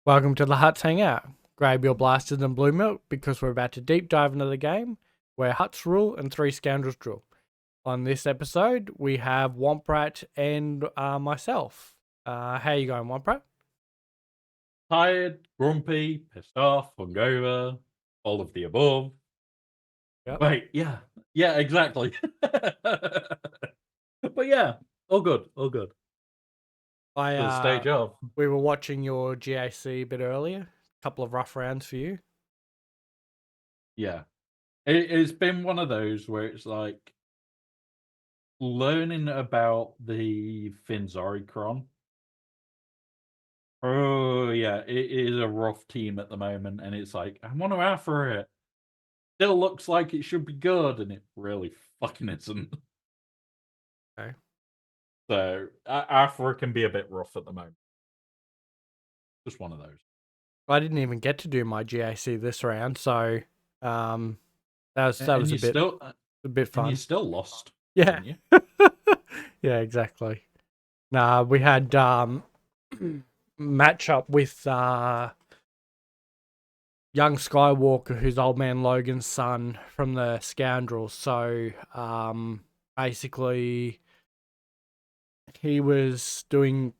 Welcome to the Hutts Hangout. Grab your blasters and blue milk because we're about to deep dive into the game where Hutts rule and three scoundrels rule. On this episode, we have Womprat and myself. How you going, Womprat? Tired, grumpy, pissed off, hungover, all of the above. Yep. Wait, yeah, exactly. But yeah, all good, all good. The stage of. We were watching your GAC a bit earlier. A couple of rough rounds for you. Yeah. It's been one of those where it's like learning about the Finzoricron. Oh, yeah, it is a rough team at the moment, and it's like, I want to alpha it. Still looks like it should be good, and it really fucking isn't. Okay. So Alpha can be a bit rough at the moment. Just one of those. I didn't even get to do my GAC this round, so that was a bit fun. And you still lost. Yeah. You? Yeah, exactly. Nah, we had match up with young Skywalker, who's old man Logan's son from the Scoundrels. So basically he was doing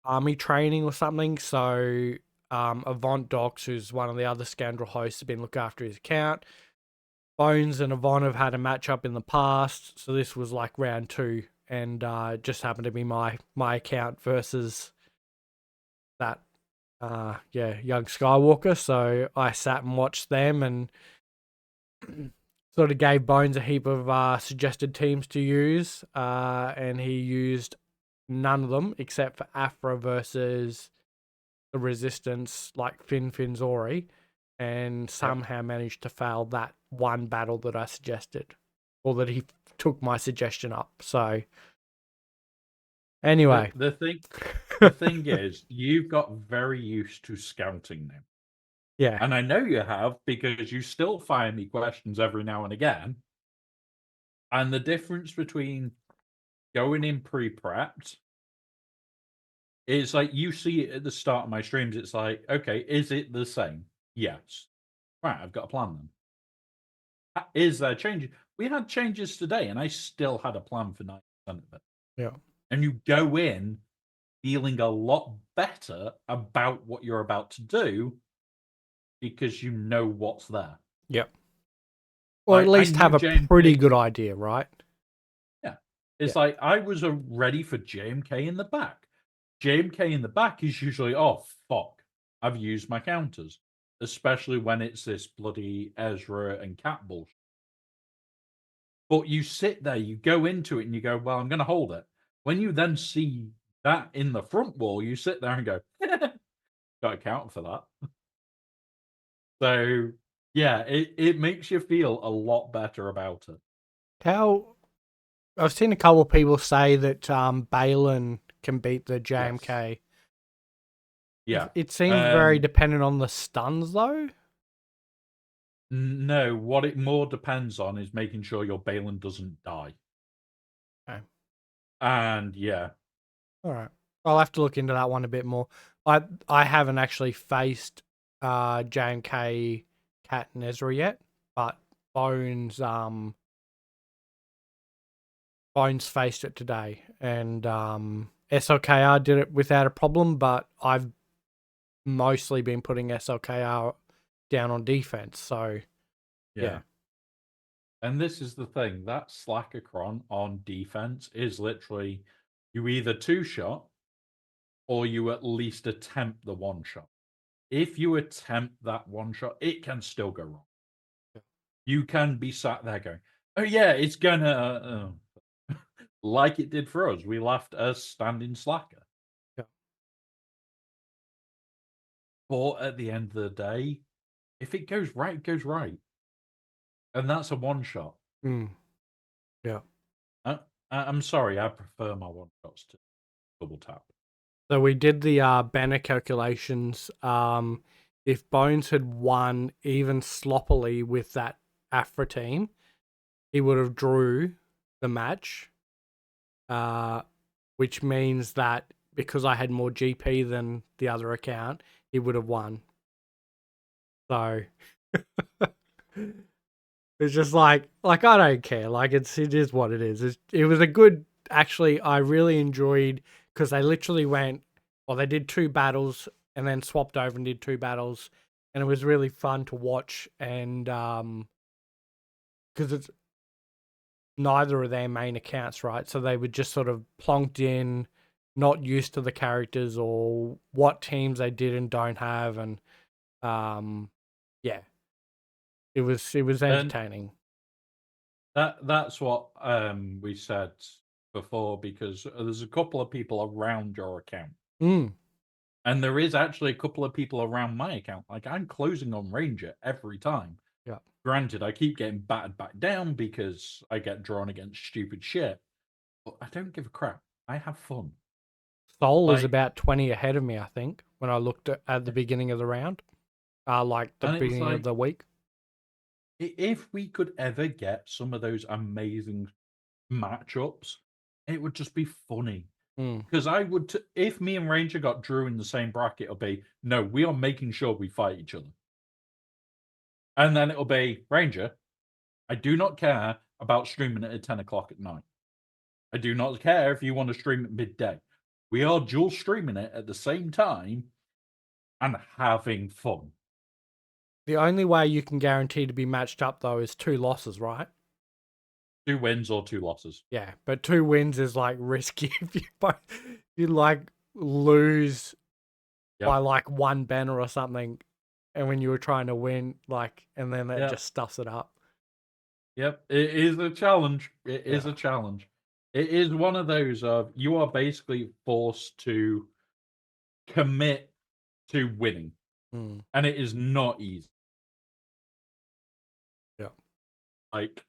army training or something. So Avant Docs, who's one of the other Scoundrel hosts, has been looking after his account. Bones and Avant have had a match up in the past, so this was like round 2, and it just happened to be my account versus that young Skywalker. So I sat and watched them and sort of gave Bones a heap of suggested teams to use, and he used none of them except for Afra versus the Resistance, like Finzori, and somehow managed to fail that one battle that I suggested, or that he took my suggestion up. So anyway, the thing is, you've got very used to scouting now. Yeah, and I know you have because you still fire me questions every now and again. And the difference between going in pre-prepped is like you see it at the start of my streams. It's like, okay, is it the same? Yes. Right, I've got a plan then. Is there changes? We had changes today, and I still had a plan for 90% of it. Yeah. And you go in feeling a lot better about what you're about to do because you know what's there. Yep. Or at least have a pretty good idea, right? Yeah. It's like I was ready for JMK in the back. JMK in the back is usually, oh, fuck, I've used my counters. Especially when it's this bloody Ezra and Cat bullshit. But you sit there, you go into it, and you go, well, I'm going to hold it. When you then see that in the front wall, you sit there and go, got to count for that. So, yeah, it makes you feel a lot better about it. I've seen a couple of people say that Balin can beat the JMK. Yes. Yeah. It seems very dependent on the stuns, though. No, what it more depends on is making sure your Balin doesn't die. Okay. And yeah. All right. I'll have to look into that one a bit more. I haven't actually faced JMK, Cat, and Ezra yet, but Bones faced it today, and SLKR did it without a problem, but I've mostly been putting SLKR down on defense, so yeah. And this is the thing, that Slackacron on defense is literally you either two-shot or you at least attempt the one-shot. If you attempt that one-shot, it can still go wrong. Yeah. You can be sat there going, oh yeah, it's gonna... like it did for us. We left a standing slacker. Yeah. But at the end of the day, if it goes right, it goes right. And that's a one-shot. Yeah. I'm sorry, I prefer my one-shots to double tap. So we did the banner calculations. If Bones had won even sloppily with that Afra team, he would have drew the match, which means that because I had more GP than the other account, he would have won. So it's just like I don't care. Like it is what it is. It was a good. Actually, I really enjoyed because they literally went. Well, they did 2 battles and then swapped over and did 2 battles, and it was really fun to watch. And because it's neither of their main accounts, right? So they were just sort of plonked in, not used to the characters or what teams they did and don't have, and yeah, it was And entertaining. that's what we said before, because there's a couple of people around your account. Mm, And there is actually a couple of people around my account. Like, I'm closing on Ranger every time. yeah. Granted, I keep getting battered back down because I get drawn against stupid shit, but I don't give a crap. I have fun. Soul is Like, about 20 ahead of me, I think, when I looked at the beginning of the round, like the and it's beginning of like, the week. if we could ever get some of those amazing matchups, it would just be funny. Mm, Because I would, if me and Ranger got Drew in the same bracket, it'll be no, we are making sure we fight each other. And then it'll be Ranger, I do not care about streaming it at 10 o'clock at night. I do not care if you want to stream at midday. We are dual streaming it at the same time and having fun. the only way you can guarantee to be matched up though is 2 losses, right? 2 wins or 2 losses. Yeah, but 2 wins is like risky if you like lose by Yep. like 1 banner or something, and when you were trying to win, like, and then it Yep. just stuffs it up. Yep. It is a challenge. It is Yeah. a challenge. It is one of those of you are basically forced to commit to winning, Mm, and it is not easy. yeah. Like,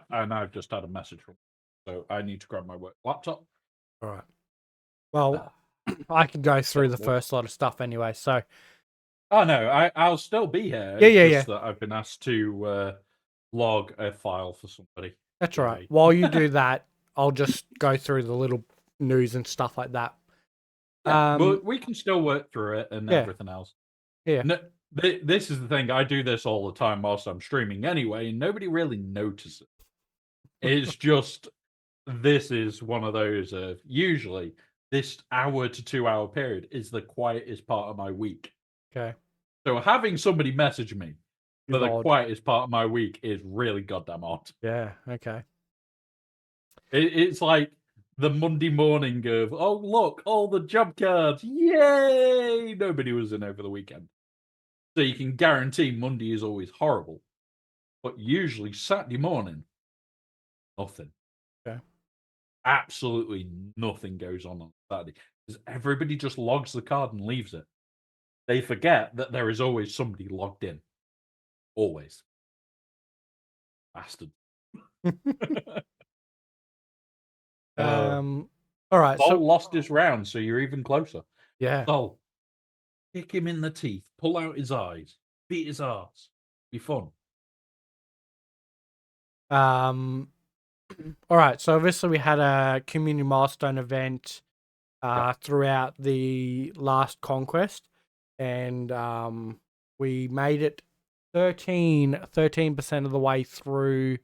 and I've just had a message from, so I need to grab my work laptop. All right. Well, Ah, I can go through the terrible. first lot of stuff anyway. So Oh no, I'll still be here. yeah, It's yeah, yeah. just that I've been asked to log a file for somebody. That's all right. Yay. While you do that, I'll just go through the little news and stuff like that. Yeah, but we can still work through it and Yeah, everything else. yeah. No, this is the thing. I do this all the time whilst I'm streaming anyway, and nobody really notices. It's just this is one of those of usually this hour to 2 hour period is the quietest part of my week. Okay. So having somebody message me for Is the odd. quietest part of my week is really goddamn odd. Yeah. Okay. It's like the Monday morning of, oh, look, all the job cards. Yay! Nobody was in over the weekend. So you can guarantee Monday is always horrible. But usually Saturday morning, nothing. Okay. Absolutely nothing goes on Saturday. Because everybody just logs the card and leaves it. They forget that there is always somebody logged in. Always. Bastard. uh, All right. Sol So lost his round, so you're even closer. yeah. Sol, kick him in the teeth, pull out his eyes, beat his ass. Be fun. Um. All right. So obviously we had a community milestone event Yeah. throughout the last conquest, and we made it 13% of the way through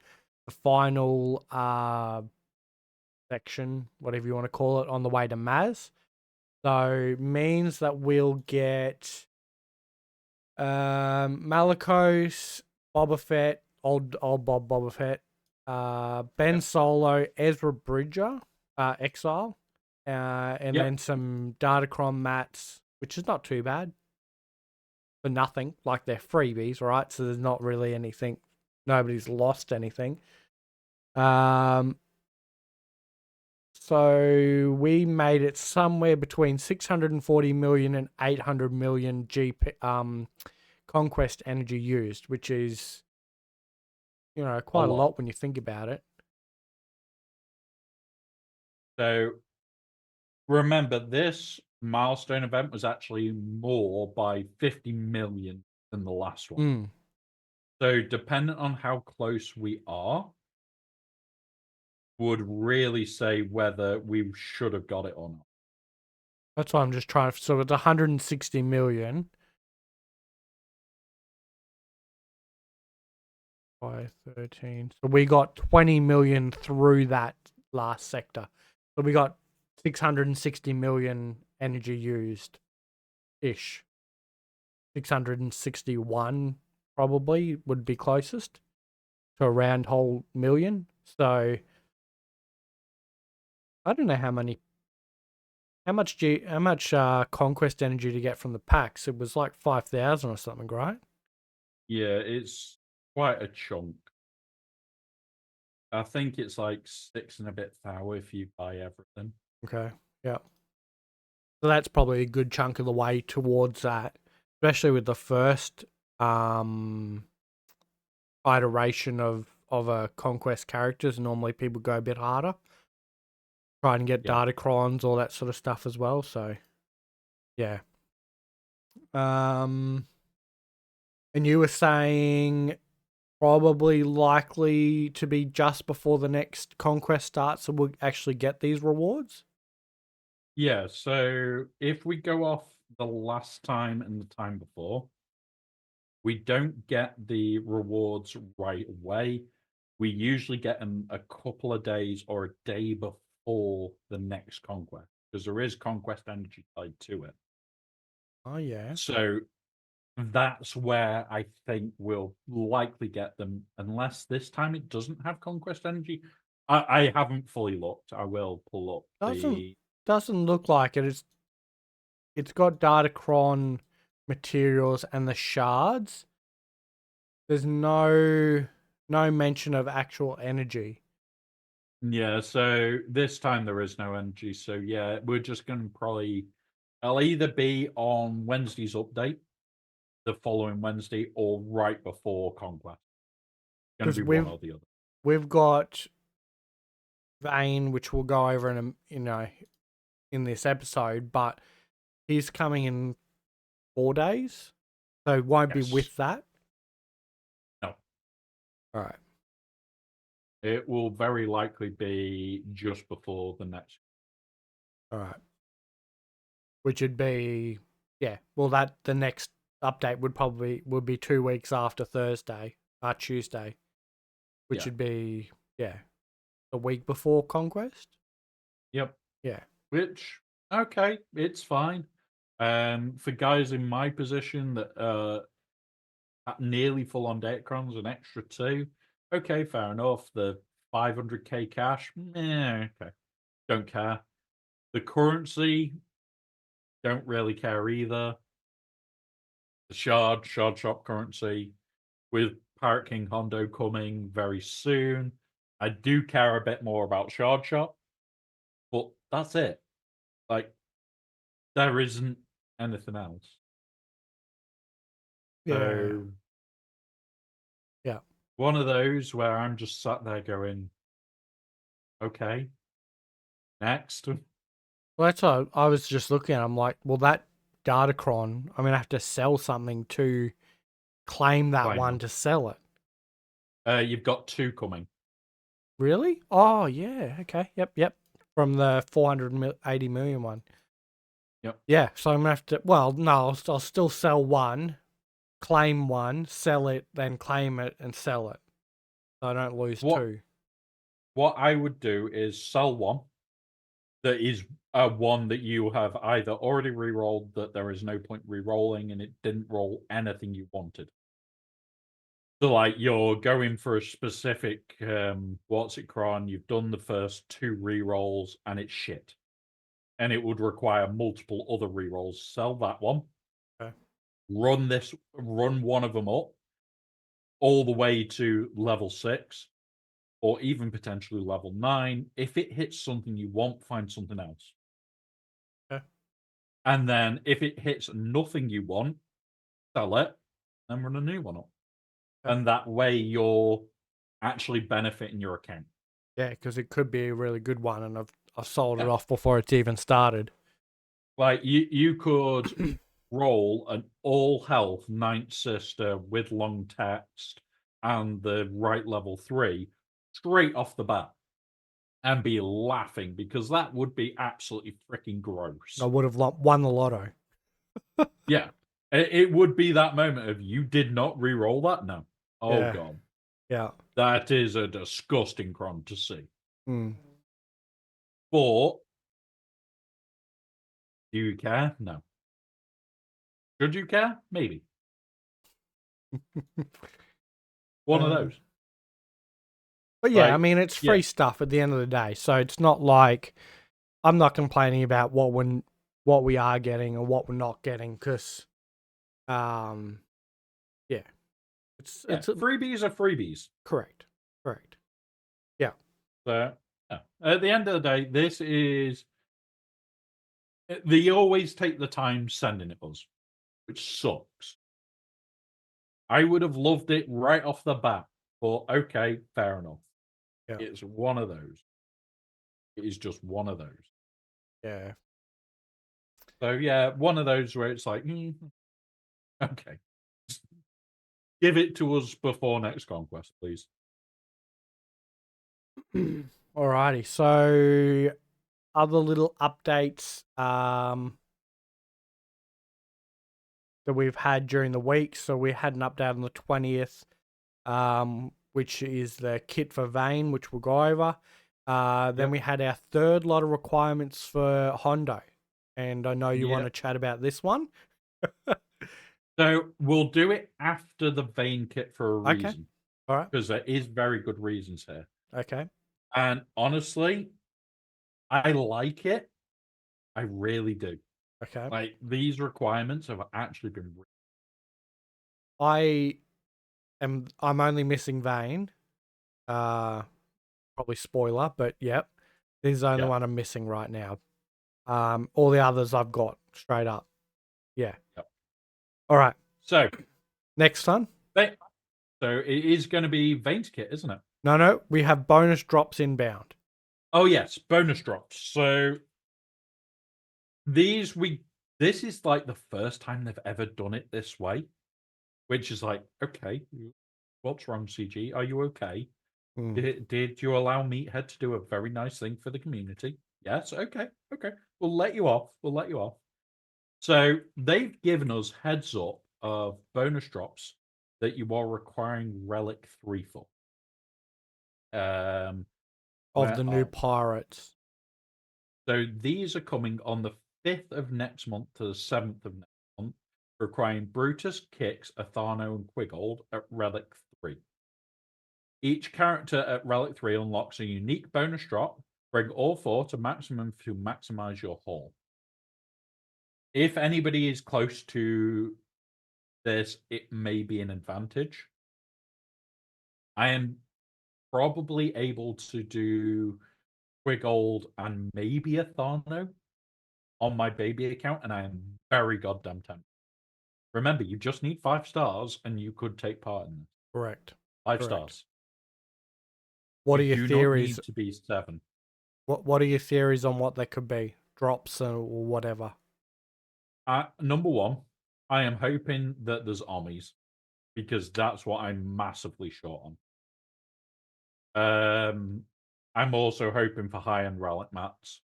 the final section, whatever you want to call it, on the way to Maz. So means that we'll get Malicos, Boba Fett, old Bob Boba Fett, Ben Yep. Solo, Ezra Bridger, Exile, and Yep. then some Datacron mats, which is not too bad for nothing. Like they're freebies, right? So there's not really anything. Nobody's lost anything. So we made it somewhere between 640 million and 800 million conquest energy used, which is, A quite a lot. lot when you think about it. So remember, this milestone event was actually more by 50 million than the last one. Mm, So, dependent on how close we are, would really say whether we should have got it or not. That's why I'm just trying to. So it's 160 million by 13. So we got 20 million through that last sector. So we got 660 million energy used ish. 661 probably would be closest to a round whole million. So I don't know how much conquest energy to get from the packs. It was like 5,000 or something, right? Yeah, it's quite a chunk. I think it's like 6 and a bit thou if you buy everything. Okay. Yeah. So that's probably a good chunk of the way towards that, especially with the first um iteration of a conquest characters. Normally people go a bit harder, try and get Yeah. datacrons, all that sort of stuff as well. So yeah. Um and you were saying probably likely to be just before the next conquest starts, so we'll actually get these rewards. Yeah, so if we go off the last time and the time before, we don't get the rewards right away. We usually get them a couple of days or a day before the next conquest, because there is conquest energy tied to it. Oh yeah. So that's where I think we'll likely get them, unless this time it doesn't have conquest energy. I haven't fully looked. I will pull up Doesn't the. doesn't look like it. It's got datacron materials and the shards. There's no mention of actual energy. Yeah, so this time there is no energy. So yeah, we're just going to probably. I'll either be on Wednesday's update, the following Wednesday, or right before Conquest. Going to Because be one or the other. we've got Vane, which we'll go over in this episode, but he's coming in 4 days, so it won't be Yes. with that. No. All right. It will very likely be just before the next. All right. Which would be, yeah. Well, that the next update would be 2 weeks after Tuesday, which Yeah. would be, yeah, a week before Conquest. Yep. Yeah. Which, okay, it's fine. For guys in my position that at nearly full on Datacrons, an extra two. Okay, fair enough. The 500k cash, okay, don't care. The currency, don't really care either. The shard shop currency, with Pirate King Hondo coming very soon. I do care a bit more about shard shop, but that's it. Like, there isn't anything else. Yeah. So Yeah. one of those where I'm just sat there going, okay, next. Well, that's what I was just looking at. I'm like, well, that Datacron, I'm gonna have to sell something to claim that Claim one them. to sell it. You've got two coming. Really? Oh, yeah. Okay. Yep. Yep. From the 480 million one. Yep. Yeah. So I'm gonna have to. Well, no, I'll still sell one, claim one, sell it, then claim it and sell it. So I don't lose What two. what I would do is sell one that is one that you have either already re-rolled that there is no point re-rolling and it didn't roll anything you wanted. So like you're going for a specific what's it cron, you've done the first two re-rolls and it's shit. And it would require multiple other re-rolls. Sell that one. Okay. Run one of them up all the way to level 6 or even potentially level 9. If it hits something you want, find something else. Okay. And then if it hits nothing you want, sell it and run a new one up. Okay. And that way you're actually benefiting your account. Yeah, because it could be a really good one, and I've sold it Yeah. off before it's even started. Like you could roll an all health Ninth Sister with long text and the right level 3 straight off the bat. and be laughing because that would be absolutely freaking gross. I would have won the lotto. Yeah. It would be that moment of you did not re-roll that? No. Oh Yeah. god. Yeah. That is a disgusting crime to see. Mm. But do you care? No. Should you care? Maybe. One of those. But yeah, I Like, mean, it's yeah, free stuff at the end of the day, so it's not like I'm not complaining about what we are getting or what we're not getting because, yeah, yeah. Freebies are freebies. correct, correct, yeah, So yeah. At the end of the day, this is they always take the time sending it us, which sucks. I would have loved it right off the bat, but okay, fair enough. yeah, It's one of those. It is just one of those. yeah. So yeah, one of those where it's like, okay, give it to us before next conquest, please. Alrighty, so other little updates that we've had during the week. So we had an update on the 20th, which is the kit for Vane, which we'll go over. Then we had our third lot of requirements for Hondo. And I know you want to chat about this one. So we'll do it after the vane kit for a Okay. reason. All right. Because there is very good reasons here. Okay. And honestly, I like it. I really do. Okay. Like these requirements have actually been I'm only missing Vane. Probably spoiler, but yep. This is the only one I'm missing right now. All the others I've got straight up. Yeah. Yep. All right. So Next one. So it is going to be Vane's kit, isn't it? No, we have bonus drops inbound. Oh yes, bonus drops. So this is like the first time they've ever done it this way, which is like, okay, what's wrong, CG? Are you okay? Did you allow Meathead to do a very nice thing for the community? Yes, okay. We'll let you off. So they've given us heads up of bonus drops that you are requiring Relic 3 for. Of the new pirates. So these are coming on the 5th of next month to the 7th of next month, requiring Brutus, Kix, Athano, and Quigold at Relic 3. Each character at Relic 3 unlocks a unique bonus drop. Bring all 4 to maximum to maximize your haul. If anybody is close to this, it may be an advantage. I am probably able to do Quigold and maybe a Thano on my baby account, and I am very goddamn tempted. Remember, you just need 5 stars, and you could take part in this. Correct. 5 stars. What you are your do theories? Not need to be 7. What are your theories on what they could be? Drops or whatever. Number one, I am hoping that there's Ommies, because that's what I'm massively short on. I'm also hoping for high-end relic mats.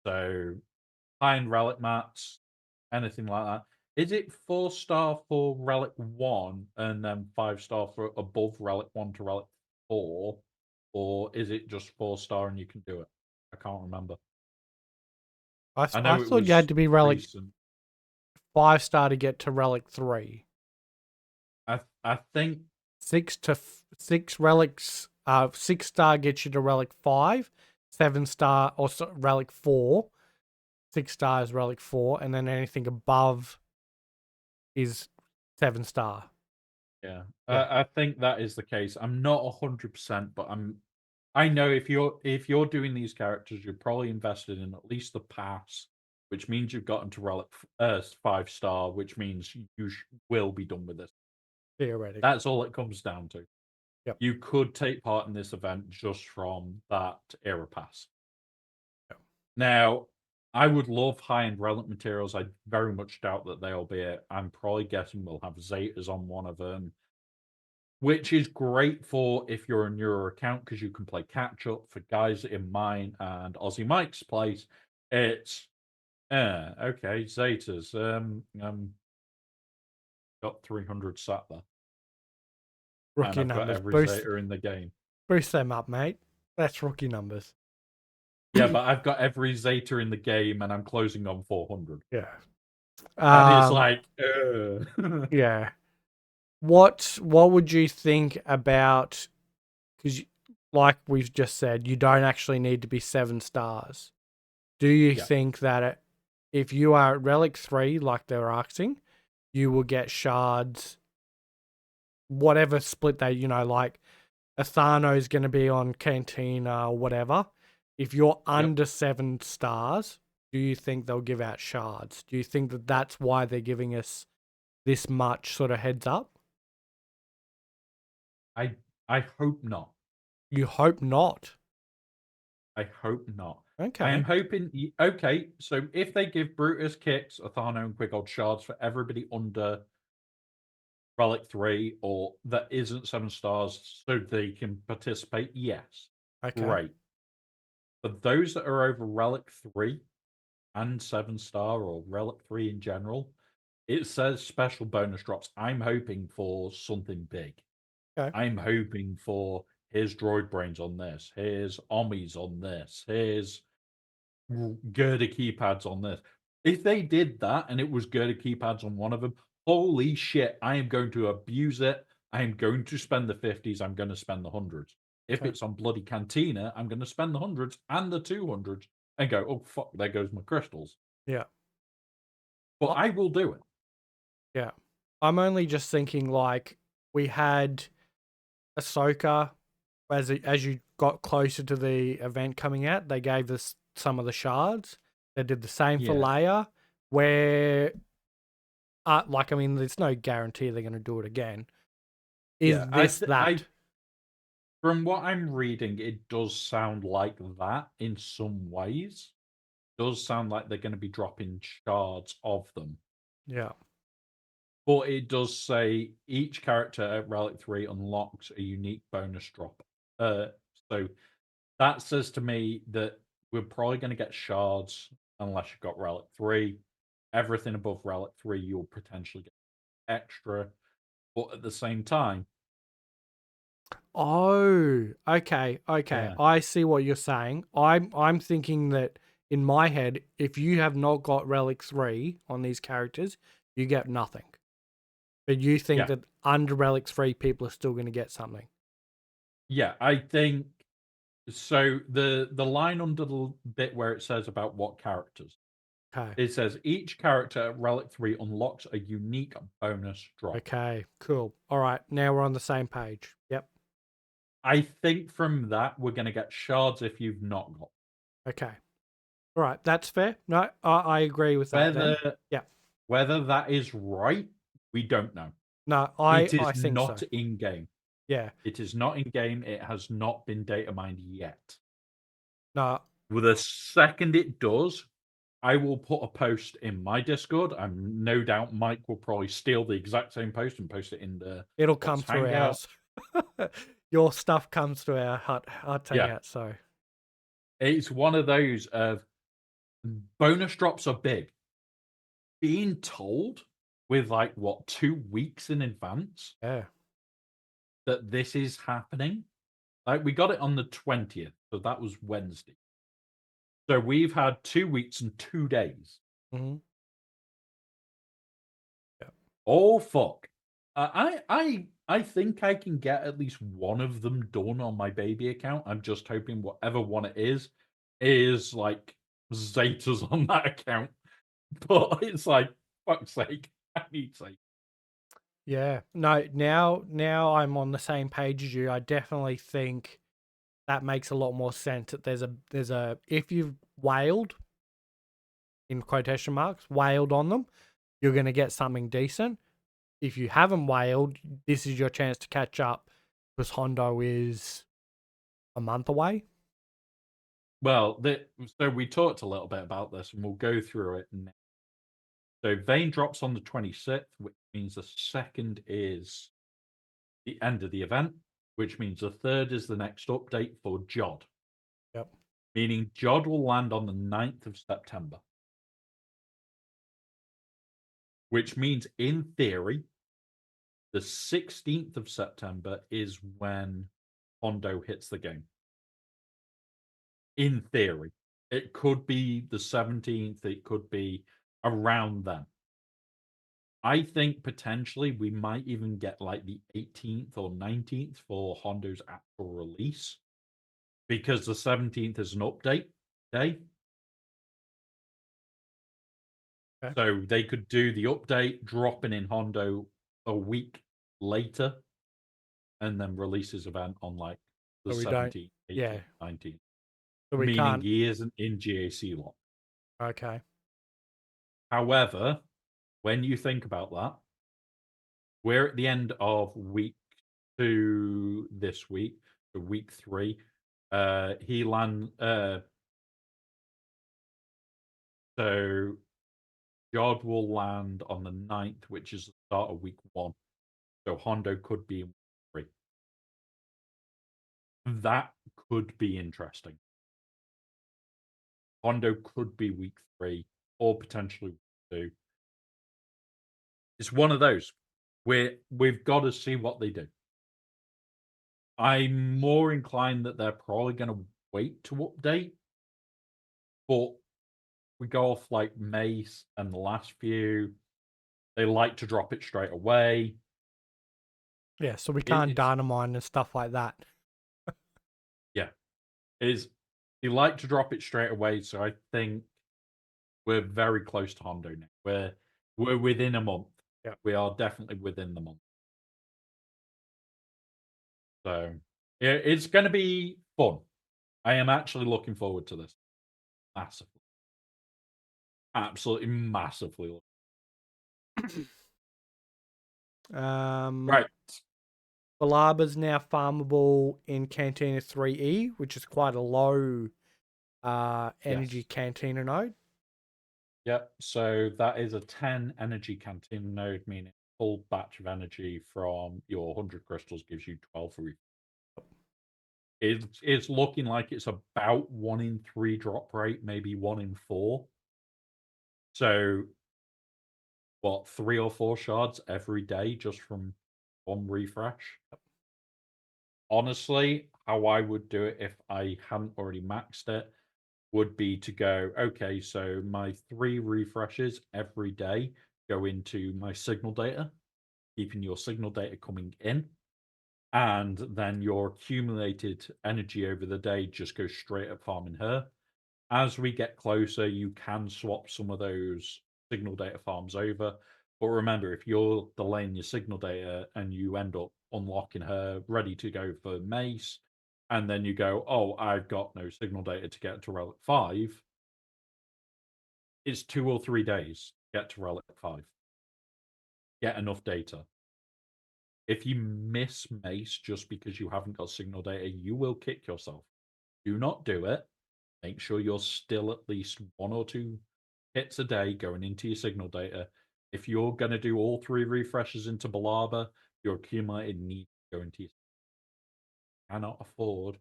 So high-end relic mats, anything like that. Is it 4-star for relic 1 and then 5-star for above relic 1 to relic 4? Or is it just 4-star and you can do it? I can't remember. I know it thought was you had to be relic recent. 5-star to get to relic 3. I think 6 relics. 6-star gets you to relic 5. 7-star or relic 4. 6-star is relic 4, and then anything above is 7-star. Yeah. I think that is the case. I'm not 100%, but I know if you're doing these characters, you're probably invested in at least the pass, which means you've gotten to relic 5-star, which means you will be done with this. Theoretically. That's all it comes down to. Yep. You could take part in this event just from that era pass. Yep. Now, I would love high-end relic materials. I very much doubt that they'll be it. I'm probably guessing we'll have Zetas on one of them. which is great for if you're a newer account because you can play catch up. For guys in mine and Aussie Mike's place, it's okay, Zetas. Got 300 sat there, and Rookie I've got numbers. every Zeta in the game. Boost them up, mate. That's rookie numbers. Yeah, but I've got every Zeta in the game, and I'm closing on 400. Yeah. And it's Um. like, Yeah. What would you think about? Because, like we've just said, you don't actually need to be 7 stars. Do you yeah, think that if you are at Relic 3, like they were asking, you will get shards, whatever split they, like Athano's going to be on Cantina or whatever. If you're yep. under 7 stars, do you think they'll give out shards? Do you think that that's why they're giving us this much sort of heads up? I hope not. You hope not. I hope not. I am Okay. hoping. Okay, so if they give Brutus kicks, Athano, and Quigold shards for everybody under Relic 3 or that isn't 7 stars so they can participate, yes. Okay. Great. But those that are over Relic 3 and 7 star or Relic 3 in general, it says special bonus drops. I'm hoping for something big. Okay. I'm hoping for here's droid brains on this, here's Ommis on this, here's Girder keypads on this. If they did that and it was Girder keypads on one of them, holy shit, I am going to abuse it. I am going to spend the 50s. I'm going to spend the hundreds. If Okay. it's on bloody Cantina, I'm going to spend the hundreds and the 200s and go, oh, fuck, there goes my crystals. Yeah. But Uh, I will do it. Yeah. I'm only just thinking like we had Ahsoka as you got closer to the event coming out, they gave us some of the shards. They did the same for Yeah. Leia, where like I mean, there's no guarantee they're going to do it again. Yeah. Is this I that? from what I'm reading, it does sound like that in some ways. Does sound like they're going to be dropping shards of them. Yeah. But it does say each character at Relic 3 unlocks a unique bonus drop. So that says to me that we're probably going to get shards unless you've got Relic 3. Everything above Relic 3, you'll potentially get extra. But at the same time, Oh, okay, okay. yeah, I see what you're saying. I'm thinking that in my head, if you have not got Relic 3 on these characters, you get nothing. But you think yeah, that under Relic 3 people are still going to get something. yeah. I think so. The line under the bit where it says about what characters, Okay. it says each character at Relic 3 unlocks a unique bonus drop. Okay, cool. All right, now we're on the same page. Yep. I think from that we're going to get shards if you've not got. Okay. All right, that's fair. No, I agree with that then. Whether Yeah. whether that is right, we don't know. No, It I is think so. not in game. Yeah. It is not in game. It has not been data mined yet. No. With the second it does, I will put a post in my Discord. I'm no doubt Mike will probably steal the exact same post and post it in the It'll come Hutts through Hangout. ours. Your stuff comes through our Hutts Yeah, Hangout, so it's one of those of bonus drops are big. Being told with like what 2 weeks in advance yeah. that this is happening. Like we got it on the 20th, so that was Wednesday. So we've had 2 weeks and 2 days. Mm-hmm. Yeah. Oh fuck! I think I can get at least one of them done on my baby account. I'm just hoping whatever one it is like Zeta's on that account. But it's like fuck's sake, I need Zeta. Yeah. No, now I'm on the same page as you. I definitely think that makes a lot more sense that there's a if you've whaled in quotation marks, whaled on them, you're gonna get something decent. If you haven't whaled, this is your chance to catch up because Hondo is a month away. Well, so we talked a little bit about this, and we'll go through it now. So Vane drops on the 26th, which means the second is the end of the event, which means the 3rd is the next update for Jod, Yep. meaning Jod will land on the 9th of September. Which means, in theory, the 16th of September is when Hondo hits the game. In theory. It could be the 17th, it could be around then. I think potentially we might even get like the 18th or 19th for Hondo's actual release, because the 17th is an update day. Okay. So they could do the update, dropping in Hondo a week later, and then release his event on like the So we don't. 17th, Yeah. 18th, 19th. So we Meaning can't. he isn't in GAC lock. Okay. However, when you think about that, we're at the end of week 2 this week, so week 3. He land so Jod will land on the 9th, which is the start of week 1. So Hondo could be in week 3. That could be interesting. Hondo could be week 3 or potentially week 2. It's one of those. We've got to see what they do. I'm more inclined that they're probably going to wait to update, but we go off like Mace and the last few. They like to drop it straight away. Yeah. So we can't It's dynamite and stuff like that. yeah, is they like to drop it straight away. So I think we're very close to Hondo now. We're within a month. Yeah. We are definitely within the month. So it's going to be fun. I am actually looking forward to this massively, absolutely massively. Um. Right. Balaba's now farmable in Cantina 3E, which is quite a low energy Yes. Cantina node. Yep. So that is a 10 energy canteen node, meaning full batch of energy from your 100 crystals gives you 12 free. It's looking like it's about 1 in 3 drop rate, maybe 1 in 4. So, what, 3 or 4 shards every day just from one refresh? Honestly, how I would do it if I hadn't already maxed it would be to go, okay, so my 3 refreshes every day go into my signal data, keeping your signal data coming in, and then your accumulated energy over the day just goes straight at farming her. As we get closer, you can swap some of those signal data farms over. But remember, if you're delaying your signal data and you end up unlocking her ready to go for Mace, and then you go, oh, I've got no signal data to get to Relic 5, it's 2 or 3 days to get to Relic 5. Get enough data. If you miss Mace just because you haven't got signal data, you will kick yourself. Do not do it. Make sure you're still at least 1 or 2 hits a day going into your signal data. If you're going to do all 3 refreshes into Balaba, your accumulated need to go into your cannot afford to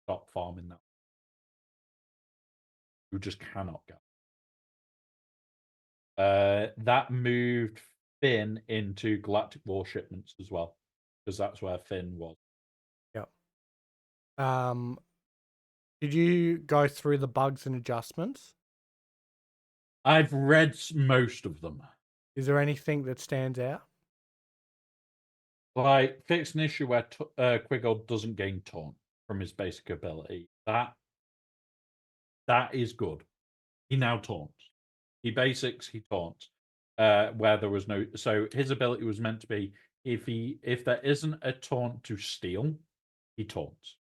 stop farming that. You just cannot go. That moved Finn into Galactic War shipments as well, because that's where Finn was. Yep. Did you go through the bugs and adjustments? I've read most of them. Is there anything that stands out? Like, fixed an issue where Quiggle doesn't gain taunt from his basic ability. That is good. He now taunts. He basics, he taunts. Where there was no, so his ability was meant to be if there isn't a taunt to steal, he taunts.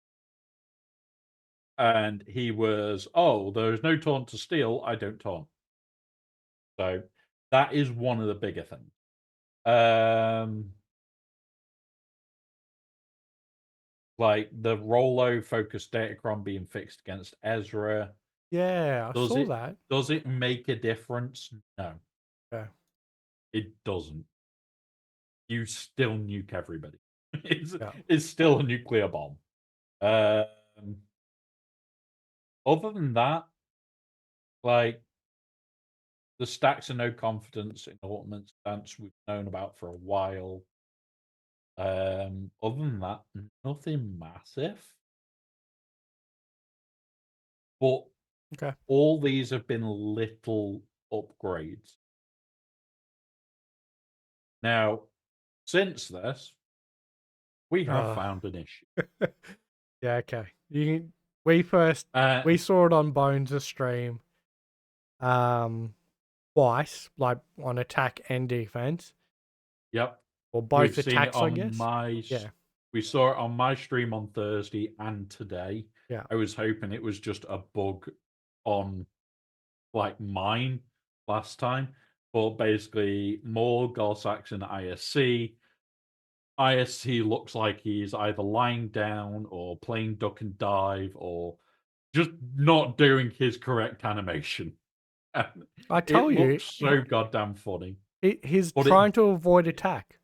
And he was, oh, there's no taunt to steal, I don't taunt. So that is one of the bigger things. Like the Rolo focused Datacron being fixed against Ezra. Yeah, I Does saw it that. does it make a difference? No, Yeah. it doesn't. You still nuke everybody. it's, Yeah. it's still a nuclear bomb. Um, other than that, like the stacks of no confidence in ultimate stance we've known about for a while. Other than that, nothing massive. But Okay. all these have been little upgrades. Now, since this, we have Uh, found an issue. yeah. Okay. We first Uh, we saw it on Bones' stream. Twice, like on attack and defense, yep, or both we've seen it attacks, I on guess. my. Yeah. We saw it on my stream on Thursday and today. Yeah. I was hoping it was just a bug on like mine last time, but basically more Gorsaks in ISC. ISC looks like he's either lying down or playing duck and dive or just not doing his correct animation. And I it tell you, looks so goddamn funny. he's But it trying to avoid attack.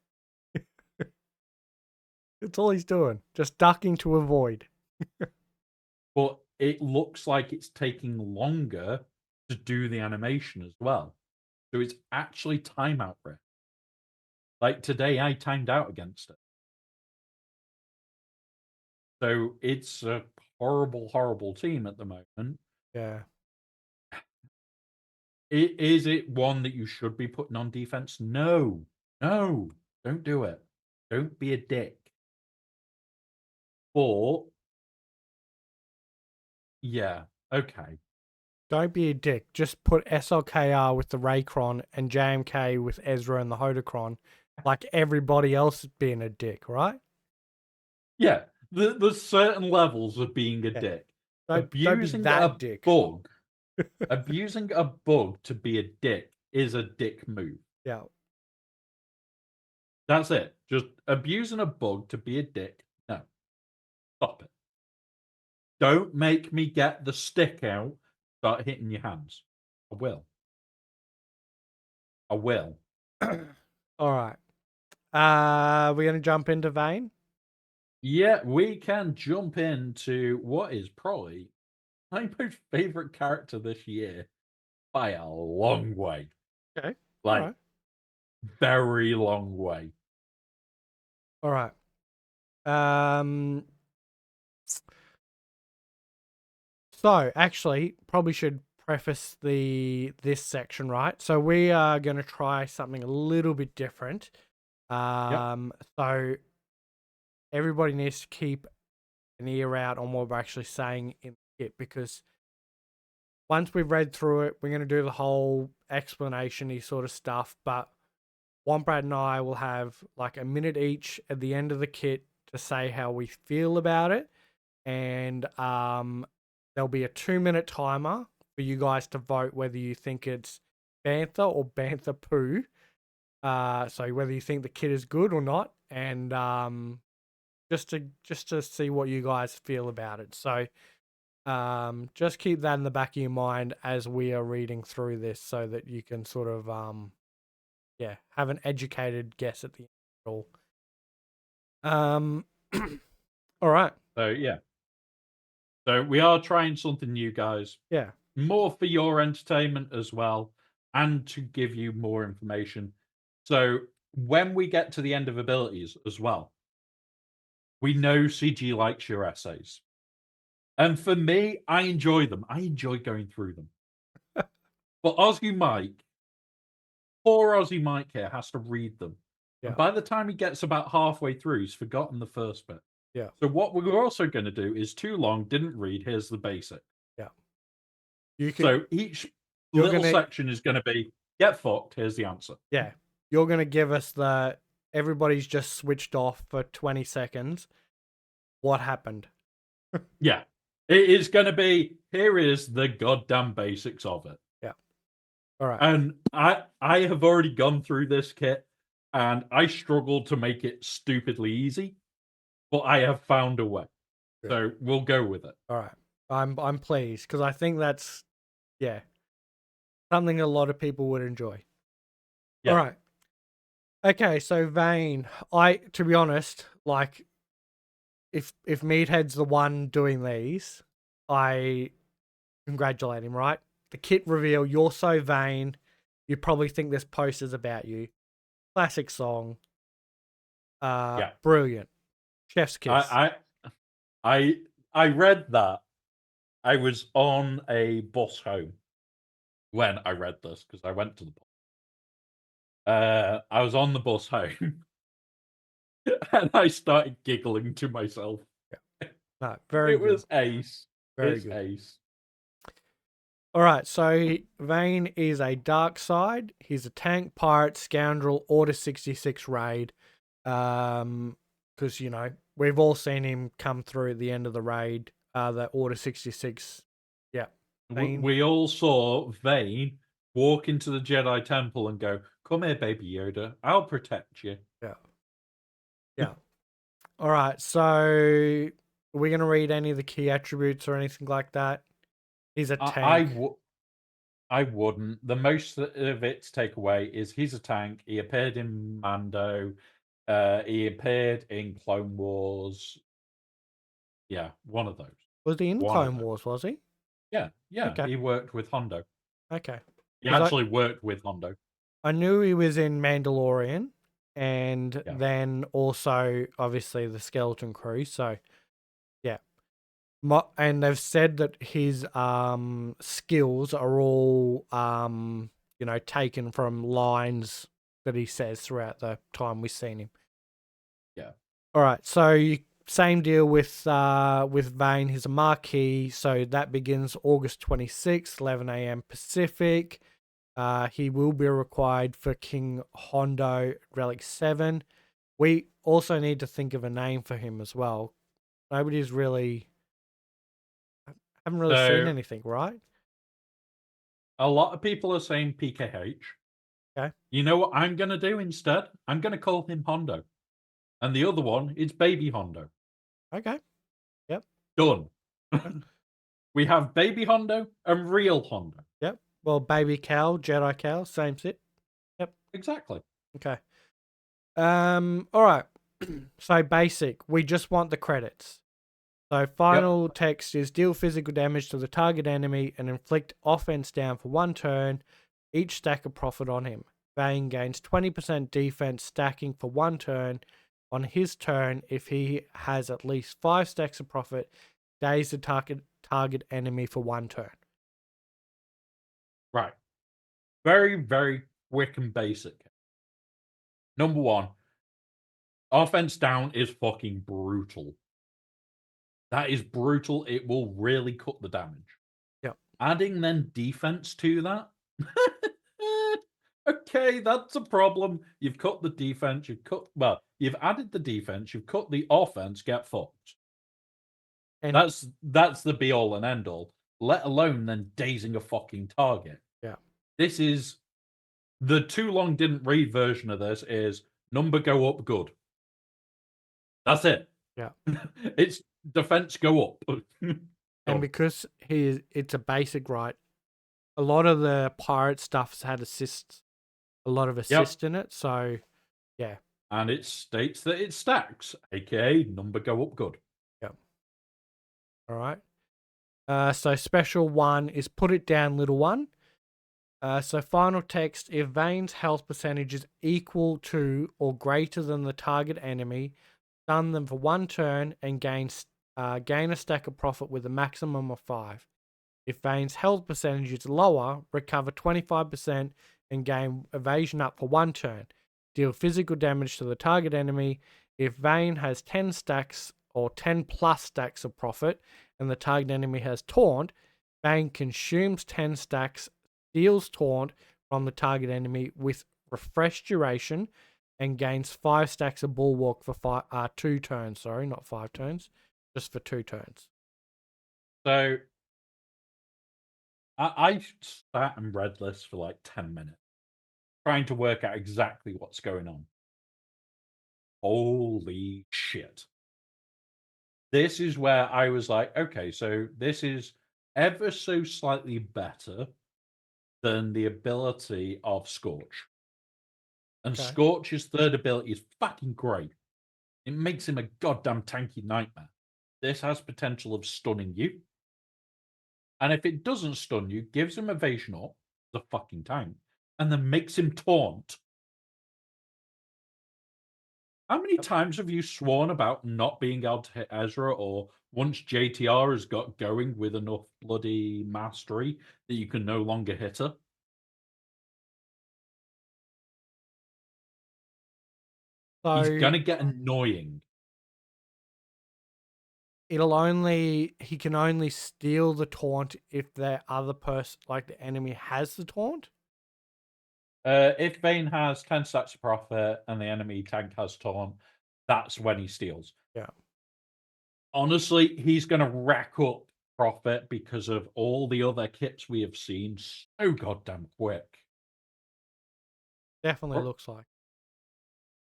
That's all he's doing. Just ducking to avoid. but it looks like it's taking longer to do the animation as well. So it's actually timeout risk. Like today I timed out against it. So it's a horrible, horrible team at the moment. Yeah. Is it one that you should be putting on defense? No, no, don't do it. Don't be a dick. But yeah, okay. Don't be a dick. Just put SLKR with the Raycron and JMK with Ezra and the Hodocron, like everybody else being a dick, right? Yeah, there's certain levels of being a Yeah. dick. Don't be Abusing that a dick. bug, abusing a bug to be a dick is a dick move. Yeah. That's it. Just abusing a bug to be a dick. No, stop it. Don't make me get the stick out, start hitting your hands. I will. I will. All right. We're gonna jump into Vane. Yeah, we can jump into what is probably my most favorite character this year by a long way. Okay. All Like, right. very long way. All right. Um. So actually, probably should preface this section, right? So we are going to try something a little bit different. Yep. So everybody needs to keep an ear out on what we're actually saying in the kit, because once we've read through it, we're going to do the whole explanation-y sort of stuff. But Wombrad and I will have like a minute each at the end of the kit to say how we feel about it, and there'll be a 2-minute timer for you guys to vote whether you think it's bantha or bantha poo. So whether you think the kit is good or not, and just to see what you guys feel about it. So just keep that in the back of your mind as we are reading through this, so that you can sort of have an educated guess at the end of it all. All right. So, yeah. So, we are trying something new, guys. Yeah. More for your entertainment as well, and to give you more information. So, when we get to the end of abilities as well, we know CG likes your essays. And for me, I enjoy them. I enjoy going through them. But Aussie Mike, poor Aussie Mike here, has to read them. Yeah. And by the time he gets about halfway through, he's forgotten the first bit. Yeah. So what we're also going to do is too long, didn't read, here's the basic. Yeah. You can. So each You're little gonna. section is going to be, get fucked, here's the answer. Yeah. You're gonna give us the. Everybody's just switched off for 20 seconds. What happened? Yeah. It is going to be, here is the goddamn basics of it. Yeah. All right. And I have already gone through this kit, and I struggled to make it stupidly easy, but I have found a way. Good. So we'll go with it. All right. I'm pleased, because I think that's something a lot of people would enjoy. Yeah. All right. Okay, so Vane, to be honest, like if Meathead's the one doing these, I congratulate him, right? The kit reveal, you're so vain. You probably think this post is about you. Classic song. Yeah. Brilliant. Chef's kiss. I I I read that. I was on a bus home when I read this because I went to the bus. I was on the bus home and I started giggling to myself. Yeah. No, very It good. was ace. Very It's good. ace. All right, so Vane is a dark side. He's a tank, pirate, scoundrel, Order 66 raid. Because we've all seen him come through at the end of the raid. That Order 66. Yeah, Vane. We all saw Vane walk into the Jedi Temple and go, "Come here, baby Yoda. I'll protect you." Yeah, yeah. All right, so are we gonna read any of the key attributes or anything like that? He's a tank. I wouldn't. The most of it to take away is he's a tank. He appeared in Mando. He appeared in Clone Wars. Yeah, one of those. Was he in One of Clone those. Wars? Was he? Yeah. Okay, He worked with Hondo. okay. He 'Cause actually worked with Hondo. I knew he was in Mandalorian, and Yeah. then also obviously the Skeleton Crew. So yeah, and they've said that his skills are all taken from lines that he says throughout the time we've seen him. Yeah. All right, so same deal with Vane. He's a marquee, so that begins August 26th, 11 a.m. Pacific. He will be required for King Hondo Relic 7. We also need to think of a name for him as well. Nobody's really haven't really seen So anything, right? a lot of people are saying PKH. Okay. You know what I'm going to do instead? I'm going to call him Hondo. And the other one is Baby Hondo. Okay. Yep. Done. Yep. We have Baby Hondo and Real Hondo. Yep. Well, baby Cal, Jedi Cal, same shit. Yep. Exactly. Okay. All right. So basic. We just want the credits. So Yep. final text is deal physical damage to the target enemy and inflict offense down for 1 turn. Each stack of profit on him. Vane gains 20% defense stacking for 1 turn. On his turn, if he has at least 5 stacks of profit, daze the target enemy for 1 turn. Right. Very, very quick and basic. Number one, offense down is fucking brutal. That is brutal. It will really cut the damage. Yep. Adding then defense to that. Okay, that's a problem. You've cut the defense. You've added the defense. You've cut the offense. Get fucked. And That's the be all and end all. Let alone then dazing a fucking target. yeah. This is the too long didn't read version of this is number go up good. That's it. Yeah. It's defense go up. And because it's a basic, right? A lot of the pirate stuff's had assists, a lot of assist in it. So yeah. And it states that it stacks, aka number go up good. Yep. All right. So special 1 is put it down, little one. So final text, if Vane's health percentage is equal to or greater than the target enemy, stun them for 1 turn and gain a stack of profit with a maximum of 5. If Vane's health percentage is lower, recover 25% and gain evasion up for 1 turn. Deal physical damage to the target enemy. If Vane has 10 stacks or 10 plus stacks of profit and the target enemy has taunt, Vane consumes 10 stacks, steals taunt from the target enemy with refreshed duration and gains 5 stacks of bulwark for 2 turns. Sorry, not 5 turns, just for 2 turns. So I sat and read this for like 10 minutes, trying to work out exactly what's going on. Holy shit. This is where I was like, okay, so this is ever so slightly better than the ability of Scorch. And Okay. Scorch's third ability is fucking great. It makes him a goddamn tanky nightmare. This has potential of stunning you. And if it doesn't stun you, gives him evasion up, the fucking tank, and then makes him taunt. How many times have you sworn about not being able to hit Ezra, or once JTR has got going with enough bloody mastery that you can no longer hit her? He's So gonna get annoying. he can only steal the taunt if the other person, like the enemy, has the taunt. If Vane has 10 stacks of profit and the enemy tank has taunt, that's when he steals. Yeah, Honestly, he's gonna rack up profit because of all the other kits we have seen so goddamn quick. definitely looks like.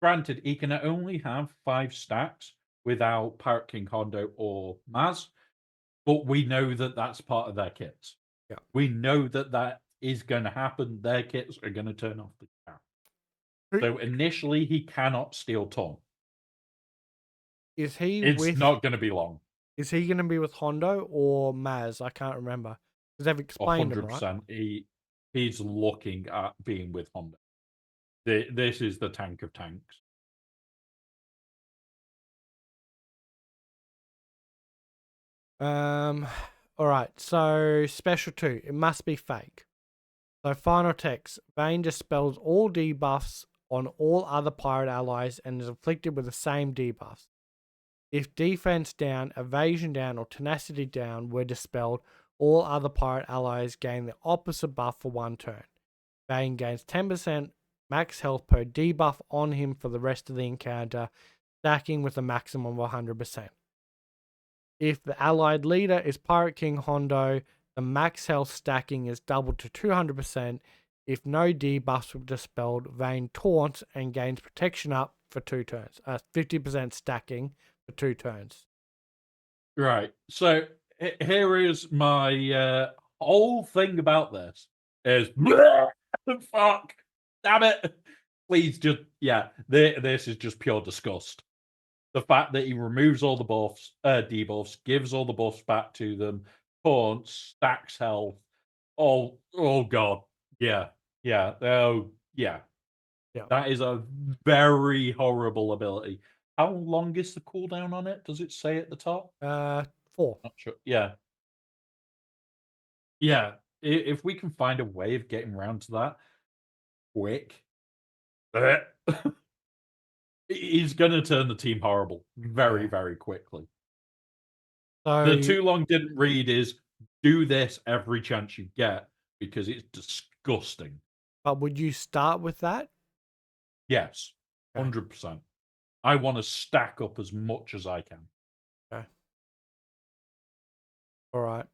Granted, he can only have 5 stacks without Pirate King Hondo or Maz, but we know that that's part of their kits. Yeah. We know that that is going to happen. Their kits are going to turn off the cap. So initially, he cannot steal Tom. Is he It's with? not going to be long. Is he going to be with Hondo or Maz? I can't remember because they've explained him, right? 100%. He's looking at being with Hondo. This is the tank of tanks. All right. So special 2. It must be fake. So final text. Vane dispels all debuffs on all other pirate allies and is afflicted with the same debuffs. If defense down, evasion down, or tenacity down were dispelled, all other pirate allies gain the opposite buff for 1 turn. Vane gains 10% max health per debuff on him for the rest of the encounter, stacking with a maximum of 100%. If the allied leader is Pirate King Hondo, the max health stacking is doubled to 200%. If no debuffs were dispelled, Vane taunts and gains protection up for 2 turns. 50% stacking for 2 turns. Right. So here is my whole thing about this is fuck, damn it. Please just this is just pure disgust. The fact that he removes all the buffs, debuffs, gives all the buffs back to them, taunts, stacks health. Oh god. Yeah. Yeah. Oh yeah. Yeah. That is a very horrible ability. How long is the cooldown on it? Does it say at the top? 4. Not sure. Yeah. Yeah. If we can find a way of getting around to that quick, he's going to turn the team horrible very, Yeah. very quickly. So The too long didn't read is do this every chance you get because it's disgusting. but would you start with that? Yes, Okay. 100%. I want to stack up as much as I can. Okay. All right.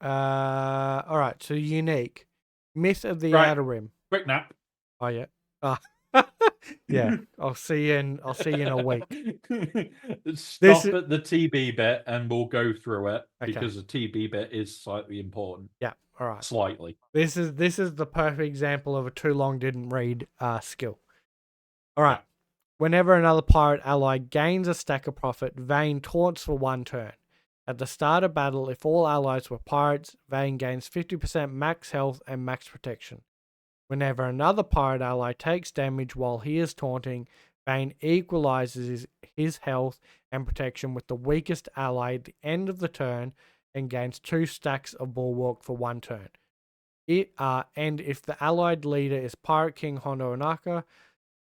All right. So unique. Myth of the Right. Outer Rim. Quick nap. Oh yeah. Yeah. I'll see you in a week. Stop at the TB bit and we'll go through it Okay. because the TB bit is slightly important. Yeah. All right. Slightly. This is the perfect example of a too long didn't read skill. All right. Yeah. Whenever another pirate ally gains a stack of profit, Vane taunts for 1 turn. At the start of battle, if all allies were pirates, Vane gains 50% max health and max protection. Whenever another pirate ally takes damage while he is taunting, Vane equalizes his health and protection with the weakest ally at the end of the turn and gains 2 stacks of bulwark for 1 turn. And if the allied leader is Pirate King Hondo Onaka,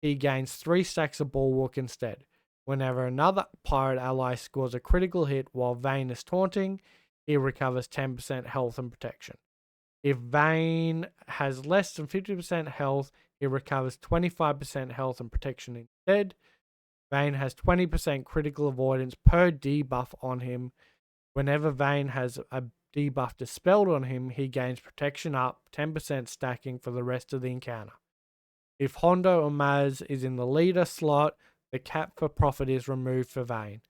he gains 3 stacks of bulwark instead. Whenever another pirate ally scores a critical hit while Vane is taunting, he recovers 10% health and protection. If Vane has less than 50% health, he recovers 25% health and protection instead. Vane has 20% critical avoidance per debuff on him. Whenever Vane has a debuff dispelled on him, he gains protection up, 10% stacking for the rest of the encounter. If Hondo or Maz is in the leader slot, the cap for profit is removed for Vane.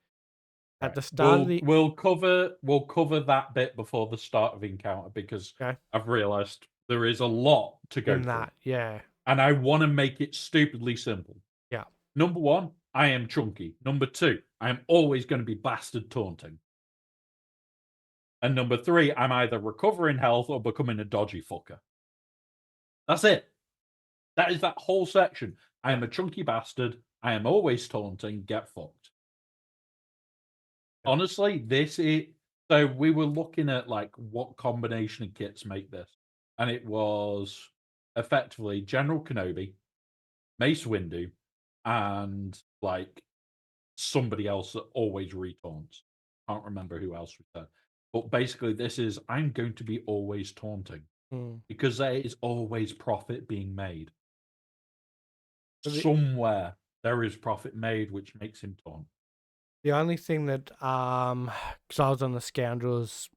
At the start of the we'll cover that bit before the start of encounter because Okay. I've realized there is a lot to go in through. that, yeah, And I want to make it stupidly simple. yeah, Number 1, I am chunky. Number 2, I am always going to be bastard taunting. And number 3, I'm either recovering health or becoming a dodgy fucker. That's it. That is that whole section. I am a chunky bastard. I am always taunting. Get fucked. Yeah. Honestly, this is so we were looking at like what combination of kits make this, and it was effectively General Kenobi, Mace Windu, and like somebody else that always retaunts. Can't remember who else was there. But basically, this is I'm going to be always taunting Mm. because there is always profit being made. But Somewhere there is profit made, which makes him taunt. the only thing that, because I was on the Scoundrels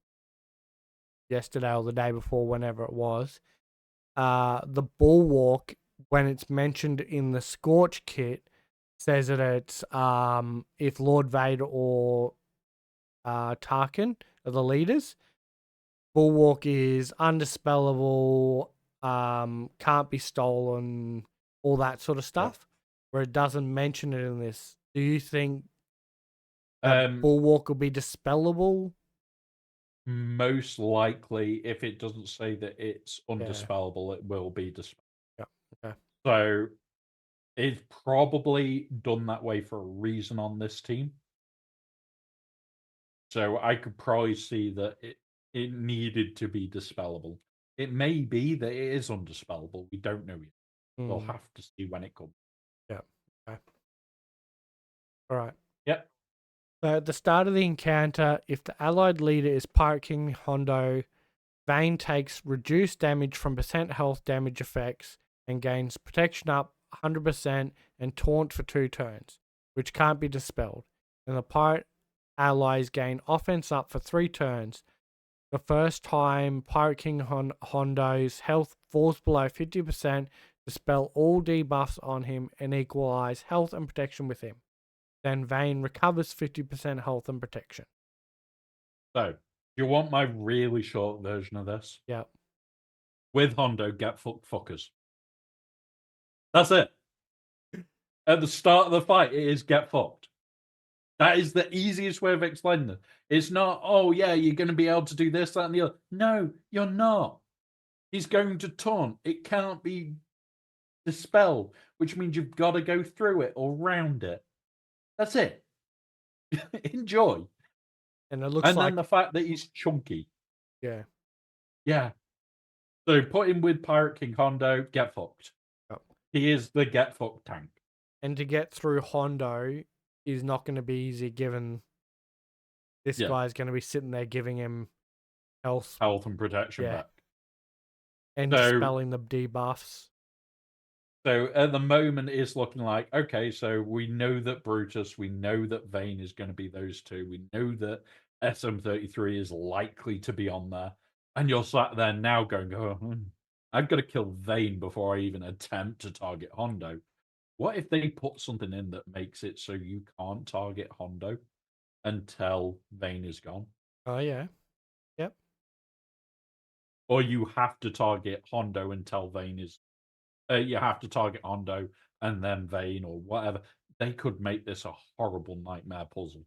yesterday or the day before, whenever it was, the Bulwark, when it's mentioned in the SWGoH kit, says that it's if Lord Vader or Tarkin are the leaders, Bulwark is undispellable, can't be stolen, all that sort of stuff. Where it doesn't mention it in this. Do you think that Bulwark will be dispellable? Most likely, if it doesn't say that it's Yeah. undispellable, it will be dispelled. Yeah. Okay. So it's probably done that way for a reason on this team. So I could probably see that it needed to be dispellable. It may be that it is undispellable. We don't know yet. We'll have to see when it comes. Yeah. Okay. All right. Yep. So at the start of the encounter, if the allied leader is Pirate King Hondo, Vane takes reduced damage from percent health damage effects and gains protection up 100% and taunt for 2 turns, which can't be dispelled. And the pirate allies gain offense up for 3 turns. The first time Pirate King Hondo's health falls below 50%, dispel all debuffs on him and equalize health and protection with him. Then Vane recovers 50% health and protection. So, you want my really short version of this? Yep. With Hondo, get fucked fuckers. That's it. At the start of the fight, it is get fucked. That is the easiest way of explaining it. It's not, oh yeah, you're going to be able to do this, that, and the other. No, you're not. He's going to taunt. It can't be dispelled, which means you've got to go through it or round it. That's it. Enjoy. And it looks And like, then the fact that he's chunky. yeah. Yeah. So put him with Pirate King Hondo, get fucked. Yep. He is the get fucked tank. And to get through Hondo is not going to be easy, given this guy's going to be sitting there giving him health and protection back. And dispelling the debuffs. So at the moment, it's looking like, okay, so we know that Brutus, we know that Vane is going to be those two. We know that SM33 is likely to be on there. And you're sat there now going, I've got to kill Vane before I even attempt to target Hondo. What if they put something in that makes it so you can't target Hondo until Vane is gone? Oh, yeah. Yep. Or you have to target Hondo until Vane is... you have to target Hondo and then Vane or whatever. They could make this a horrible nightmare puzzle.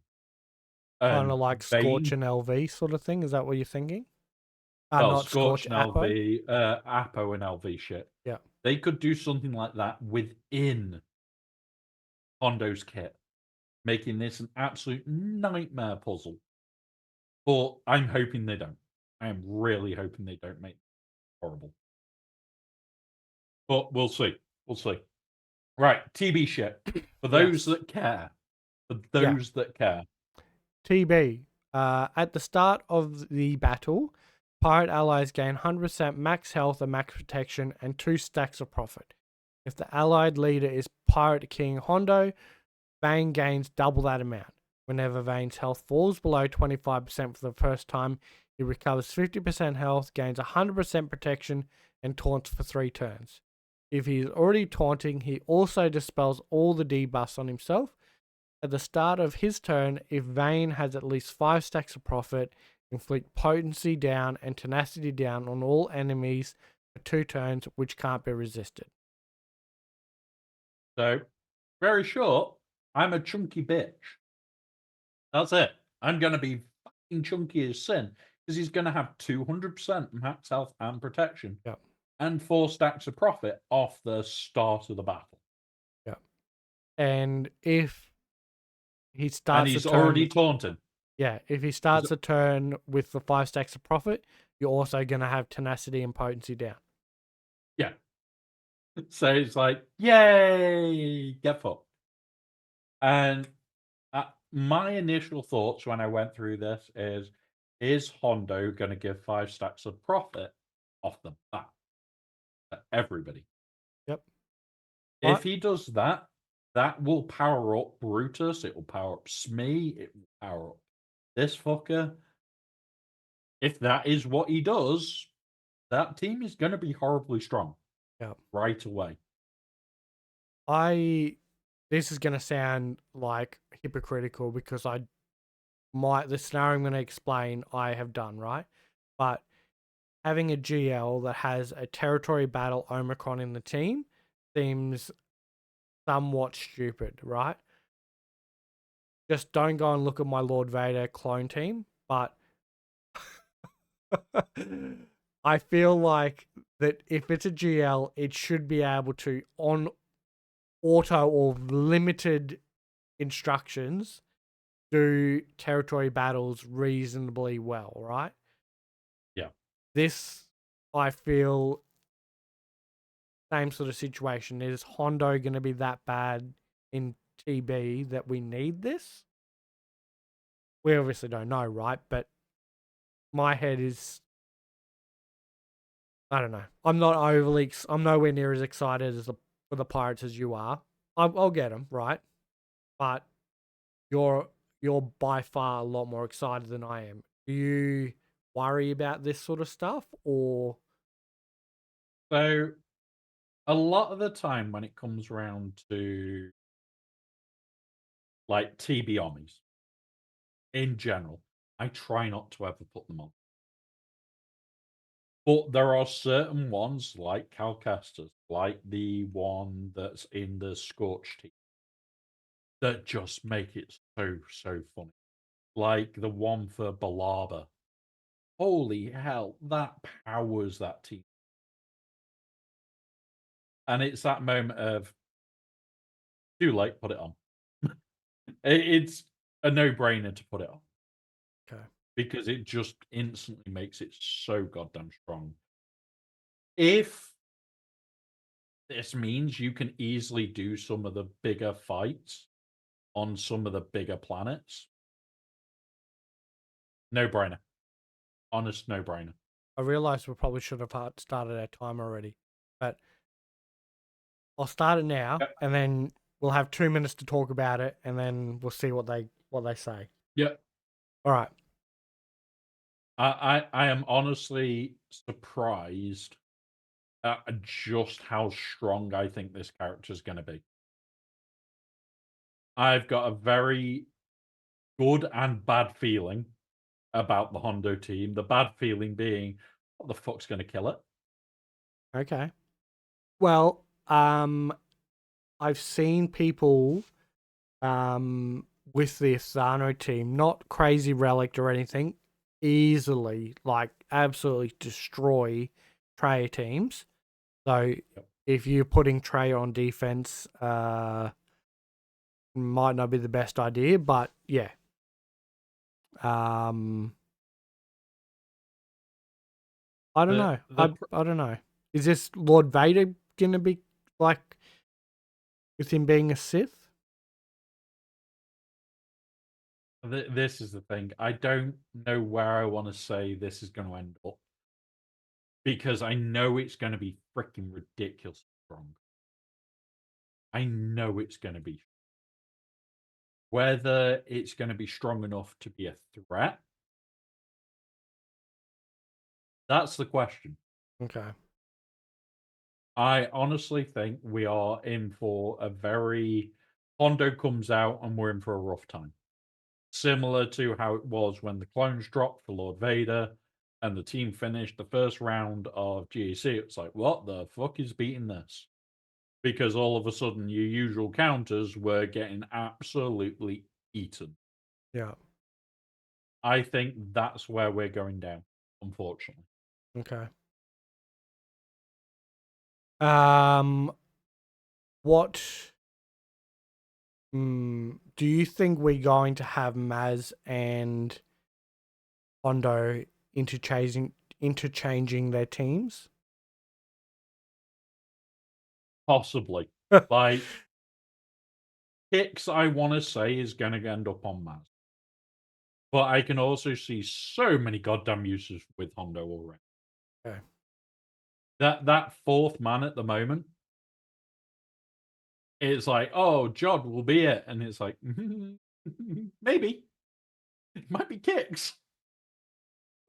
Kind of like Vane, SWGoH and LV sort of thing. Is that what you're thinking? well, Not SWGoH SWGoH, and Apo. LV, Apo and LV shit. Yeah. They could do something like that within Hondo's kit, making this an absolute nightmare puzzle. But I'm hoping they don't. I am really hoping they don't make it horrible. But we'll see. We'll see. Right, TB shit. For those that care. For those that care. TB. At the start of the battle, pirate allies gain 100% max health and max protection and 2 stacks of profit. If the allied leader is Pirate King Hondo, Vane gains double that amount. Whenever Vane's health falls below 25% for the first time, he recovers 50% health, gains 100% protection, and taunts for 3 turns. If he is already taunting, he also dispels all the debuffs on himself. At the start of his turn, if Vane has at least 5 stacks of profit, inflict potency down and tenacity down on all enemies for 2 turns, which can't be resisted. So, very short, I'm a chunky bitch. That's it. I'm gonna be fucking chunky as sin because he's gonna have 200% max health and protection Yep. and 4 stacks of profit off the start of the battle. Yep. And if he And starts a he's turn, already taunted. yeah, if he He's- starts a turn with the 5 stacks of profit, you're also going to have tenacity and potency down. Yeah. So it's like, yay, get fucked. And my initial thoughts when I went through this is Hondo going to give 5 stacks of profit off the bat to everybody? Yep. If But he does that, that will power up Brutus, it will power up Smee, it will power up this fucker. If that is what he does, that team is going to be horribly strong yep. right away. This is going to sound like hypocritical because the scenario I'm going to explain I have done, right? But having a GL that has a territory battle Omicron in the team seems somewhat stupid, right? Just don't go and look at my Lord Vader clone team, but I feel like that if it's a GL, it should be able to, on auto or limited instructions, do territory battles reasonably well, right? Yeah. This, I feel, same sort of situation. Is Hondo going to be that bad in TB that we need this? We obviously don't know, right? But my head is, I don't know. I'm not overly. I'm nowhere near as excited for the Pirates as you are. I'll get them right, but you're you're by far a lot more excited than I am. Do you worry about this sort of stuff, or So a lot of the time when it comes around to like TB armies in general, I try not to ever put them on. But there are certain ones like Calcasters, like the one that's in the Scorch team, that just make it so funny. Like the one for Balaba. Holy hell, that powers that team. And it's that moment of too late, put it on. It's a no-brainer to put it on okay? because it just instantly makes it so goddamn strong. If this means you can easily do some of the bigger fights on some of the bigger planets, no-brainer. Honest no-brainer. I realize we probably should have started our time already, but I'll start it now, Yep. and then we'll have 2 minutes to talk about it, and then we'll see what they say. Yep. All right. I am honestly surprised at just how strong I think this character is going to be. I've got a very good and bad feeling about the Hondo team. The bad feeling being, what the fuck's going to kill it? Okay. Well, I've seen people with the Asano team, not crazy relic or anything, easily, like absolutely destroy Trey teams. So Yep. if you're putting Trey on defense, might not be the best idea, but yeah. I don't know. I don't know. Is this Lord Vader gonna be like with him being a Sith? This is the thing. I don't know where I want to say this is going to end up because I know it's going to be freaking ridiculous strong. I know it's going to be. Whether it's going to be strong enough to be a threat, that's the question. Okay. I honestly think we are in for a very Hondo comes out and we're in for a rough time. Similar to how it was when the clones dropped for Lord Vader and the team finished the first round of GEC. It's like, what the fuck is beating this? because all of a sudden your usual counters were getting absolutely eaten. Yeah. I think that's where we're going down, unfortunately. Okay. Um, what do you think we're going to have Maz and Hondo interchanging their teams? Possibly. Like, Kicks, I want to say, is going to end up on Maz. But I can also see so many goddamn uses with Hondo already. Okay. That fourth man at the moment, it's like, oh, Jod will be it. And it's like, maybe. It might be Kicks.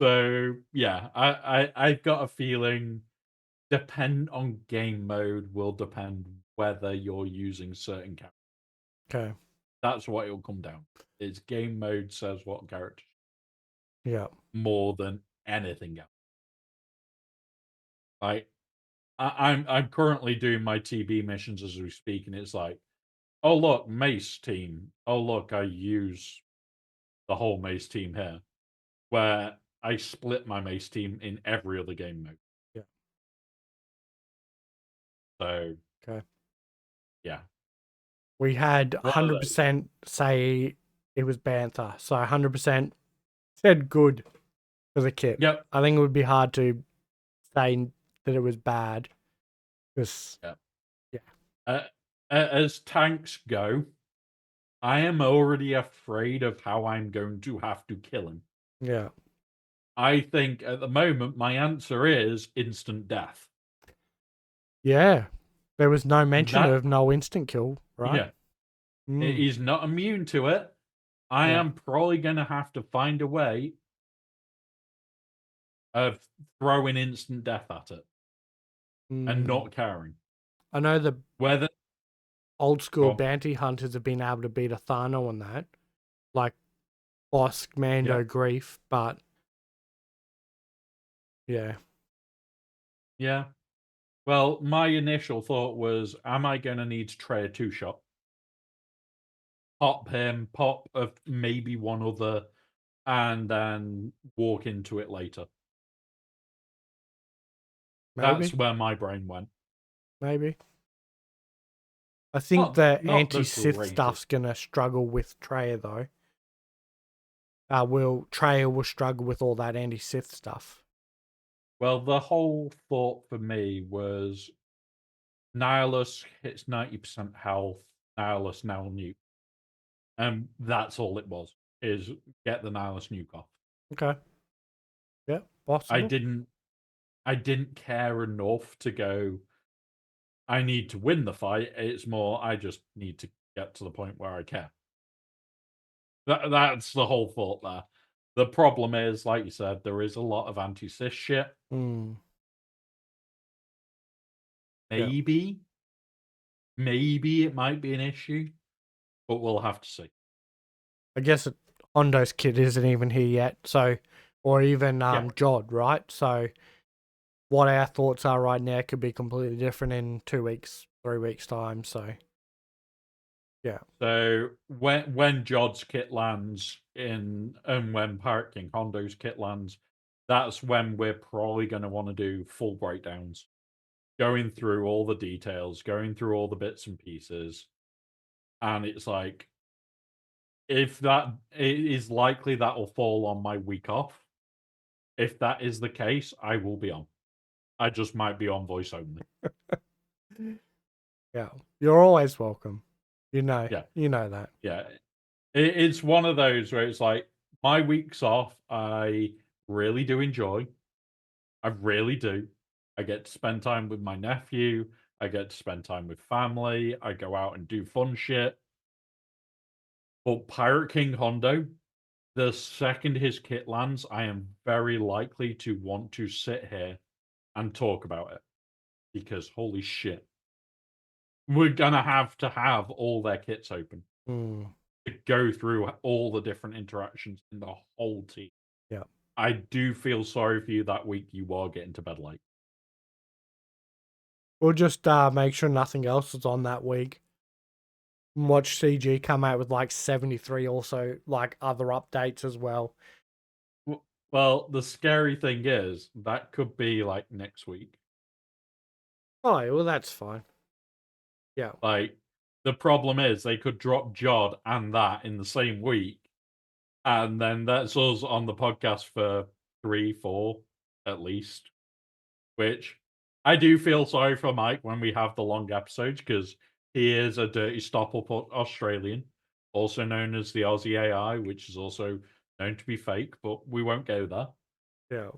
So yeah, I've got a feeling depend on game mode will depend whether you're using certain characters. Okay. That's what it'll come down. It's game mode says what character Yeah. more than anything else. Like I'm currently doing my TB missions as we speak, and it's like, oh look, Mace team. Oh look, I use the whole Mace team here. Where I split my Mace team in every other game mode. Yeah. So Okay. yeah. We had One of those. 100% say it was Bantha, so 100% said good for the kit. Yep. I think it would be hard to say that it was bad because Yep. yeah. As tanks go, I am already afraid of how I'm going to have to kill him. Yeah. I think at the moment my answer is instant death. Yeah. There was no mention That of no instant kill, right? yeah, Mm. he's not immune to it. I Yeah. am probably going to have to find a way of throwing instant death at it and Mm. not caring I know the whether. old school Well, bounty hunters have been able to beat a Thano on that, like Bosk, yeah, Mando, Grief, but yeah. yeah. Well, my initial thought was, am I going to need to try a two shot? Pop him, pop of maybe one other, and then walk into it later. That's Maybe. where my brain went. Maybe. I think Not the not the anti Sith greatest. stuff's gonna struggle with Traya though. Traya will struggle with all that anti Sith stuff. Well, the whole thought for me was Nihilus hits 90% health, Nihilus now nuke. And that's all it was, is get the Nihilus nuke off. Okay. Yeah, I possible. didn't I didn't care enough to go, I need to win the fight. It's more, I just need to get to the point where I care. That's the whole thought there. The problem is, like you said, there is a lot of anti-cis shit. Mm. Yeah. Maybe, maybe it might be an issue, but we'll have to see. I guess Hondo's kid isn't even here yet, so or even Yeah. Jod, right? So what our thoughts are right now could be completely different in 2 weeks, 3 weeks time. So yeah. So when Jod's kit lands in, and when Pirate King Hondo's kit lands, that's when we're probably going to want to do full breakdowns, going through all the details, going through all the bits and pieces, and it's like, if that it is likely that will fall on my week off. If that is the case, I will be on. I just might be on voice only. Yeah. You're always welcome. You know. Yeah, You know that. yeah. It's one of those where it's like, my weeks off, I really do enjoy. I really do. I get to spend time with my nephew. I get to spend time with family. I go out and do fun shit. But Pirate King Hondo, the second his kit lands, I am very likely to want to sit here and talk about it. Because holy shit, we're gonna have to have all their kits open Mm. to go through all the different interactions in the whole team. Yeah. I do feel sorry for you that week you are getting to bed late. We'll just make sure nothing else is on that week. And watch CG come out with like 73 also, like other updates as well. Well, the scary thing is that could be like next week. Oh, well, that's fine. Yeah. Like, the problem is they could drop Jod and that in the same week, and then that's us on the podcast for 3, 4 at least. Which I do feel sorry for Mike when we have the long episodes because he is a dirty stop up Australian, also known as the Aussie AI, which is also known to be fake, but we won't go there. Yeah.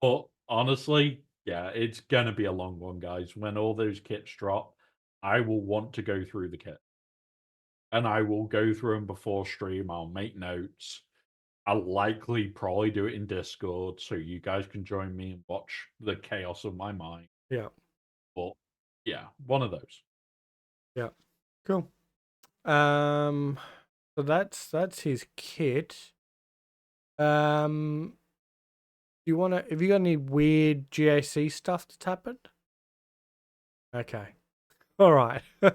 But honestly, yeah, it's gonna be a long one, guys. When all those kits drop, I will want to go through the kit. And I will go through them before stream. I'll make notes. I'll likely probably do it in Discord so you guys can join me and watch the chaos of my mind. Yeah. But yeah, one of those. Yeah. Cool. So that's his kit. You wanna have you got any weird GAC stuff to tap it? Okay. Alright. I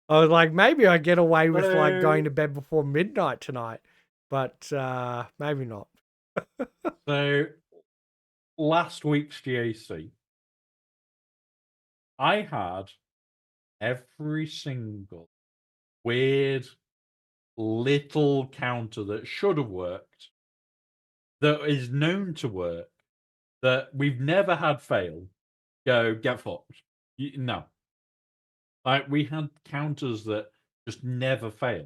was like, maybe I get away with like going to bed before midnight tonight. But maybe not. So last week's GAC, I had every single weird little counter that should have worked, that is known to work, that we've never had fail, go get fucked. No. Like, we had counters that just never fail.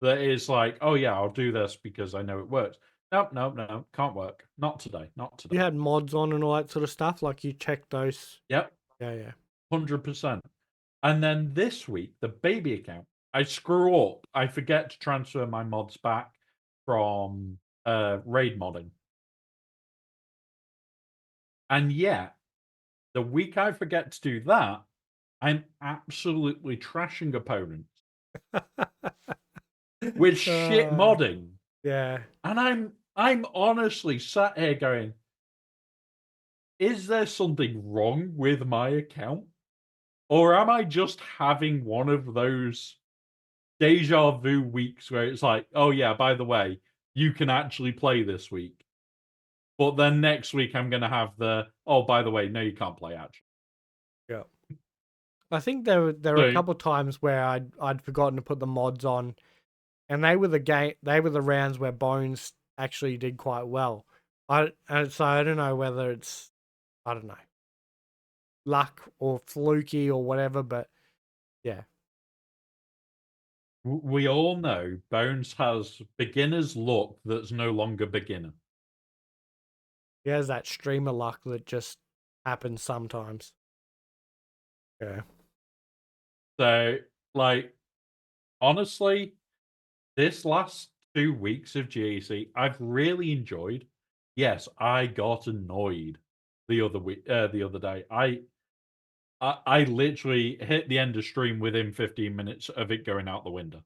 That is like, oh yeah, I'll do this because I know it works. Nope, nope, no, can't work. Not today, not You today. had mods on and all that sort of stuff, like you checked those. Yep, Yeah. 100%. And then this week, the baby account, I screw up. I forget to transfer my mods back from raid modding. And yet, the week I forget to do that, I'm absolutely trashing opponents with shit modding. Yeah. And I'm honestly sat here going, is there something wrong with my account? Or am I just having one of those deja vu weeks where it's like, oh yeah, by the way, you can actually play this week. But then next week I'm gonna have the, oh, by the way, no, you can't play actually. Yeah. I think there were a couple times where I'd forgotten to put the mods on, and they were the rounds where Bones actually did quite well. So I don't know whether it's, I don't know, luck or fluky or whatever, but yeah. We all know Bones has beginner's luck that's no longer beginner. He has that streamer luck that just happens sometimes. Yeah. So, like, honestly, this last 2 weeks of GAC, I've really enjoyed. Yes, I got annoyed the other week, the other day. I literally hit the end of stream within 15 minutes of it going out the window.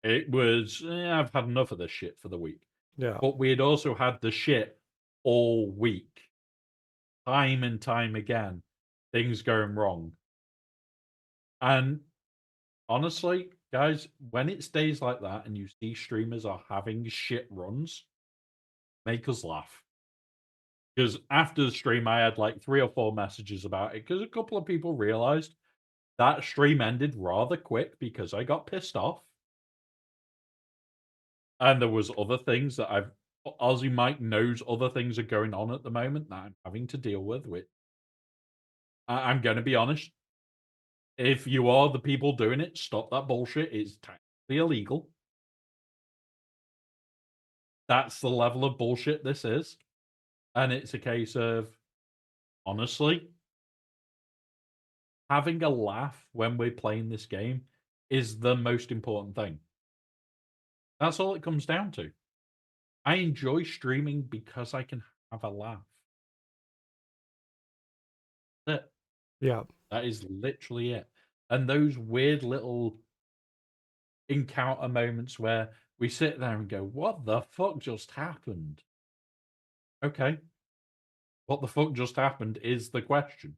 It was, I've had enough of this shit for the week. Yeah. But we had also had the shit all week, time and time again, things going wrong. And honestly, guys, when it's days like that and you see streamers are having shit runs, make us laugh. Because after the stream, I had like 3 or 4 messages about it because a couple of people realized that stream ended rather quick because I got pissed off. And there was other things that Aussie Mike knows other things are going on at the moment that I'm having to deal with. I'm going to be honest. If you are the people doing it, stop that bullshit. It's technically illegal. That's the level of bullshit this is. And it's a case of, honestly, having a laugh when we're playing this game is the most important thing. That's all it comes down to. I enjoy streaming because I can have a laugh. That's it. Yeah. That is literally it. And those weird little encounter moments where we sit there and go, what the fuck just happened? Okay. What the fuck just happened is the question.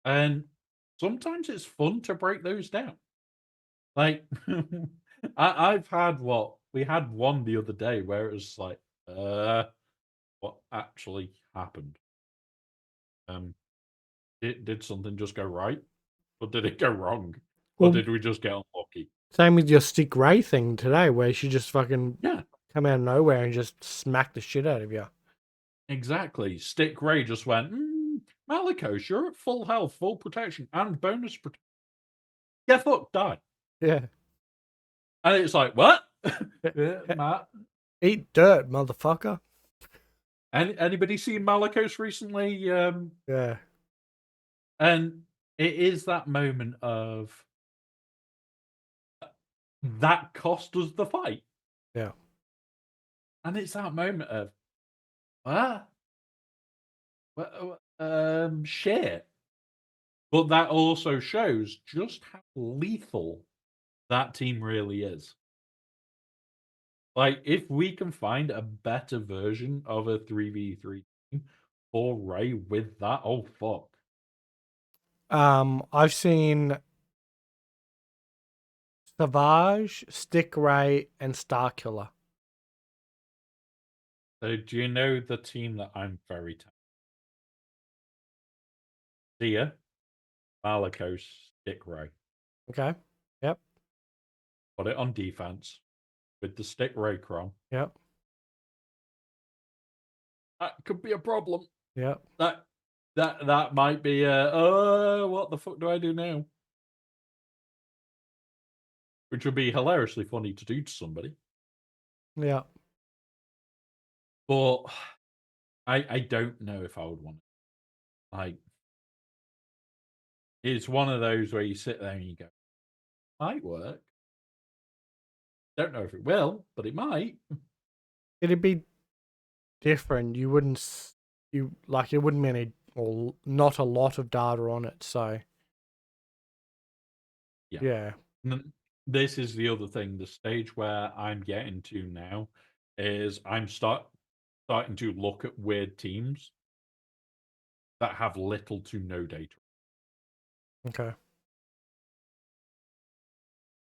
And sometimes it's fun to break those down. Like, I've had we had one the other day where it was like, what actually happened? Um, did something just go right, or did it go wrong, or Well, did we just get unlucky? same with your Stick Ray thing today, where she just fucking Yeah, come out of nowhere and just smack the shit out of you. exactly. Stick Ray just went, Malikos, you're at full health, full protection, and bonus protection. Get fucked, die. Yeah. And it's like, what? Yeah. Matt, Eat dirt, motherfucker. anybody seen Malikos recently? Yeah. And it is that moment of that cost us the fight. Yeah. And it's that moment of, ah, shit. But that also shows just how lethal that team really is. Like, if we can find a better version of a 3v3 team for Ray with that, oh fuck. I've seen Savage, Stick Ray, and Starkiller. So do you know the team that I'm very tempted? Sia, Malikos, Stick Ray. Okay. Yep. Put it on defense with the Stick Ray Cron. Yep. That could be a problem. Yep. That might be what the fuck do I do now? Which would be hilariously funny to do to somebody. Yeah. But I don't know if I would want it. Like, it's one of those where you sit there and you go, might work. Don't know if it will, but it might. It'd be different. You wouldn't, it wouldn't be any, or not a lot of data on it. So, Yeah. yeah. This is the other thing. The stage where I'm getting to now is I'm starting to look at weird teams that have little to no data. Okay.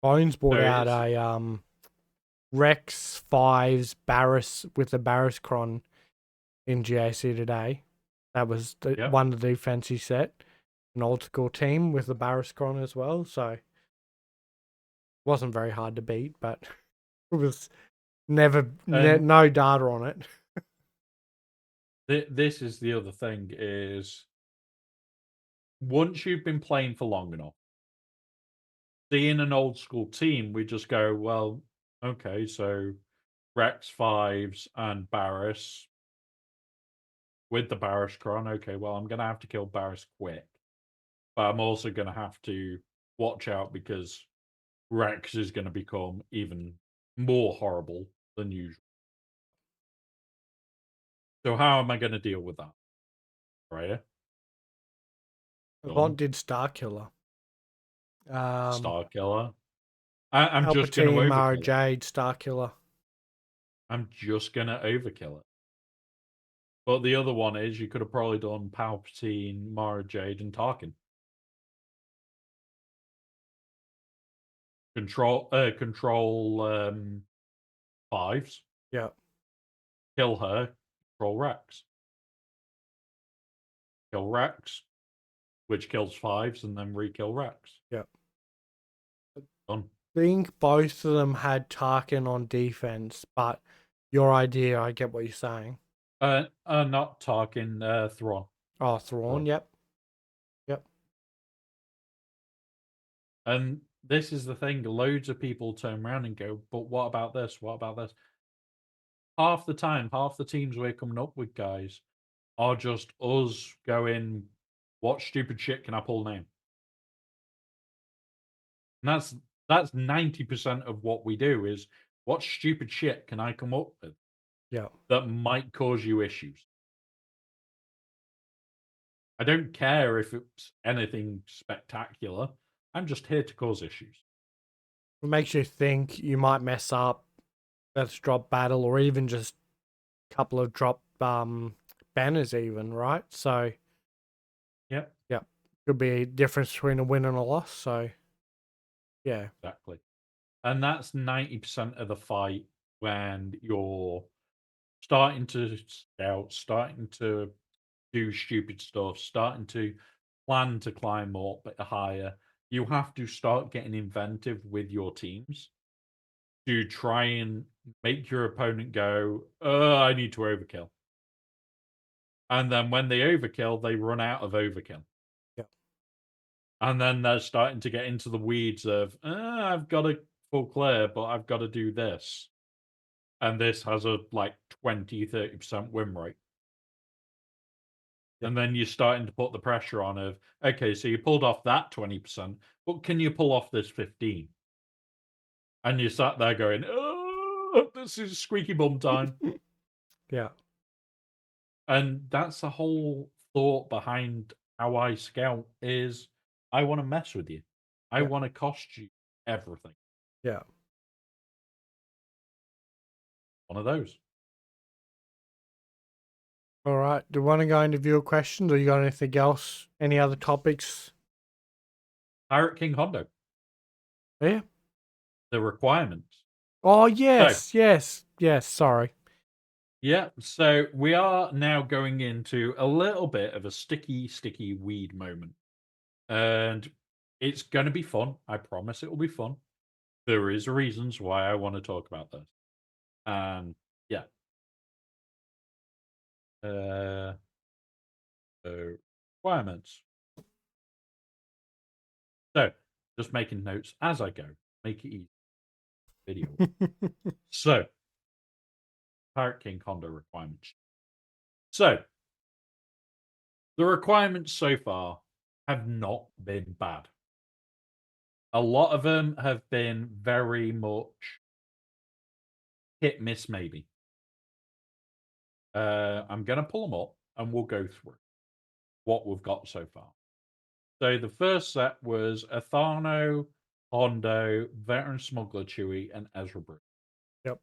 Bones brought So out it's a Rex 5's Barris with the Barris Cron in GAC today. That was yep. one of the defense he set. An old school team with the Barris Cron as well. So, wasn't very hard to beat, but it was And no data on it. this is the other thing is once you've been playing for long enough, seeing an old school team, we just go, well, okay, so Rex fives and Barris with the Barris Cron. Okay, well, I'm gonna have to kill Barris quick, but I'm also gonna have to watch out because Rex is gonna become even more horrible than usual. So how am I gonna deal with that? Right? Avant Done. did Star Killer. Star Killer. I'm just gonna Palpatine, Mara overkill it. Jade, Star Killer. I'm just gonna overkill it. But the other one is you could have probably done Palpatine, Mara Jade, and Tarkin. Control fives. Yeah. Kill her. Control Rex. Kill Rex, which kills fives, and then re-kill Rex. Yeah. Done. I think both of them had Tarkin on defense, but your idea, I get what you're saying. Not Tarkin, Thrawn. Oh, Thrawn, yep. Yep. And this is the thing, loads of people turn around and go, but what about this? What about this? Half the time, half the teams we're coming up with, guys, are just us going, what stupid shit can I pull now? And that's 90% of what we do is what stupid shit can I come up with Yeah. that might cause you issues? I don't care if it's anything spectacular. I'm just here to cause issues. It makes you think you might mess up. Let's drop battle, or even just a couple of drop banners, even, right? So, Yep. yeah, could be a difference between a win and a loss. So, yeah, Exactly. And that's 90% of the fight when you're starting to scout, starting to do stupid stuff, starting to plan to climb up a higher. You have to start getting inventive with your teams to try and make your opponent go, oh, I need to overkill. And then when they overkill, they run out of overkill. yeah, And then they're starting to get into the weeds of, I've got a full clear, but I've got to do this. And this has a like 20-30% win rate. yeah. And then you're starting to put the pressure on of, okay, so you pulled off that 20%, but can you pull off this 15? And you sat there going, oh, this is squeaky bum time. Yeah, And that's the whole thought behind how I scout is I want to mess with you. I yeah, want to cost you everything. yeah. One of those. All right. Do you want to go into viewer questions, or you got anything else? Any other topics? Pirate King Hondo. Yeah. The requirements. Oh, So, yes. Sorry. yeah, so we are now going into a little bit of a sticky weed moment. And it's going to be fun. I promise it will be fun. There is reasons why I want to talk about this. And yeah. Uh, requirements. So, just making notes as I go. Make it easy. Video. So, Pirate King Condo requirements. So, the requirements so far have not been bad. A lot of them have been very much hit miss, maybe. I'm going to pull them up and we'll go through what we've got so far. So the first set was Athano, Hondo, Veteran Smuggler Chewie, and Ezra Bridge. Yep.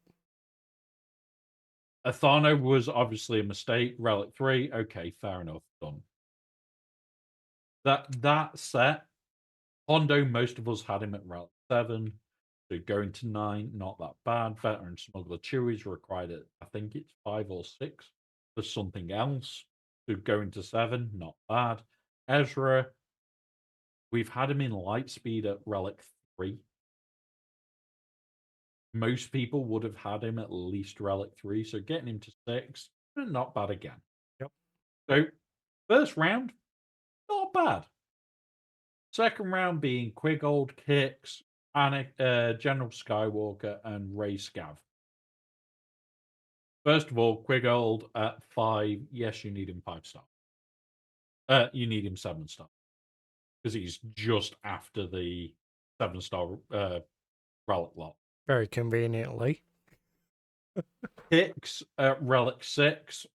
Athano was obviously a mistake. Relic 3, okay, fair enough, done. That set, Hondo, most of us had him at Relic 7. So going to 9, not that bad. Veteran Smuggler Chewie's required at, I think it's 5 or 6 for something else. So going to 7, not bad. Ezra, we've had him in Lightspeed at Relic 3. Most people would have had him at least Relic 3, so getting him to 6, not bad again. Yep. So, first round, not bad. Second round being Quigold, Kix, General Skywalker, and Ray Scav. First of all, Quigold at 5, yes, you need him 5 star. You need him 7 star. Because he's just after the 7 star Relic lot. Very conveniently. Kix at Relic 6.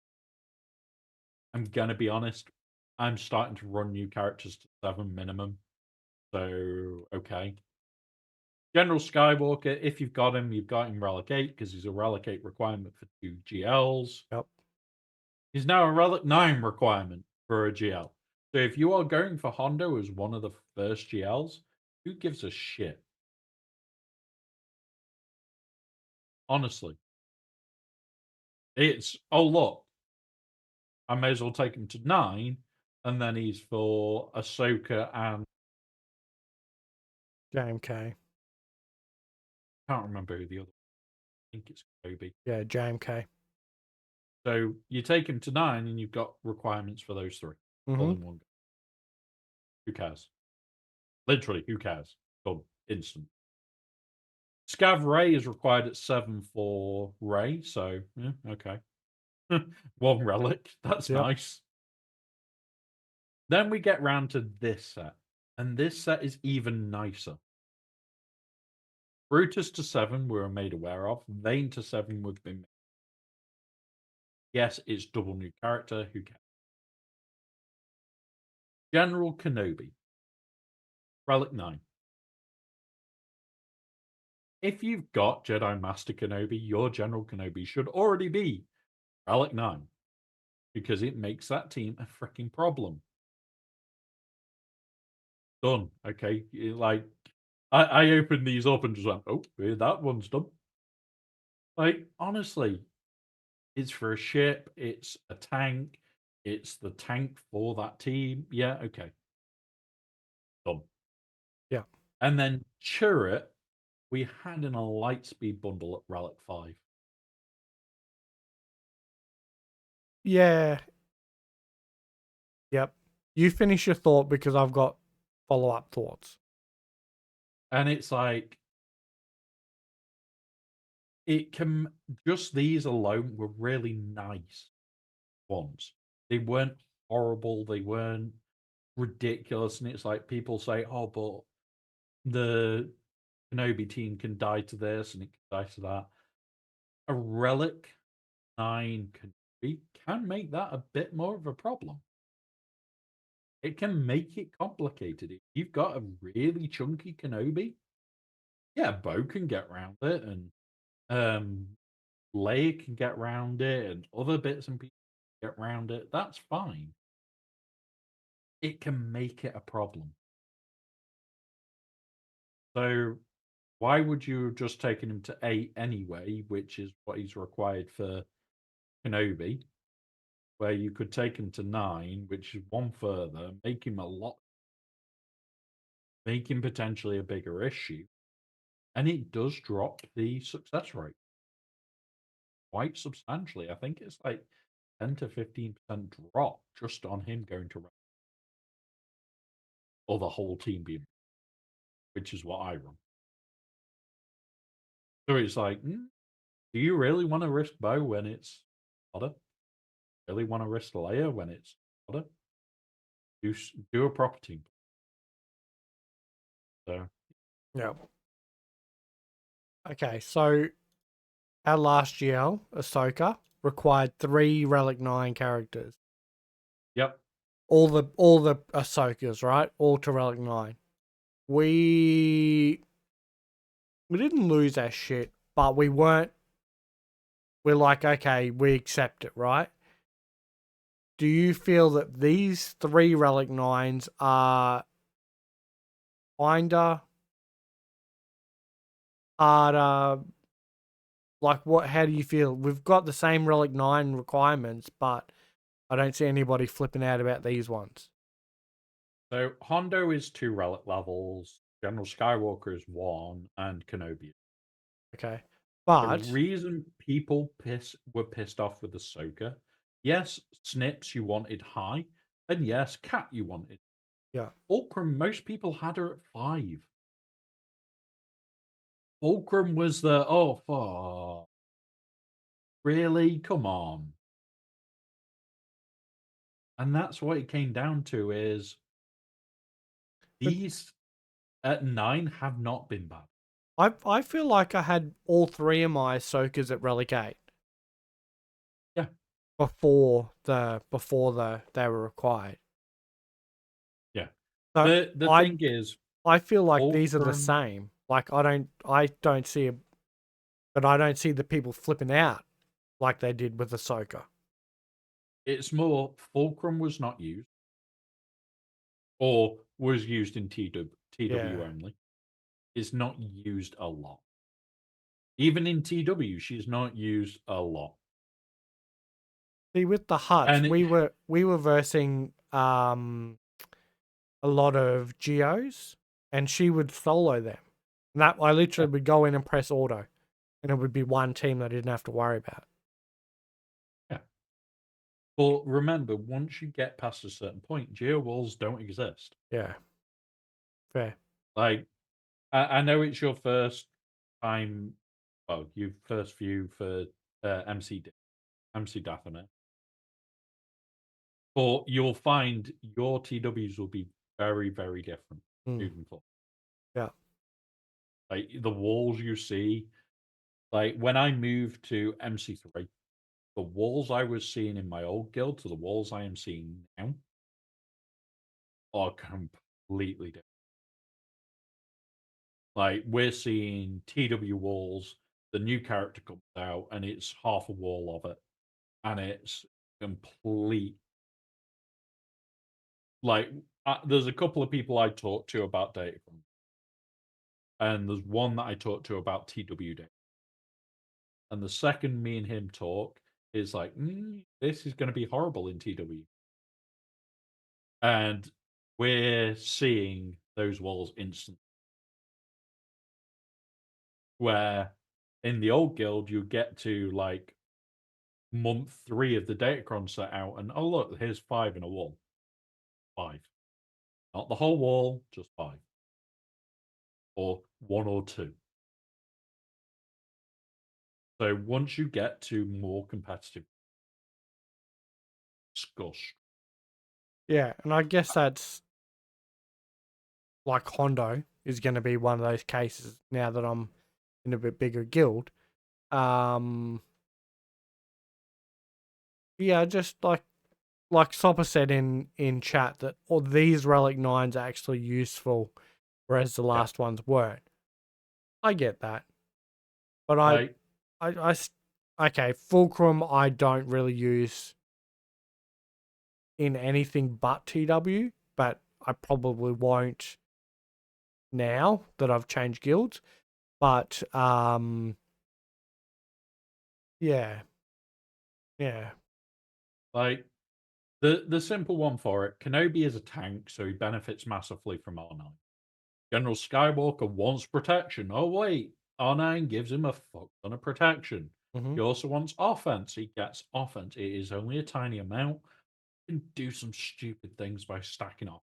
I'm gonna be honest. I'm starting to run new characters to 7 minimum. So okay. General Skywalker, if you've got him Relic 8 because he's a Relic 8 requirement for 2 GLs. Yep. He's now a Relic 9 requirement for a GL. So if you are going for Hondo as one of the first GLs, who gives a shit? Honestly. It's, oh look, I may as well take him to 9, and then he's for Ahsoka and JMK. can't remember who the other. I think it's Kobe. Yeah, JMK. So you take him to 9, and you've got requirements for those 3 all in one go. Who cares? Literally, who cares? Done. Instant. Scav Ray is required at 7 for Ray, so yeah, okay. One relic. That's Yep. nice. Then we get round to this set, and this set is even nicer. Brutus to 7 we were made aware of. Vane to 7 we've been made. Yes, it's double new character. Who cares? General Kenobi. Relic 9. If you've got Jedi Master Kenobi, your General Kenobi should already be Relic 9. Because it makes that team a freaking problem. done. Okay, like I opened these up and just went, oh, yeah, that one's done. Like honestly, it's for a ship. It's a tank. It's the tank for that team. Yeah, okay, done. Yeah. And then Chirrut, we had in a Lightspeed bundle at Relic 5. Yeah. Yep. You finish your thought because I've got follow-up thoughts. And it's like, it can, just these alone were really nice ones. They weren't horrible, they weren't ridiculous. And it's like people say, oh, but the Kenobi team can die to this and it can die to that. A Relic 9 can make that a bit more of a problem. It can make it complicated. If you've got a really chunky Kenobi, yeah, Bo can get around it, and Leia can get around it, and other bits and pieces get around it. That's fine. It can make it a problem. So why would you have just taken him to 8 anyway, which is what he's required for Kenobi, where you could take him to 9, which is one further, make him potentially a bigger issue, and it does drop the success rate quite substantially. I think it's like 10 to 15% drop just on him going to run, or the whole team being, which is what I run. So it's like, do you really want to risk Bo when it's fodder? Really want to risk Leia when it's fodder? Do a proper team. So Yeah. Okay, so our last GL, Ahsoka, required 3 Relic 9 characters. yep, All the Ahsokas, right? All to Relic 9. We didn't lose our shit, but we're like, okay, we accept it, right? Do you feel that these 3 Relic 9s are kinda harder? Like, what? How do you feel? We've got the same Relic 9 requirements, but I don't see anybody flipping out about these ones. so Hondo is 2 relic levels, General Skywalker is 1, and Kenobi. Okay. The But, reason people were pissed off with Ahsoka, yes, Snips you wanted high, and yes, Cat you wanted. yeah. Fulcrum, most people had her at 5. Fulcrum was the, oh, fuck. Really? Come on. And that's what it came down to is But these at 9 have not been bad. I feel like I had all 3 of my Ahsokas at Relic 8 Yeah. before they were required. Yeah. So The I thing is, I feel like these are the Fulcrum, same. Like I don't see it, but I don't see the people flipping out like they did with Ahsoka. it's more Fulcrum was not used or was used in TW Yeah. only. It's not used a lot. Even in TW, she's not used a lot. See, with the Hutts, And it, we were versing a lot of Geos, and she would solo them. And that I yeah, literally would go in and press auto, and it would be one team that I didn't have to worry about. yeah. But remember, once you get past a certain point, geo walls don't exist. Yeah, fair. Like, I know it's your first time, well, your first view for MC Dathomir, but you'll find your TWs will be very, very different Mm, moving forward. yeah. Like the walls you see, like when I moved to MC3, the walls I was seeing in my old guild to the walls I am seeing now are completely different. Like we're seeing TW walls, the new character comes out, and it's half a wall of it, and it's complete. Like there's a couple of people I talked to about Datacron, and there's one that I talked to about TWD. And the second me and him talk is like, this is going to be horrible in TW. And we're seeing those walls instantly. Where in the old guild, you get to like month 3 of the Datacron set out, and oh, look, here's 5 in a wall. 5. Not the whole wall, just 5. Or 1 or 2. So once you get to more competitive, discuss. Yeah, and I guess that's like Hondo is going to be one of those cases now that I'm in a bit bigger guild. Yeah, just like Sopper said in chat that all these relic nines are actually useful, whereas the Yeah. last ones weren't. I get that, but Like, okay, Fulcrum I don't really use in anything but TW, but I probably won't now that I've changed guilds. But yeah, yeah, like the simple one for it, Kenobi is a tank, so he benefits massively from R9. General Skywalker wants protection. Oh wait, R9 gives him a fuck ton of protection. hmm He also wants offense. He gets offense. It is only a tiny amount. You can do some stupid things by stacking off.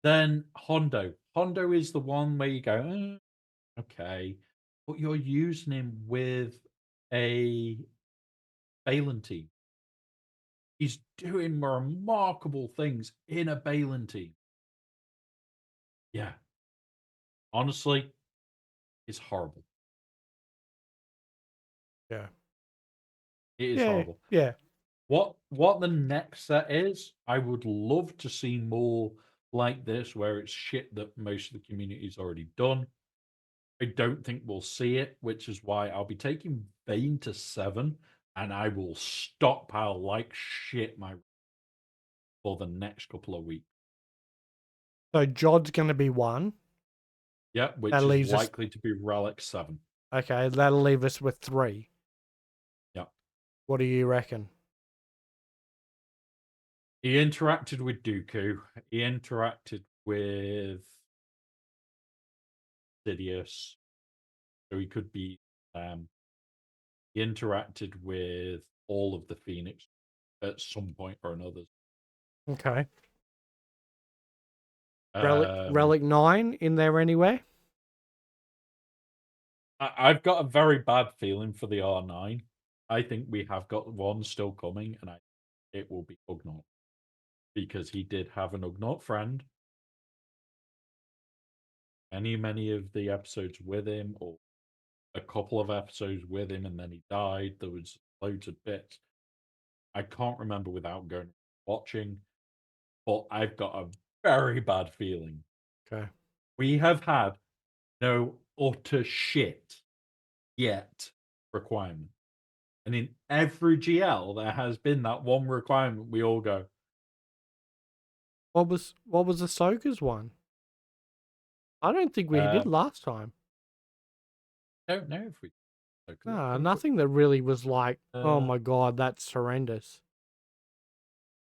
Then Hondo. Hondo is the one where you go, okay, but you're using him with a Balin team. He's doing remarkable things in a Balin team. Yeah, honestly, it's horrible. yeah, It is yeah, horrible. yeah. What the next set is, I would love to see more like this, where it's shit that most of the community's already done. I don't think we'll see it, which is why I'll be taking Vane to 7, and I will stockpile like shit for the next couple of weeks. So Jod's going to be one. Yeah, That which is leaves us. likely to be Relic 7. Okay, that'll leave us with 3. Yeah. What do you reckon? He interacted with Dooku. He interacted with Sidious. So he could be he interacted with all of the Phoenix at some point or another. Okay, Um, relic 9 in there anywhere? I've got a very bad feeling for the R9. I think we have got one still coming, and it will be Ugnaught because he did have an Ugnaught friend. Many of the episodes with him, or a couple of episodes with him, and then he died. There was loads of bits. I can't remember without going watching, but I've got a very bad feeling. Okay. We have had no utter shit yet requirement. And in every GL, there has been that one requirement we all go, What was Ahsoka's one? I don't think we did uh, last time. don't know if we let's Nah, go through. nothing that really was like, oh Uh, my god, that's horrendous.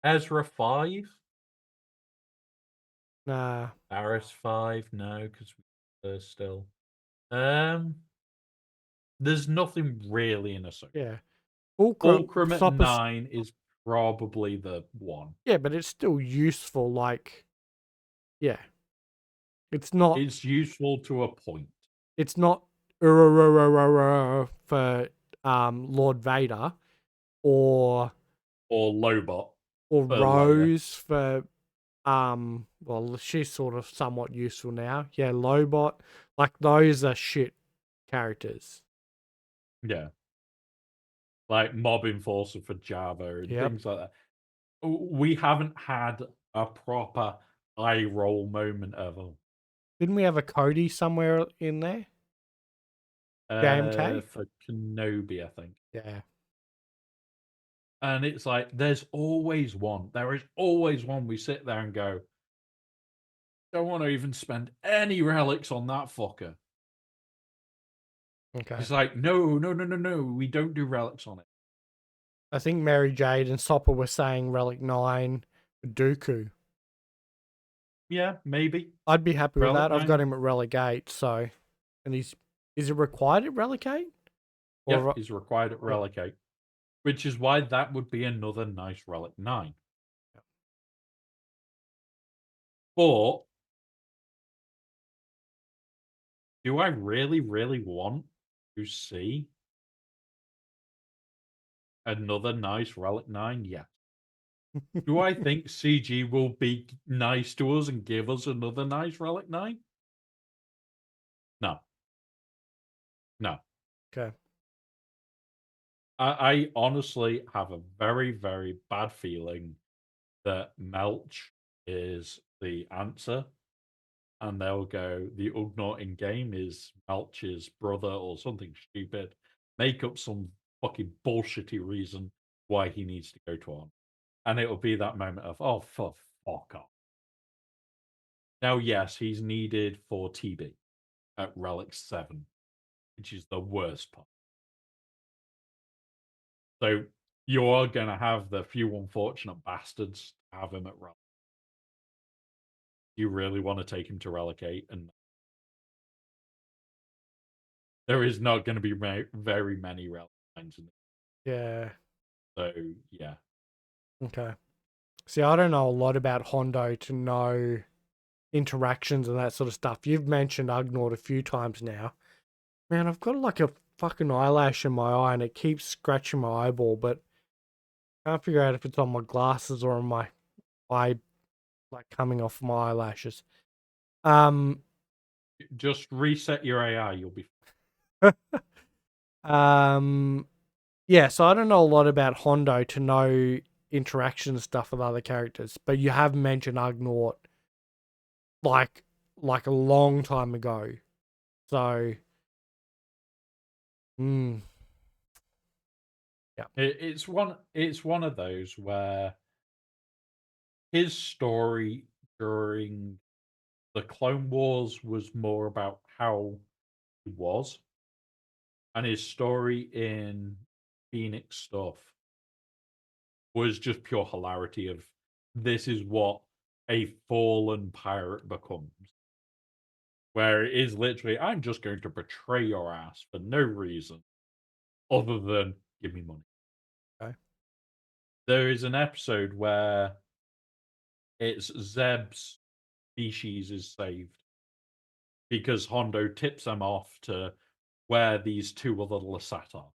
Ezra 5, Nah, Barris 5, no, because we're still. Um, there's nothing really in Ahsoka. yeah. Fulcrum, Fulcrum at Sopper, 9 is probably the one. yeah, but it's still useful. Like, yeah, it's not. It's useful to a point. It's not for Lord Vader or Or Lobot or for Leia. Rose for well, she's sort of somewhat useful now. Yeah, Lobot, like those are shit characters. Yeah. Like Mob Enforcer for Java and Yep. things like that. We haven't had a proper eye roll moment ever. Didn't we have a Cody somewhere in there? JMK? For Kenobi, I think. Yeah. And it's like, there's always one. There is always one we sit there and go, don't want to even spend any relics on that fucker. Okay. It's like, no, no, no, no, no. We don't do relics on it. I think Mary Jade and Sopper were saying Relic 9 Dooku. Yeah, maybe. I'd be happy with Relic that. I've got 9. him at Relic 8, so. And is it required at Relic 8? Yeah, Or, he's required at yeah. Relic 8. Which is why that would be another nice Relic 9. But do I really, really want to see another nice Relic 9? Yeah. Do I think CG will be nice to us and give us another nice Relic 9? No. No. Okay. I honestly have a very, very bad feeling that Melch is the answer. And they'll go, the Ugnaught in game is Melch's brother or something stupid. Make up some fucking bullshitty reason why he needs to go to on. And it'll be that moment of, oh, for fuck off. Now, yes, he's needed for TB at Relic 7, which is the worst part. So you are going to have the few unfortunate bastards to have him at Relic. You really want to take him to Relic 8, and there is not going to be very many Relic 9s in it. Yeah. So, yeah. Okay. See, I don't know a lot about Hondo to know interactions and that sort of stuff. You've mentioned Ugnaught a few times now. Man, I've got like a fucking eyelash in my eye and it keeps scratching my eyeball, but I can't figure out if it's on my glasses or on my eye, like coming off my eyelashes. Just reset your AI, you'll be um, yeah, so I don't know a lot about Hondo to know interaction stuff with other characters, but you have mentioned Ugnaught like a long time ago. So, mm, yeah, it's one of those where his story during the Clone Wars was more about how he was, and his story in Phoenix stuff was just pure hilarity of this is what a fallen pirate becomes. Where it is literally, I'm just going to betray your ass for no reason other than give me money. okay, There is an episode where it's Zeb's species is saved because Hondo tips them off to where these two other Lasat are.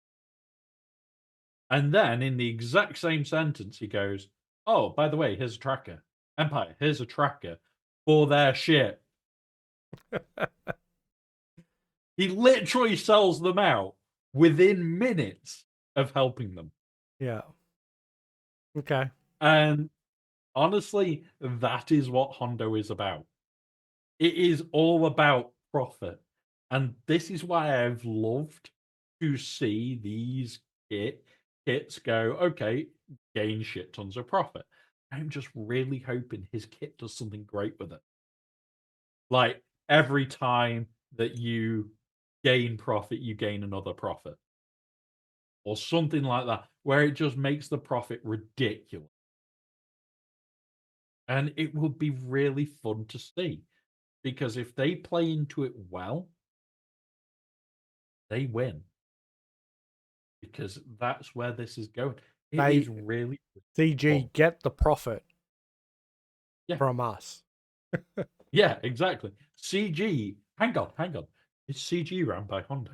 And then in the exact same sentence, he goes, oh, by the way, here's a tracker. Empire, here's a tracker for their ship. He literally sells them out within minutes of helping them. yeah, okay, And honestly, that is what Hondo is about. It is all about profit. And this is why I've loved to see these kits go, okay, gain shit tons of profit. I'm just really hoping his kit does something great with it. Like every time that you gain profit, you gain another profit. Or something like that, where it just makes the profit ridiculous. And it would be really fun to see. Because if they play into it well, they win. Because that's where this is going. It is they really fun. CG get the profit Yeah, from us. yeah, exactly. CG. Hang on, hang on. Is CG ran by Hondo?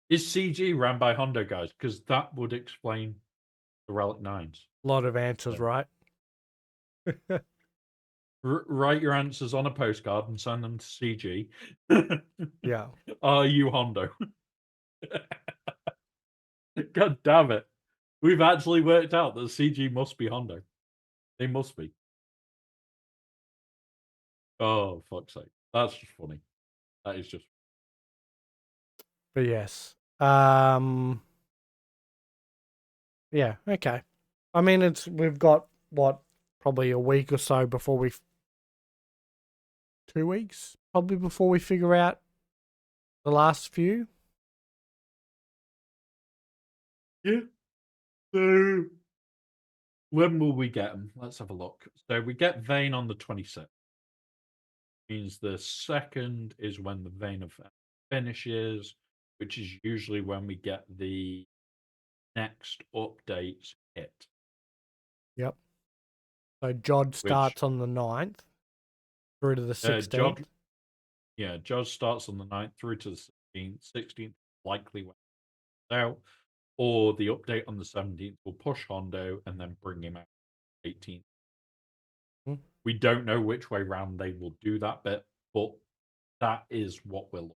Is CG ran by Hondo, guys? Because that would explain the Relic Nines. A lot of answers, So, right? write your answers on a postcard and send them to CG. Yeah, Are you Hondo? God damn it. We've actually worked out that CG must be Hondo. They must be. Oh, fuck's sake. That's just funny. That is just. but yes. Yeah, okay. I mean, we've got what, probably a week or so before 2 weeks probably before we figure out the last few. Yeah. So when will we get them? Let's have a look. So we get Vane on the 26th. Means the second is when the Vane of finishes, which is usually when we get the next updates hit. Yep. So Jod Which starts on the 9th through to the 16th. Jod, yeah, Jod starts on the 9th through to the 16th. 16th likely when it's out, or the update on the 17th will push Hondo and then bring him out 18th. Hmm. We don't know which way round they will do that bit, but that is what we're looking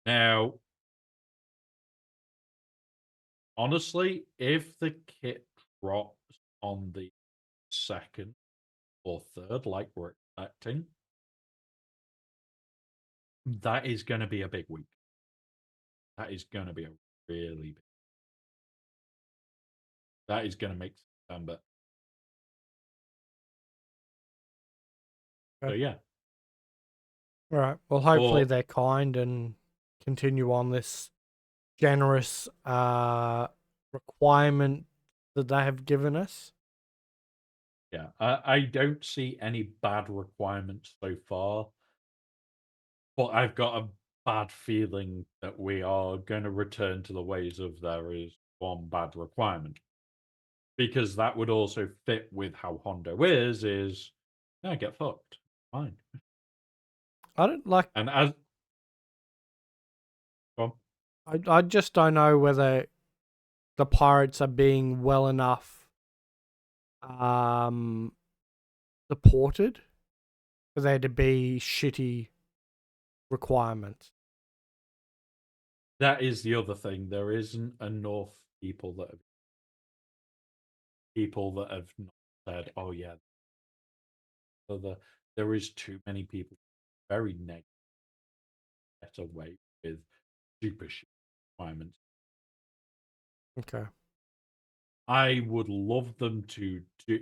at. Now, honestly, if the kit drops on the second or third, like we're expecting, that is going to be a big week. That is going to be a really big. That is going to make September. So Okay. yeah, All right. Well, hopefully but they're kind and continue on this generous requirement that they have given us. yeah, I don't see any bad requirements so far, but I've got a bad feeling that we are going to return to the ways of there is one bad requirement, because that would also fit with how Hondo is yeah, get fucked. Fine. I don't like. And as well, I just don't know whether the pirates are being well enough um supported for there to be shitty requirements. that is the other thing. There isn't enough people that have not said, "Oh yeah." So there is too many people very negative get away with super shit requirements. Okay. I would love them to do.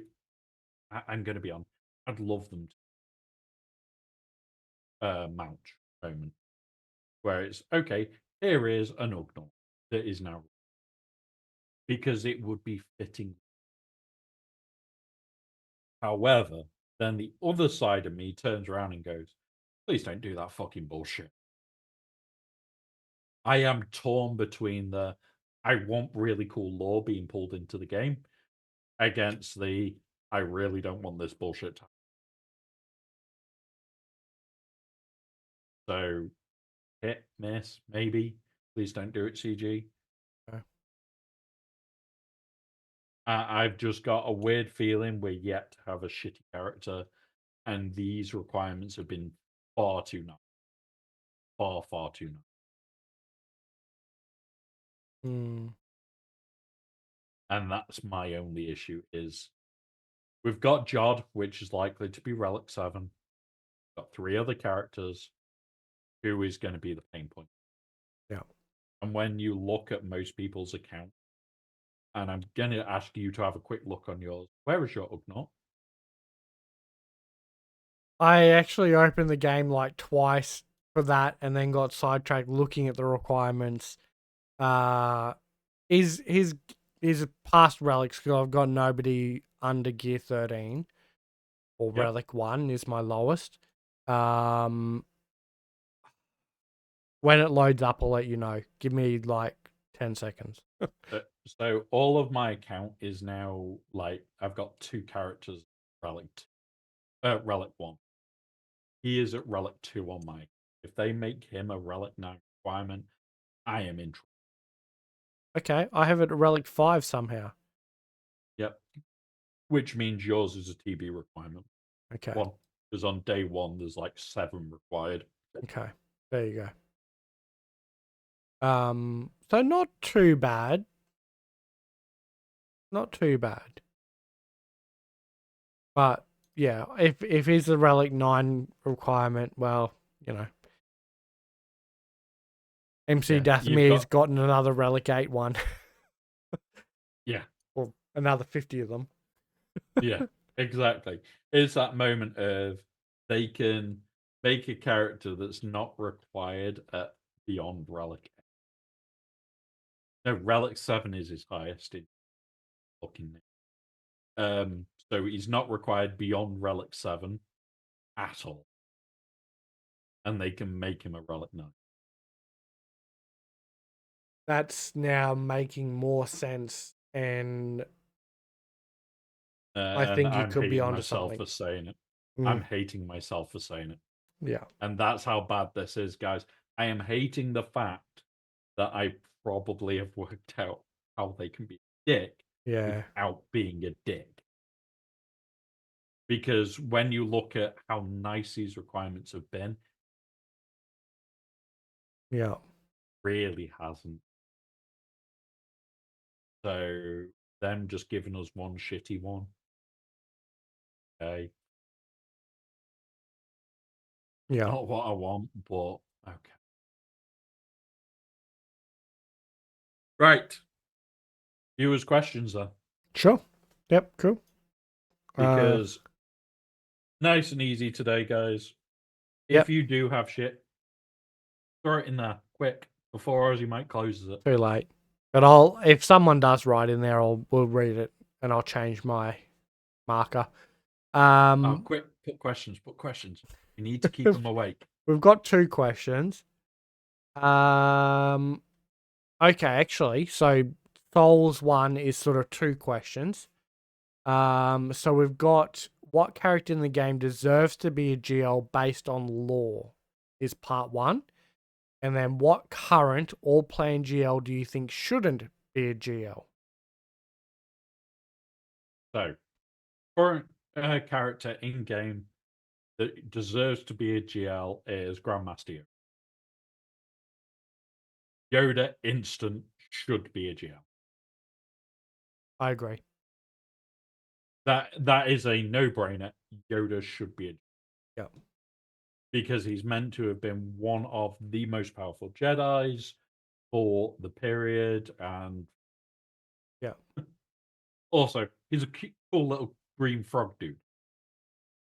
I'm going to be on. I'd love them to mount moment where it's okay. Here is an Ugnaught that is now because it would be fitting. However, then the other side of me turns around and goes, "Please don't do that fucking bullshit." I am torn between I want really cool lore being pulled into the game against I really don't want this bullshit. So hit, miss, maybe. Please don't do it, CG. Okay. I've just got a weird feeling we're yet to have a shitty character, and these requirements have been far too nice. Far, far too nice. Hmm. And that's my only issue is we've got Jod, which is likely to be Relic 7. We've got 3 other characters. Who is going to be the pain point? Yeah. And when you look at most people's account, and I'm going to ask you to have a quick look on yours, where is your Ugnaught? I actually opened the game like twice for that and then got sidetracked looking at the requirements. Uh his past relics, because I've got nobody under gear 13 or Yep. relic 1 is my lowest. Um when it loads up I'll let you know. Give me like 10 seconds. So all of my account is now like I've got 2 characters relic 1. He is at relic 2 on my. If they make him a relic 9 requirement, I am in trouble. Okay, I have it at relic 5 somehow. Yep. Which means yours is a TB requirement. Okay. 1. Because on day 1 there's like 7 required. Okay. There you go. So not too bad. Not too bad. But yeah, if it's a relic 9 requirement, well, you know, MC Yeah, you've Dathmir's got gotten another relic 8 one. Yeah, or another 50 of them. yeah, exactly. It's that moment of they can make a character that's not required at beyond Relic. No, Relic 7 is his highest in fucking name. So he's not required beyond Relic 7 at all. And they can make him a Relic 9. That's now making more sense, and I And think you I'm could be hating onto myself something. for saying it. I'm Mm, hating myself for saying it. yeah, And that's how bad this is, guys. I am hating the fact that I probably have worked out how they can be a dick yeah, without being a dick. Because when you look at how nice these requirements have been, yeah. really hasn't. So them just giving us one shitty one. Okay. Yeah. Not what I want, but okay. Right. Viewers' questions then. Sure. Yep. Cool. Uh. Because nice and easy today, guys. If Yep. you do have shit, throw it in there quick before Aussie Mike closes it. Too late. But if someone does write in there, we'll read it and I'll change my marker. Oh, Um. quick, put questions, put questions. You need to keep them awake. We've got 2 questions. Um. Okay. Actually, so Souls 1 is sort of 2 questions. So we've got what character in the game deserves to be a GL based on lore is part 1. And then what current or planned GL do you think shouldn't be a GL? So, current character in game that deserves to be a GL is Grandmaster Yoda. Yoda instant should be a GL. I agree. That is a no brainer. Yoda should be a GL. Yep. Because he's meant to have been one of the most powerful Jedi's for the period, and Yeah. also he's a cool little green frog dude.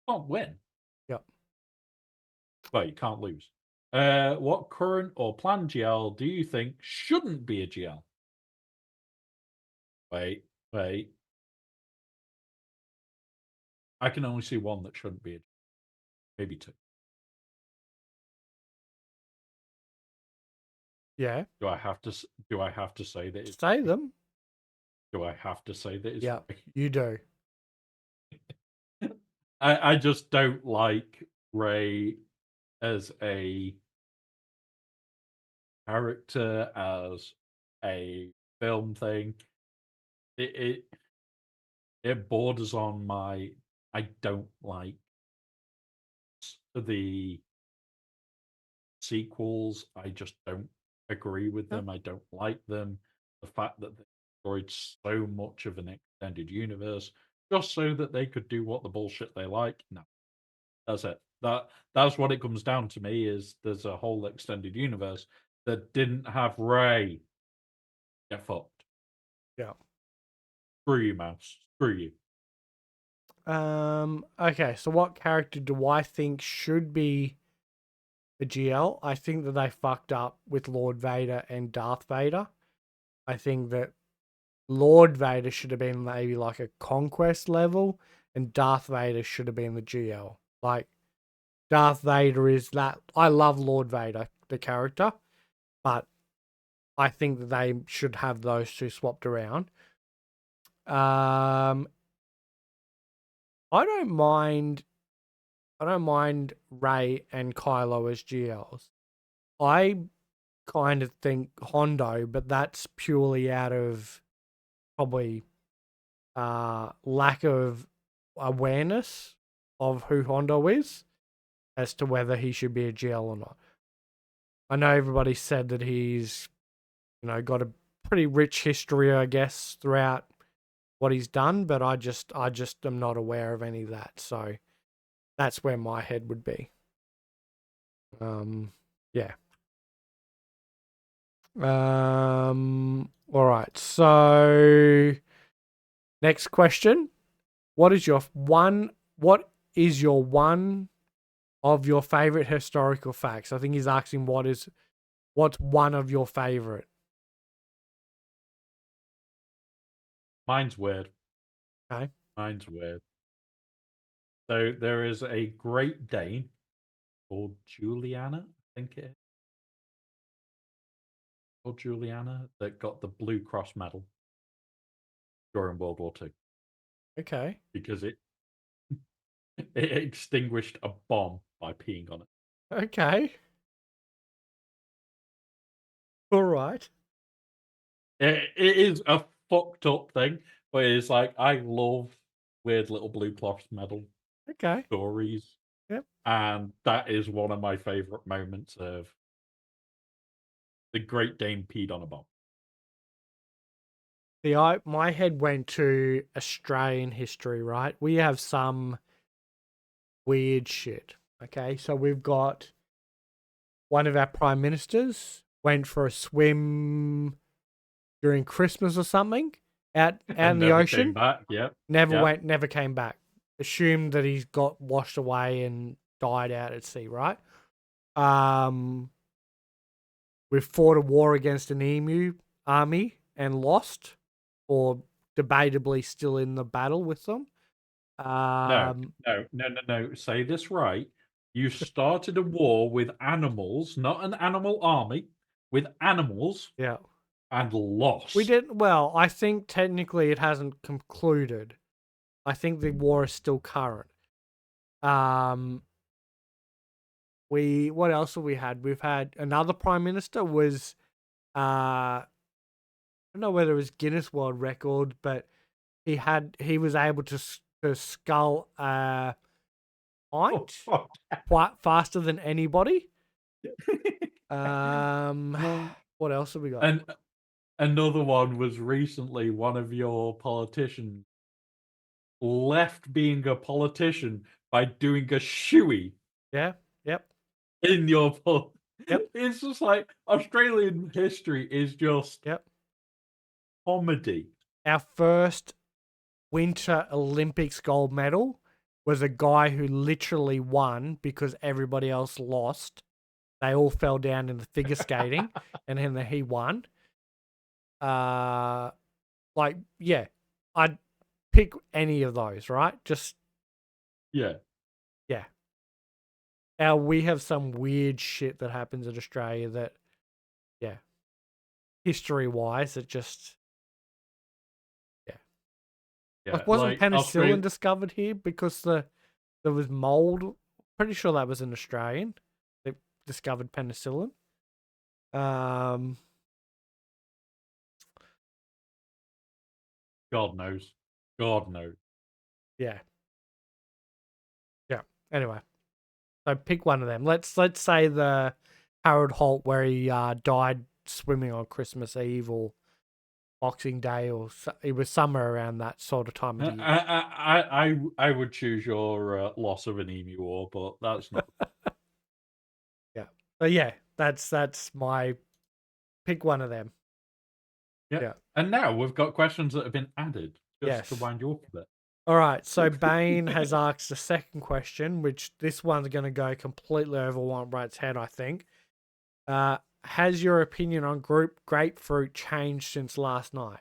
Can't win, Yep. but you can't lose. What current or planned GL do you think shouldn't be a GL? Wait, wait. I can only see one that shouldn't be a GL. Maybe two. Yeah. Do I have to? Do I have to say that it's? Say them. Do I have to say that it's Yeah. right? You do. I just don't like Ray as a character, as a film thing. It it, it borders on my I don't like the sequels. I just don't agree with Yep. them. I don't like them. The fact that they destroyed so much of an extended universe just so that they could do what the bullshit they like. No, that's it. That's what it comes down to me. Is there's a whole extended universe that didn't have Ray. Get fucked. Yeah. Screw you, mouse. Screw you. Okay, so what character do I think should be a GL? I think that they fucked up with Lord Vader and Darth Vader. I think that Lord Vader should have been maybe like a conquest level, and Darth Vader should have been the GL. Like, Darth Vader is that. I love Lord Vader, the character, but I think that they should have those two swapped around. Um, I don't mind. I don't mind Ray and Kylo as GLs. I kind of think Hondo, but that's purely out of probably lack of awareness of who Hondo is as to whether he should be a GL or not. I know everybody said that he's, got a pretty rich history, I guess, throughout what he's done, but I just am not aware of any of that. So that's where my head would be. Yeah. All right. So Next question. What is your one of your favorite historical facts? I think he's asking what's one of your favorite. Mine's weird. Okay. Mine's weird. So there is a Great Dane called Juliana, I think it is. Or Juliana, that got the Blue Cross medal during World War II Okay. because it extinguished a bomb by peeing on it. Okay. All right. It is a fucked up thing, but it's like I love weird little Blue Cross medal Okay. stories, Yep. and that is one of my favorite moments of the Great Dane peed on a bomb. My head went to Australian history, right? We have some weird shit. Okay, so we've got one of our prime ministers went for a swim during Christmas or something out in And the never came ocean. back. Yep. Never came back. Assumed that he's got washed away and died out at sea, right? Um, we've fought a war against an emu army and lost, or debatably still in the battle with them. No, Um, no. Say this right. You started a war with animals, not an animal army, with animals, yeah. and We lost. did well. I think technically it hasn't concluded. I think the war is still current. Um, what else have we had? We've had another prime minister was I don't know whether it was Guinness World Record, but he was able to scull a Oh, pint fuck. quite faster than anybody. Well, What else have we got? and another one was recently one of your politicians left being a politician by doing a shoey Yeah, yep, in your yep, It's just like Australian history is just yep. comedy. Our first Winter Olympics gold medal was a guy who literally won because everybody else lost. They all fell down in the figure skating, and then he won. Uh, yeah, I'd pick any of those, right? Just Yeah. yeah. We have some weird shit that happens in Australia that, yeah, history wise, it just yeah. Yeah. Like, wasn't Like penicillin Australia. discovered here because there was mold? Pretty sure that was an Australian. They discovered penicillin. Um, God knows. God knows. yeah, yeah. Anyway, so pick one of them. Let's say the Harold Holt where he died swimming on Christmas Eve or Boxing Day, or it was somewhere around that sort of time of the year. I would choose your loss of an emu war, but that's not. Yeah. So yeah, that's my pick one of them. Yeah. Yeah. And now we've got questions that have been added just to Yes. wind you up a bit. All right. So Bane has asked the second question, which this one's going to go completely over One Bright's head, I think. Has your opinion on group grapefruit changed since last night?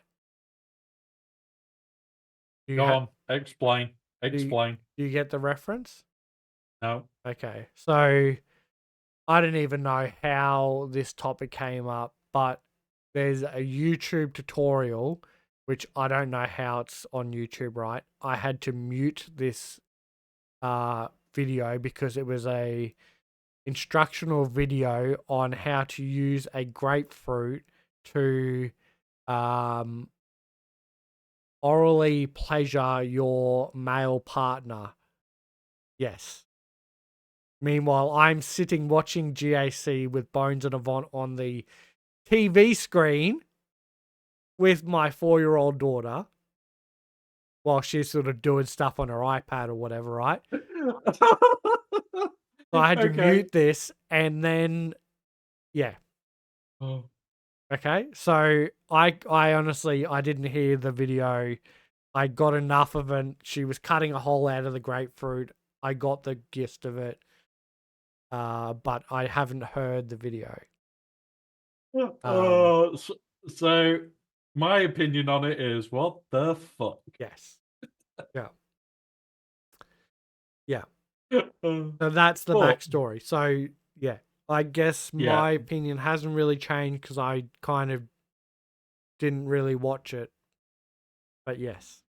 Do you Go ha- on. Explain. do you, Explain. do you get the reference? No. Okay. So I don't even know how this topic came up, but there's a YouTube tutorial, which I don't know how it's on YouTube, right? I had to mute this video because it was a instructional video on how to use a grapefruit to um, orally pleasure your male partner. Yes. Meanwhile, I'm sitting watching GAC with Bones and Avant on the TV screen with my 4-year-old daughter while she's sort of doing stuff on her iPad or whatever, right? So I had to Okay. mute this and then, yeah. Oh. Okay. So I honestly, I didn't hear the video I got enough of it. She was cutting a hole out of the grapefruit. I got the gist of it, but I haven't heard the video. So my opinion on it is, what the fuck? Yes. Yeah. Yeah. Uh, So that's the but backstory. So yeah, I guess yeah, my opinion hasn't really changed because I kind of didn't really watch it. But yes,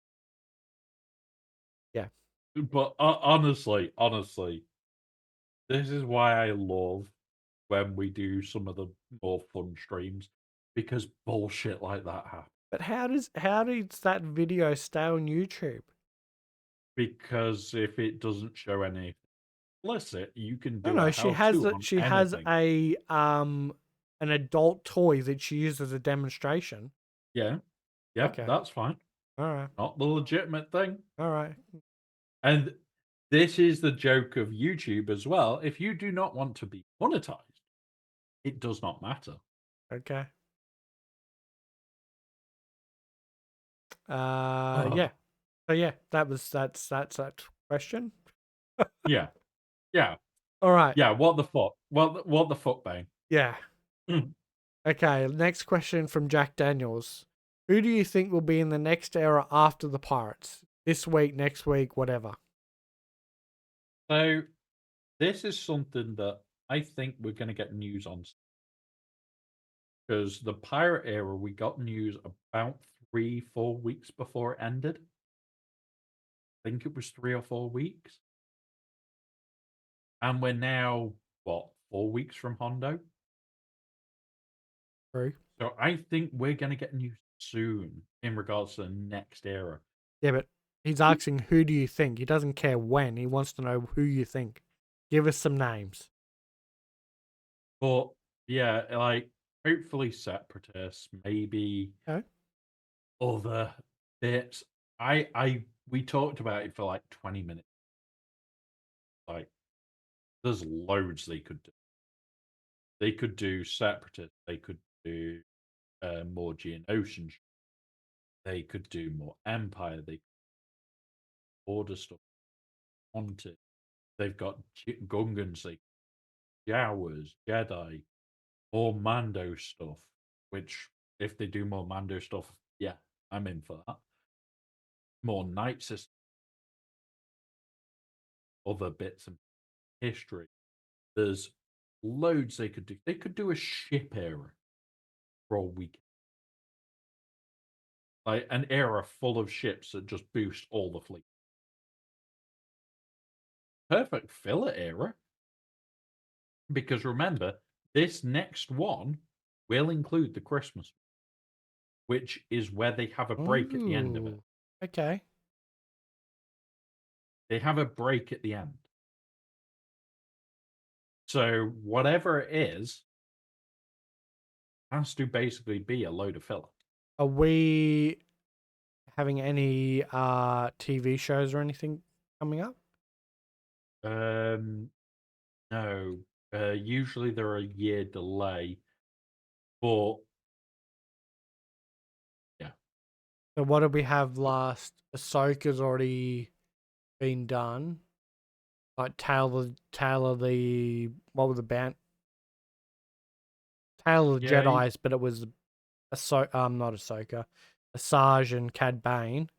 yeah. but honestly, this is why I love when we do some of the more fun streams, because bullshit like that happens. But how does that video stay on YouTube? Because if it doesn't show any explicit, you can No, do a no, how-to on she has anything. a an adult toy that she uses as a demonstration. Yeah, yeah, Okay. that's fine. All right. Not the legitimate thing. All right. And this is the joke of YouTube as well. If you do not want to be monetized, it does not matter. Okay. Oh, Yeah. So yeah, that's that question. yeah, yeah, All right. yeah. What the fuck? What the fuck, bang? Yeah. Okay, next question from Jack Daniels. Who do you think will be in the next era after the Pirates? This week, next week, whatever. So this is something that I think we're going to get news on, because the pirate era, we got news about 3-4 weeks before it ended. I think it was 3 or 4 weeks, and we're now what, 4 weeks from Hondo. True. So I think we're going to get news soon in regards to the next era. Yeah, but he's asking who do you think? He doesn't care when. He wants to know who you think. Give us some names. But yeah, like hopefully separatists, maybe Okay. other bits. I we talked about it for like 20 minutes. Like there's loads they could do. They could do separatists. They could do more Geonosian. They could do more Empire. They could order stuff. Wanted. They've got Gungans. They Jawas, Jedi, more Mando stuff. Which, if they do more Mando stuff, yeah, I'm in for that. More Night System, other bits of history. There's loads they could do. They could do a ship era for a week. Like an era full of ships that just boost all the fleet. Perfect filler era. Because remember, this next one will include the Christmas, which is where they have a break at the end of it. Ooh. Okay. They have a break at the end. So whatever it is has to basically be a load of filler. Are we having any TV shows or anything coming up? Um, no. Usually they're a year delay, but yeah, So what did we have last? Ahsoka's already been done. Like Tail of the what was the band? Tail of the yeah, Jedi's, but it was not Ahsoka, Asajj and Cad Bane.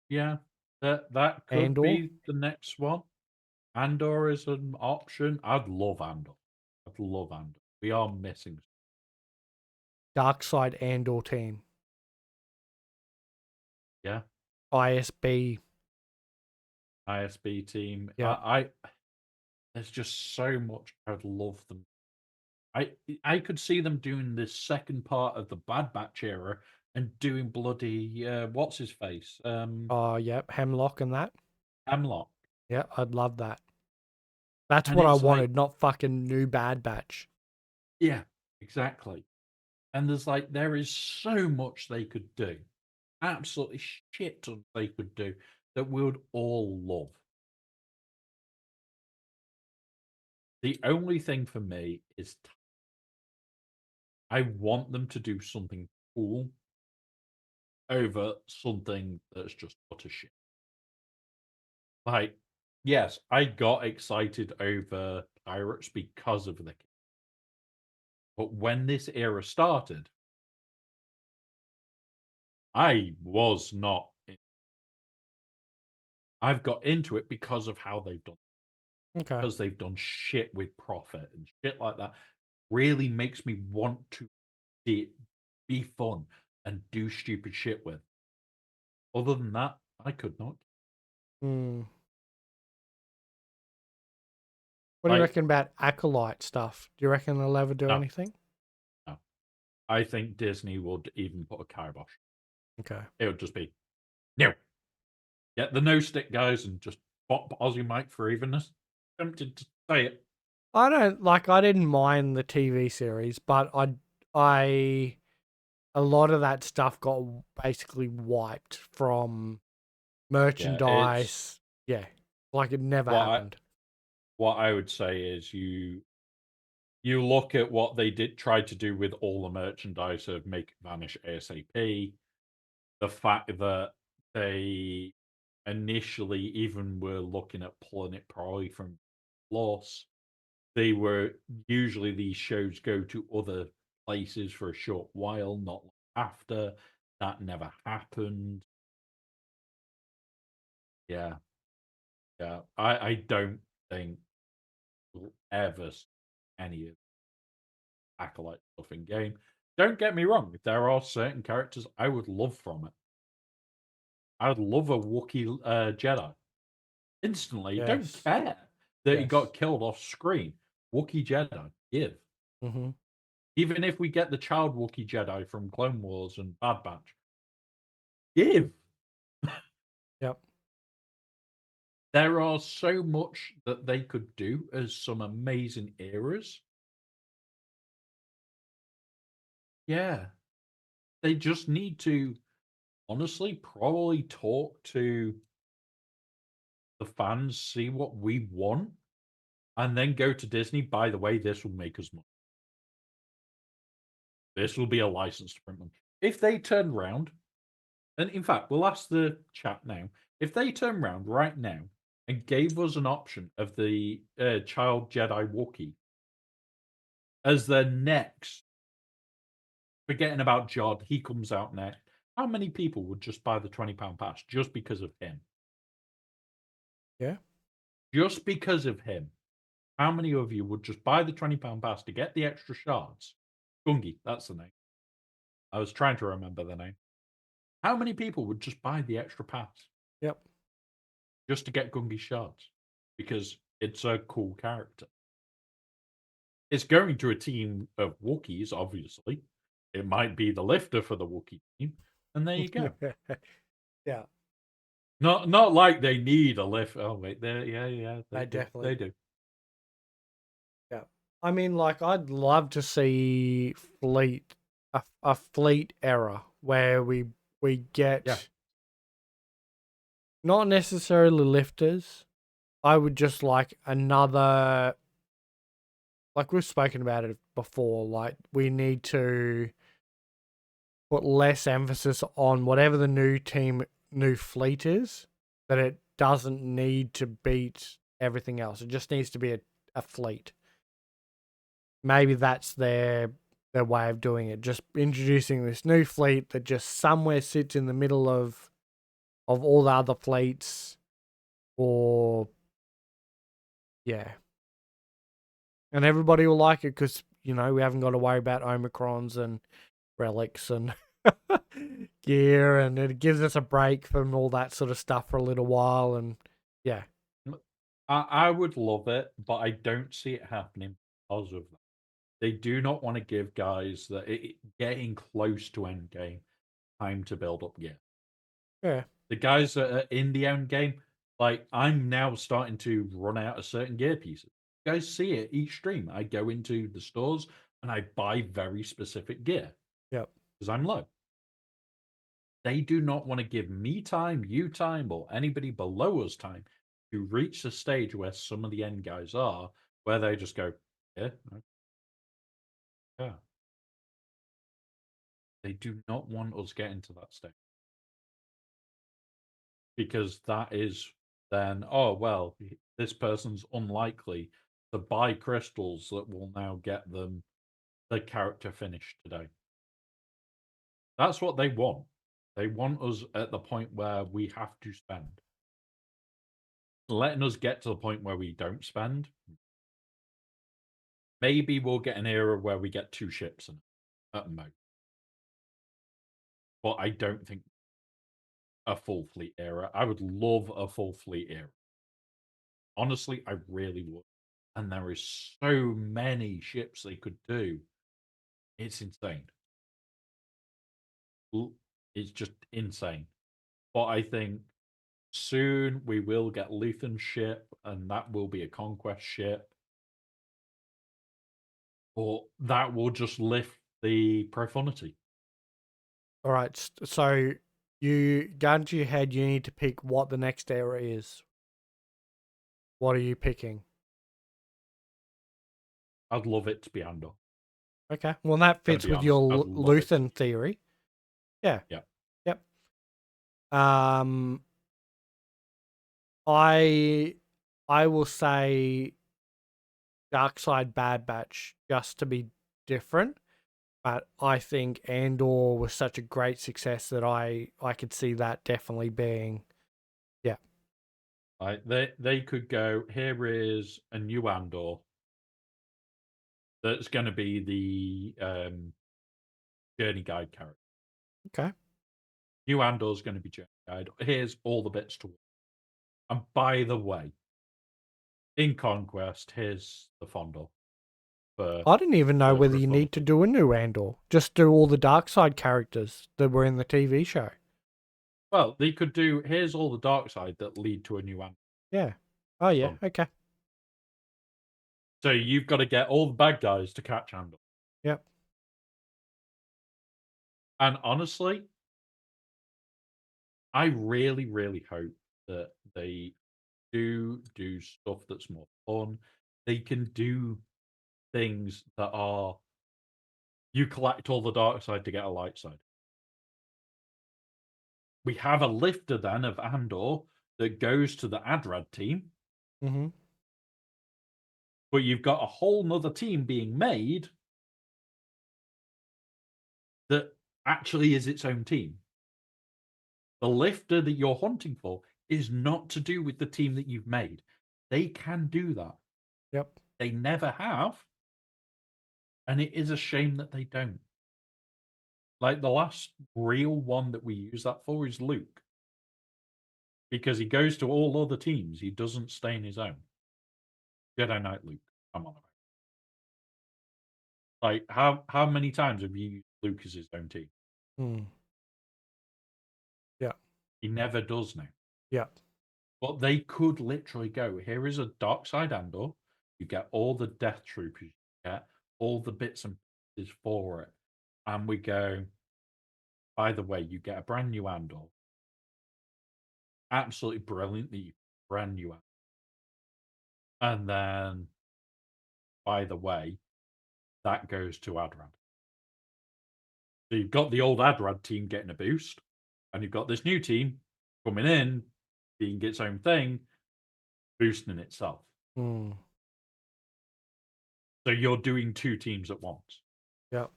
yeah. That could Andor, be the next one. Andor is an option. I'd love Andor. I'd love Andor. We are missing. Dark Side Andor team, Yeah, ISB. ISB team. Yeah. There's just so much I'd love them. I could see them doing this second part of the Bad Batch era and doing bloody what's his face? Oh, yeah. Hemlock and that. Hemlock. Yeah, I'd love that. That's And what I it's like, wanted, not fucking new Bad Batch. yeah, exactly. And there is so much they could do. Absolutely shit ton they could do that we would all love. The only thing for me is I want them to do something cool. over something that's just utter shit. Like, yes, I got excited over Pirates because of the game. But when this era started, I was not. I've got into it because of how they've done, Okay. because they've done shit with profit and shit like that. Really makes me want to see it be fun and do stupid shit with. Other than that, I could not. Hmm. What do you Like, reckon about Acolyte stuff? Do you reckon they'll ever do no, anything? no. I think Disney would even put a kibosh. Okay. It would just be no. Get the no stick guys and just bop Aussie Mike for evenness. Tempted to say it. I don't like. I didn't mind the TV series, but I, a lot of that stuff got basically wiped from Yeah, it's merchandise. Yeah, like it never what I happened. what I would say is you look at what they did try to do with all the merchandise of make it vanish ASAP. The fact that they initially even were looking at pulling it probably from Loss. They were usually these shows go to other places for a short while, not long after. That never happened. Yeah, yeah. I don't think we'll ever see any of acolyte stuff in game. Don't get me wrong, there are certain characters I would love from it. I would love a Wookiee Jedi. Instantly, don't Yes, care that he yes. got killed off screen. Wookiee Jedi, give. Mm-hmm. Even if we get the child Wookiee Jedi from Clone Wars and Bad Batch, give. Yep. There are so much that they could do as some amazing eras. Yeah. They just need to honestly probably talk to the fans, see what we want, and then go to Disney. By the way, this will make us money. This will be a license to print them. If they turn round, and in fact, we'll ask the chat now. If they turn round right now and gave us an option of the child Jedi Wookiee as their next, forgetting about Jod, he comes out next. How many people would just buy the £20 pass just because of him? Yeah. Just because of him. How many of you would just buy the £20 pass to get the extra shards? Gungi, that's the name. I was trying to remember the name. How many people would just buy the extra pass Yep. just to get Gungi shards? Because it's a cool character. It's going to a team of Wookiees, obviously. It might be the lifter for the Wookiee team. And there you go. Yeah. Not like they need a lift. Oh wait, yeah, They they do. definitely. They do. Yeah. I mean, like, I'd love to see a fleet era where we Yeah. get not necessarily lifters. I would just like another, like we've spoken about it before, like we need to put less emphasis on whatever the new fleet is, that it doesn't need to beat everything else. It just needs to be a fleet. Maybe that's their way of doing it. Just introducing this new fleet that just somewhere sits in the middle of all the other fleets, or yeah, and everybody will like it because we haven't got to worry about Omicrons and relics and gear, and it gives us a break from all that sort of stuff for a little while. And yeah, I would love it, but I don't see it happening because of that. They do not want to give guys that getting close to end game time to build up gear. yeah, The guys that are in the end game, like I'm now starting to run out of certain gear pieces. You guys see it each stream. I go into the stores and I buy very specific gear yep, because I'm low. They do not want to give me time, you time, or anybody below us time to reach the stage where some of the end guys are, where they just go, yeah, yeah. They do not want us getting to that stage. because that is then, oh, well, this person's unlikely to buy crystals that will now get them the character finish today. That's what they want. They want us at the point where we have to spend. Letting us get to the point where we don't spend. Maybe we'll get an era where we get 2 ships in at most. But I don't think a full fleet era. I would love a full fleet era. Honestly, I really would. And there is so many ships they could do. It's insane. It's just insane. But I think soon we will get Luthen's ship, and that will be a conquest ship. But that will just lift the profundity. All right, so you gun to your head, you need to pick what the next era is. What are you picking? I'd love it to be Andor. Okay, well that Gotta fits be with honest, I'd your love it. Luthen theory. Yeah. Yeah. Yep. I will say Dark Side Bad Batch just to be different, but I think Andor was such a great success that I could see that definitely being, yeah. They could go, here is a new Andor that's going to be the journey guide character. Okay. New Andor's going to be journey guide. Here's all the bits to work. And by the way, in Conquest, here's the fondle for I didn't even know the whether you need to profundity. do a new Andor. Just do all the Dark Side characters that were in the TV show. Well, they could do, here's all the dark side that lead to a new Andor. Yeah. Oh yeah. Done. Okay. So you've got to get all the bad guys to catch Andor. Yep. And honestly, I really, really hope that they do stuff that's more fun. They can do things that are you collect all the dark side to get a light side. We have a lifter then of Andor that goes to the Adrad team, Mm-hmm. but you've got a whole nother team being made that actually is its own team. The lifter that you're hunting for is not to do with the team that you've made. They can do that. Yep. They never have. And it is a shame that they don't. Like the last real one that we use that for is Luke. Because he goes to all other teams. He doesn't stay in his own. Jedi Knight Luke. Come on. Like how many times have you used Luke as his own team? Mm. Yeah. He never does now. Yeah. But they could literally go, here is a dark side Andor. You get all the death troopers, you get all the bits and pieces for it. And we go, by the way, you get a brand new Andor. Absolutely brilliantly brand new Andor. And then, by the way, that goes to Adrad. So you've got the old Adrad team getting a boost, and you've got this new team coming in, being its own thing, boosting itself. Mm. So you're doing 2 teams at once. Yep.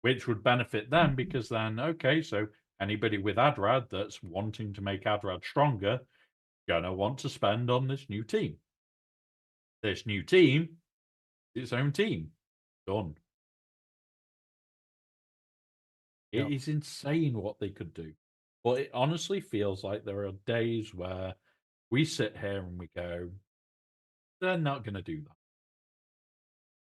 Which would benefit them because then, okay, so anybody with Adrad that's wanting to make Adrad stronger, gonna want to spend on this new team. This new team, its own team. Done. It Yep. is insane what they could do. But it honestly feels like there are days where we sit here and we go, they're not going to do that.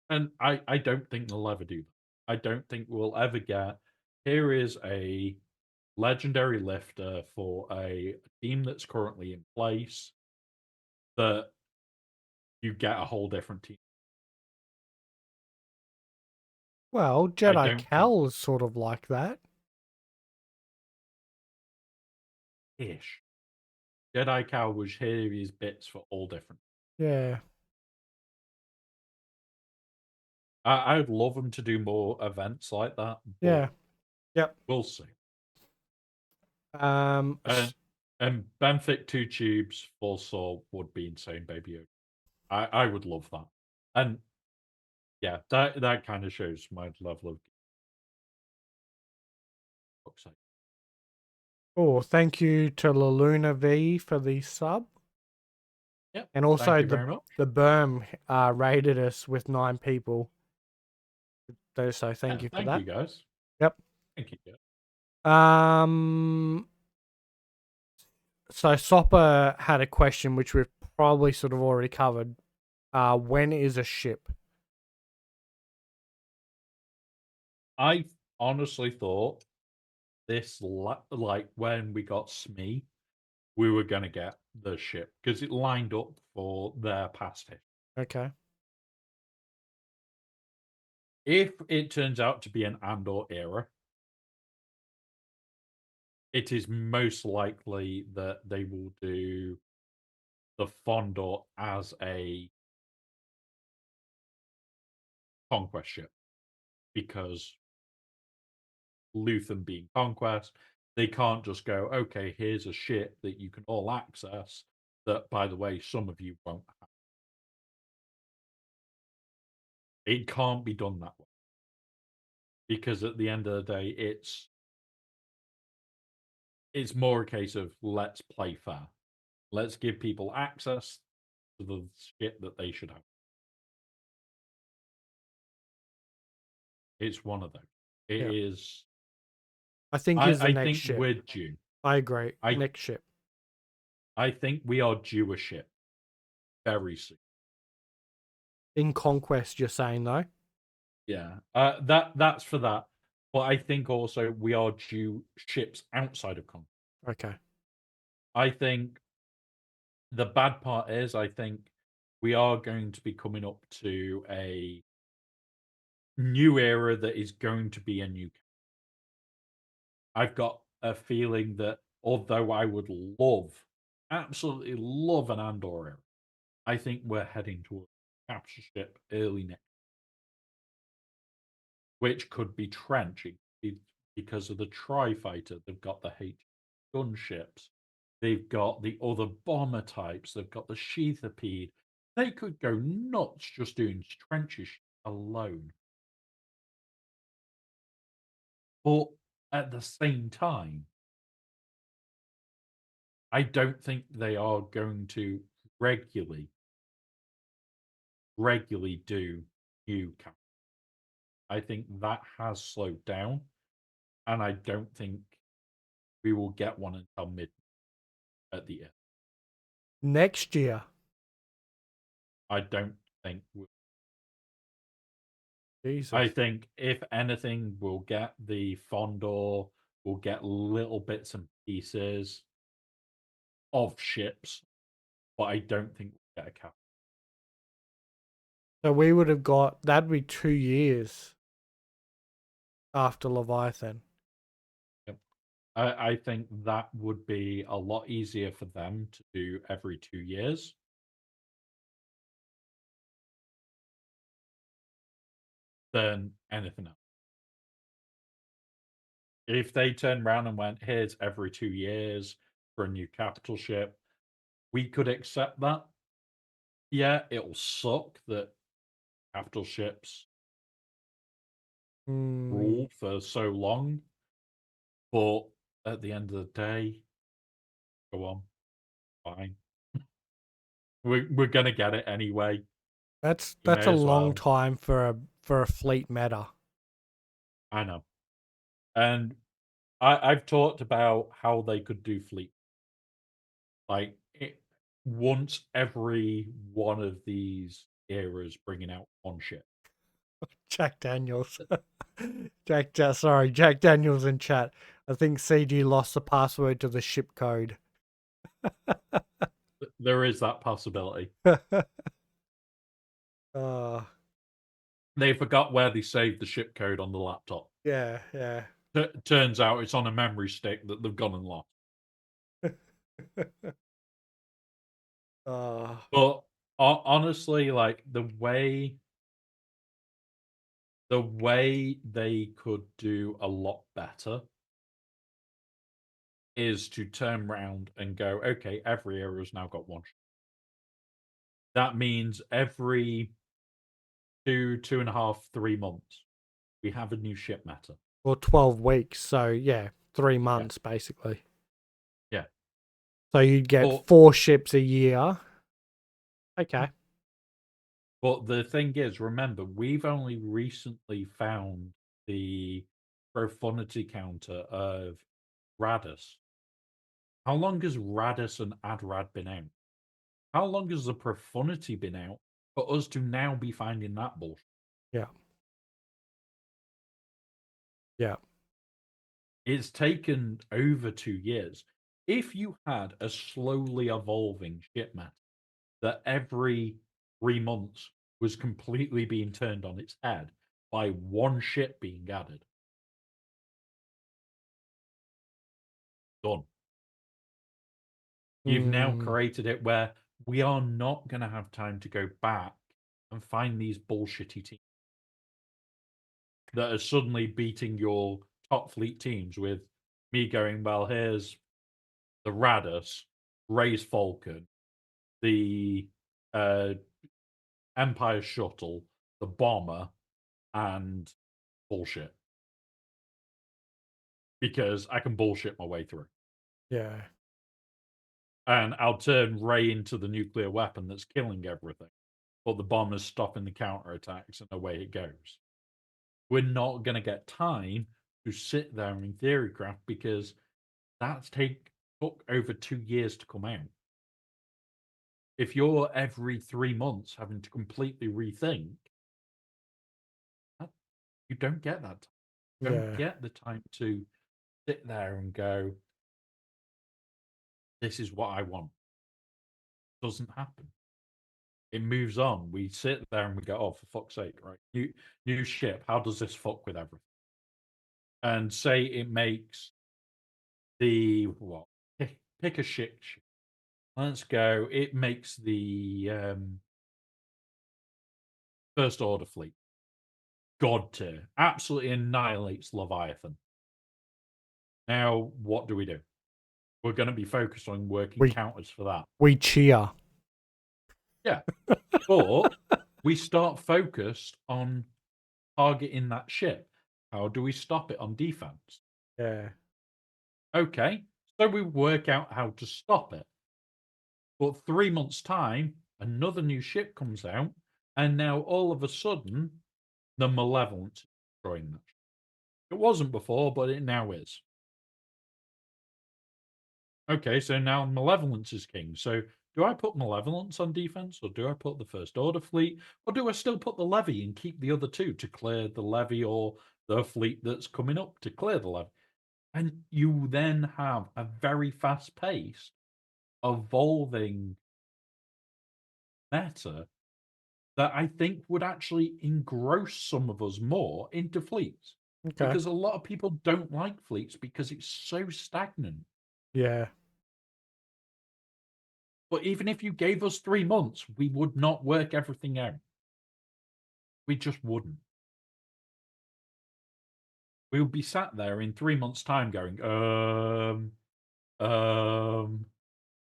And I don't think they'll ever do that. I don't think we'll ever get, here is a legendary lifter for a team that's currently in place that you get a whole different team. Well, I Jedi don't think Cal is sort of like that. ish. Jedi Cow was here his bits for all different. Yeah. I'd love them to do more events like that, but Yeah. Yep. we'll see. Um. And And benthic 2 tubes, 4 saw would be insane, baby. I would love that. And yeah, that kind of shows my level of bookside. Oh, thank you to La Luna V for the sub. Yep. And Thank also you very much. the Berm raided us with 9 people. So thank Yeah, you for thank that. you guys. Yep. Thank you guys. Um so Sopper had a question which we've probably sort of already covered. When is a ship? I honestly thought this like when we got Smee, we were gonna get the ship because it lined up for their past hit. Okay. If it turns out to be an Andor era, it is most likely that they will do the Fondor as a conquest ship because Luthen being conquest, they can't just go, okay, here's a ship that you can all access. That, by the way, some of you won't have. It can't be done that way because at the end of the day, it's more a case of let's play fair. Let's give people access to the shit that they should have. It's one of those. It Yeah. is. I think is the I next think ship. we're due. I agree. I Next ship. I think we are due a ship very soon. In Conquest, you're saying though? Yeah, that's for that. But I think also we are due ships outside of Con. Okay. I think the bad part is I think we are going to be coming up to a new era that is going to be a new. I've got a feeling that although I would absolutely love an Andor era, I think we're heading towards a capture ship early next, which could be Trench because of the Tri Fighter. They've got the H gunships, they've got the other bomber types, they've got the Sheathopede. They could go nuts just doing trenches alone. But at the same time, I don't think they are going to regularly do new cap. I think that has slowed down, and I don't think we will get one until mid at the end. Next year. I don't think. I Jesus. think if anything, we'll get the Fondor. We'll get little bits and pieces of ships, but I don't think we'll get a cap. So we would have got that'd be 2 years after Leviathan. Yep. I think that would be a lot easier for them to do every 2 years than anything else. If they turned around and went, here's every 2 years for a new capital ship, we could accept that. Yeah, it'll suck that capital ships Mm, rule for so long, but at the end of the day, go on, fine. We're gonna get it anyway. You that's a may as long well. time for a fleet meta. I know. And I've talked about how they could do fleet. Like once every one of these eras bringing out one ship. Jack Daniels. Jack Daniels in chat. I think CG lost the password to the ship code. There is that possibility. uh, They forgot where they saved the ship code on the laptop. yeah, yeah. Turns out it's on a memory stick that they've gone and lost. uh, But honestly, like the way they could do a lot better is to turn around and go, okay, every era has now got one. That means every 2.5, 3 months, we have a new ship meta. Or 12 weeks. So, yeah, 3 Yeah. months, basically. Yeah. So you'd get But 4 ships a year. Okay. But the thing is, remember, we've only recently found the profundity counter of Radus. How long has Radus and Adrad been out? How long has the profundity been out for us to now be finding that bullshit? Yeah. Yeah. It's taken over 2 years. If you had a slowly evolving ship meta that every 3 months was completely being turned on its head by one ship being added, done. You've now Mm, created it where we are not going to have time to go back and find these bullshitty teams that are suddenly beating your top fleet teams with me going, well, here's the Radus, Ray's Falcon, the uh, Empire Shuttle, the Bomber, and bullshit. Because I can bullshit my way through. yeah. And I'll turn Ray into the nuclear weapon that's killing everything. But the bomber's stopping the counterattacks and away it goes. We're not going to get time to sit there and theorycraft because took over 2 years to come out. If you're every 3 months having to completely rethink, you don't get that time. You don't Yeah. get the time to sit there and go, this is what I want. Doesn't happen. It moves on. We sit there and we go, oh, for fuck's sake, right? New ship. How does this fuck with everything? And say it makes the what? Pick a ship. Let's go. It makes the first order fleet. God tier. Absolutely annihilates Leviathan. Now, what do? We're going to be focused on working We counters for that. we cheer. Yeah. But we start focused on targeting that ship. How do we stop it on defense? Yeah. Okay. So we work out how to stop it. But 3 months' time, another new ship comes out, and now all of a sudden, the malevolence is destroying that. It wasn't before, but it now is. Okay, so now malevolence is king. So do I put malevolence on defense, or do I put the first order fleet, or do I still put the levy and keep the other two to clear the levy or the fleet that's coming up to clear the levy? And you then have a very fast paced, evolving meta that I think would actually engross some of us more into fleets. Okay. Because a lot of people don't like fleets because it's so stagnant. Yeah. But even if you gave us 3 months, we would not work everything out. We just wouldn't. We would be sat there in 3 months' time going,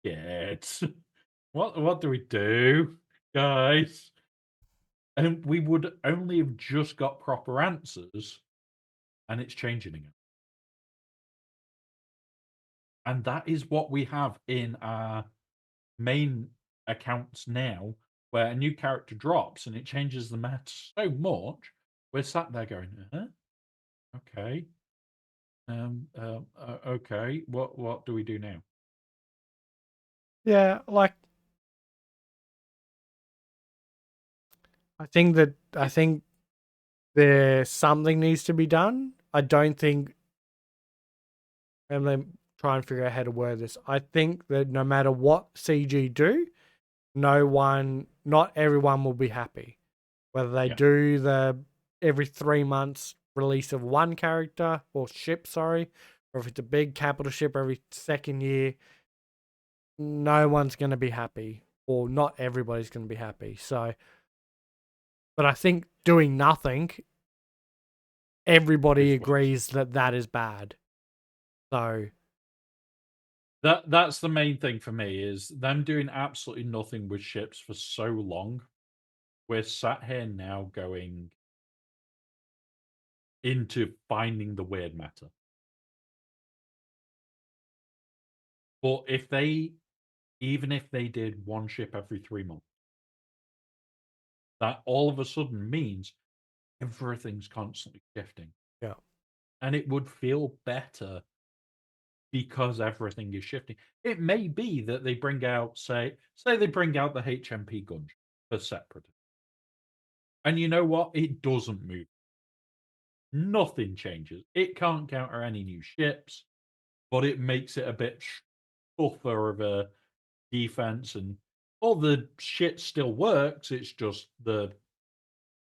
yeah, what do we do, guys? And we would only have just got proper answers, and it's changing again. And that is what we have in our main accounts now, where a new character drops and it changes the meta so much. We're sat there going, okay, okay. What do we do now? Yeah, like I think there's something needs to be done. I don't think, and then try and figure out how to word this. I think that no matter what CG do, not everyone will be happy. Whether they Yeah, do the every 3 months release of one character or ship, sorry, or if it's a big capital ship every second year, no one's going to be happy, or not everybody's going to be happy. So, but I think doing nothing, everybody is worse. agrees that that is bad. So, That's the main thing for me is them doing absolutely nothing with ships for so long. We're sat here now going into finding the weird meta. But if they even if they did one ship every 3 months, that all of a sudden means everything's constantly shifting. Yeah. And it would feel better because everything is shifting. It may be that they bring out, say they bring out the HMP gun for separate. And you know what? It doesn't move. Nothing changes. It can't counter any new ships, but it makes it a bit tougher of a defense, and all the shit still works. It's just the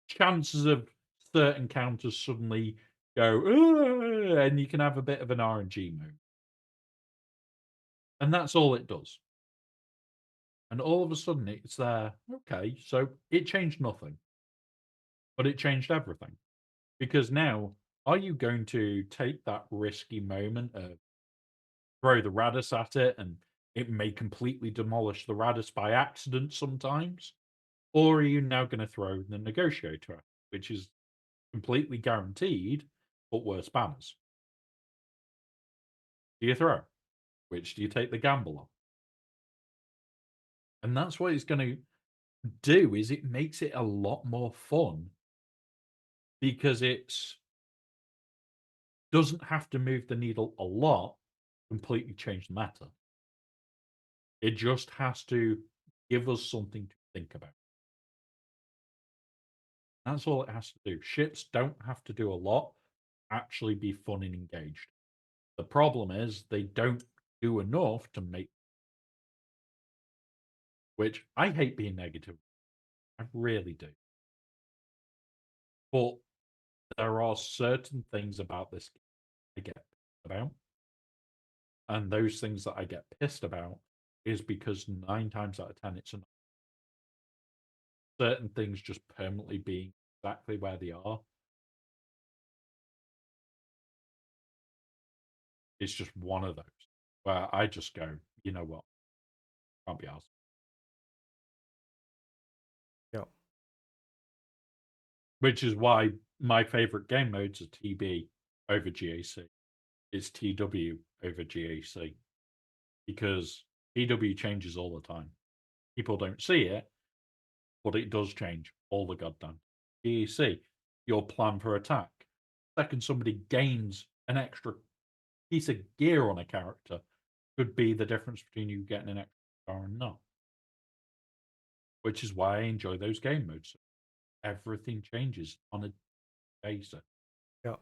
chances of certain counters suddenly go, "Ugh," and you can have a bit of an RNG mode. And that's all it does. And all of a sudden it's there. Okay, so it changed nothing, but it changed everything. Because now, are you going to take that risky moment of throw the Radis at it and it may completely demolish the Radis by accident sometimes? Or are you now going to throw the negotiator at it, which is completely guaranteed, but worse banners? Do you throw? Which do you take the gamble on? And that's what it's going to do is it makes it a lot more fun because it's doesn't have to move the needle a lot, completely change the matter. It just has to give us something to think about. That's all it has to do. Ships don't have to do a lot, actually be fun and engaged. The problem is they don't do enough to make, which I hate being negative. I really do. But there are certain things about this game I get pissed about. And those things that I get pissed about is because 9 times out of 10, it's certain things just permanently being exactly where they are. It's just one of those where I just go, you know what? Can't be asked. Yeah. Which is why my favorite game modes are TB over GAC. It's TW over GAC because TW changes all the time. People don't see it, but it does change all the goddamn. GAC, your plan for attack. Second, somebody gains an extra piece of gear on a character could be the difference between you getting an extra star and not. Which is why I enjoy those game modes. Everything changes on a basis. Yeah.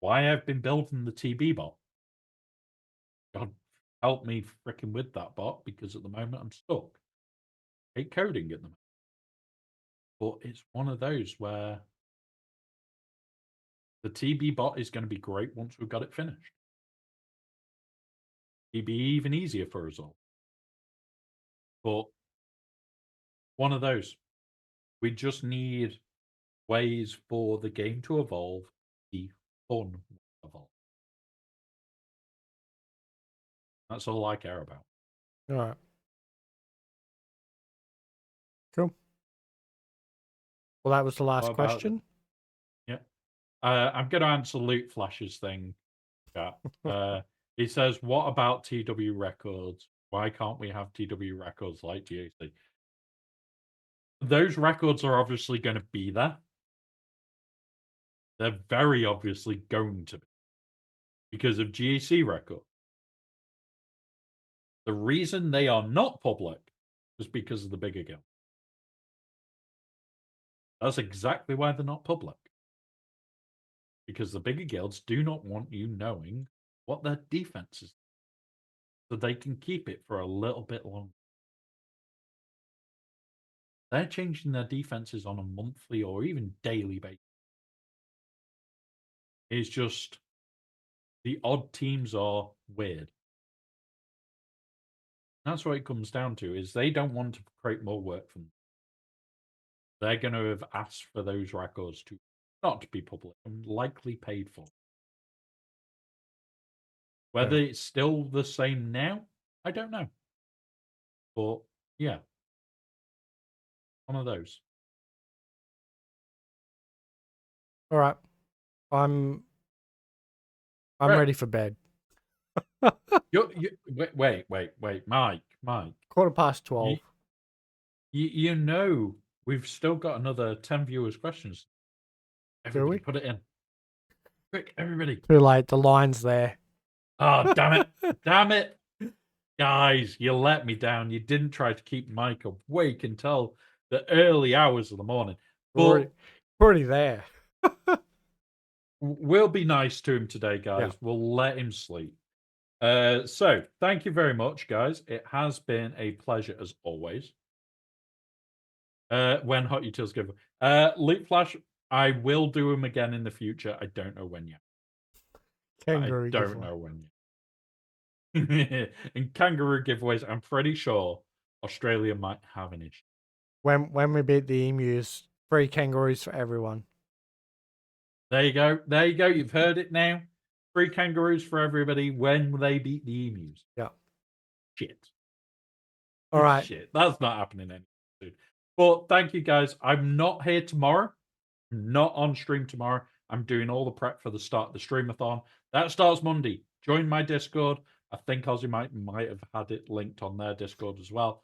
Why I've been building the TB bot. God help me freaking with that bot because at the moment I'm stuck. I hate coding at the moment. But it's one of those where the TB bot is going to be great once we've got it finished. It'd be even easier for us all. But one of those. We just need ways for the game to evolve, the fun evolve. That's all I care about. All right. Cool. Well, that was the last What about question. yeah? I'm going to answer Loot Flash's thing. Chat. He says, "What about TW records? Why can't we have TW records like GAC?" Those records are obviously going to be there. They're very obviously going to be because of GAC record. The reason they are not public is because of the bigger guild. That's exactly why they're not public. Because the bigger guilds do not want you knowing what their defense is. So they can keep it for a little bit longer. They're changing their defenses on a monthly or even daily basis. It's just the odd teams are weird. That's what it comes down to, is they don't want to create more work for them. They're going to have asked for those records to not be public and likely paid for. Whether it's still the same now, I don't know. But yeah, one of those. All right. I'm Right. ready for bed. Wait, Mike. 12:15. You, you know we've still got another 10 viewers' questions. Do Everybody, we? put it in. Quick, everybody. Too late. The line's there. Oh, damn it. Damn it. Guys, you let me down. You didn't try to keep Mike awake until the early hours of the morning. Already, But already there. we'll be nice to him today, Yeah. guys. We'll let him sleep. So, thank you very much, guys. It has been a pleasure as always. When Hot Utils give. Leap Flash, I will do him again in the future. I don't know when yet. I Kangaroo don't giveaway. know when yet. And kangaroo giveaways, I'm pretty sure Australia might have an issue. When we beat the emus, free kangaroos for everyone. There you go. There you go. You've heard it now. Free kangaroos for everybody when they beat the emus. Yeah. Shit. All right. Shit. That's not happening anytime soon. But thank you guys. I'm not here tomorrow. Not on stream tomorrow. I'm doing all the prep for the start of the streamathon. That starts Monday. Join my Discord. I think Ozzy might have had it linked on their Discord as well.